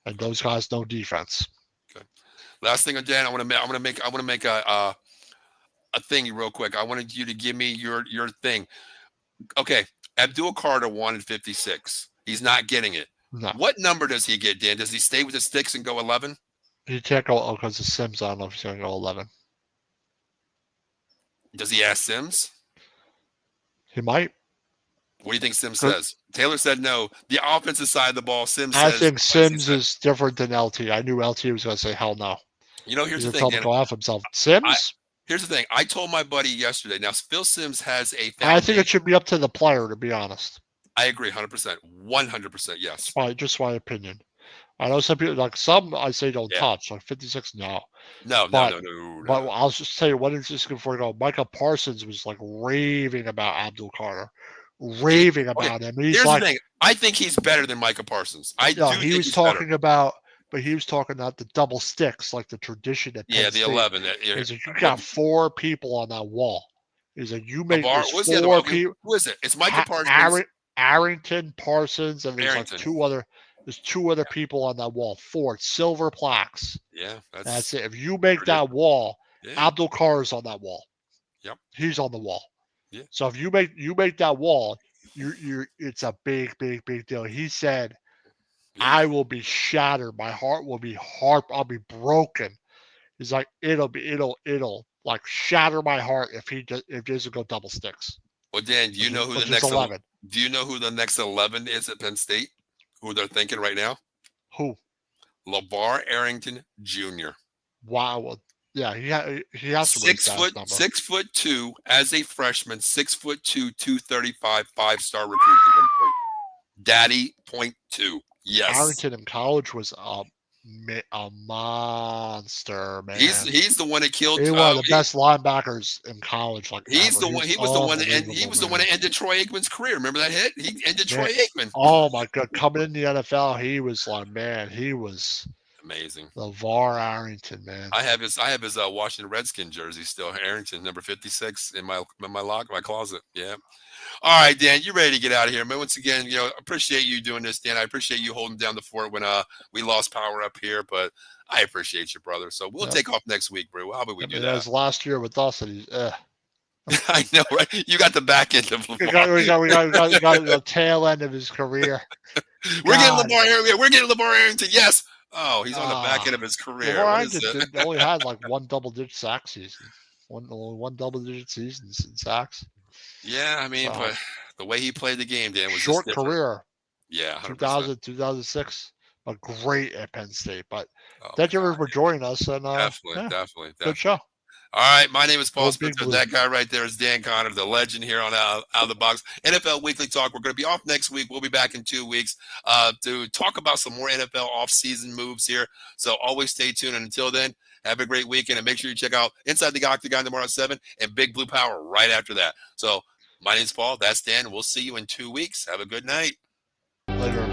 and those guys know defense. Okay. Last thing, Dan, I want to make a thing real quick. I wanted you to give me your thing. Okay, Abdul Carter wanted 56. He's not getting it. No. What number does he get, Dan? Does he stay with the sticks and go 11? He can't go because the Sims. I don't know if he's going to go 11. Does he ask Sims? He might. What do you think Sims says? Taylor said no. The offensive side of the ball, Sims I says. think Sims is different than LT. I knew LT was going to say hell no. Here's the thing. Go off himself. Sims? Here's the thing. I told my buddy yesterday. Now, Phil Sims has a foundation. I think it should be up to the player, to be honest. I agree 100%. 100%, yes. Just my opinion. I know some people, I say don't touch. Like 56, no. No. But I'll just tell you one instance before I go. Michael Parsons was raving about Abdul Carter. Raving about him. And here's the thing. I think he's better than Micah Parsons. He was talking about the double sticks, like the tradition at Penn the State. 11. He's like, you got 4 people on that wall. He's like, you make 4 people. Who is it? It's Micah Parsons. Arrington, Parsons, and there's There's 2 other people on that wall. 4 silver plaques. Yeah, that's it. If you make that wall, Abdul Carr is on that wall. Yep. He's on the wall. Yeah. So if you make that wall, it's a big deal. He said, Yeah. I will be shattered. My heart will be hard. I'll be broken. He's like, it'll like shatter my heart if Jason go double sticks. Well, Dan, do you know who which the is next 11. Do you know who the next 11 is at Penn State? Who they're thinking right now? Who? LeVar Arrington Jr. Wow. Well, yeah, he has to raise that number. 6'2" as a freshman, 6'2", 235, 5-star recruit. Daddy .2. Yes. Arrington in college was a monster, man. He's the one that killed. He was one of the best linebackers in college. Like he's ever. the one. He was the one that ended Troy Aikman's career. Remember that hit? He ended Troy Aikman. Oh my God! Coming in the NFL, he was like, man, he was amazing. LeVar Arrington, man. I have his Washington Redskin jersey still. Arrington, number 56, in my closet. Yeah. All right, Dan, you ready to get out of here? But once again, appreciate you doing this, Dan. I appreciate you holding down the fort when we lost power up here, but I appreciate you, brother. So we'll take off next week, bro. How about we do that? That was last year with us, and he's. I know, right? You got the back end of LeVar. We got the tail end of his career. We're getting LeVar Arrington. We're getting LeVar Arrington. Yes. Oh, he's on the back end of his career. LeVar Arrington only had like one double-digit sack season. One double-digit season in sacks. Yeah, I mean, but the way he played the game, Dan, was short career. Yeah, 2000, 2006, but great at Penn State. But thank you for joining us. And definitely. Good show. All right, my name is Paul Spencer. That guy right there is Dan Connor, the legend here on Out of the Box NFL Weekly Talk. We're going to be off next week. We'll be back in 2 weeks to talk about some more NFL offseason moves here. So always stay tuned. And until then, have a great weekend. And make sure you check out Inside the Octagon tomorrow at 7 and Big Blue Power right after that. So my name's Paul. That's Dan. We'll see you in 2 weeks. Have a good night. Later.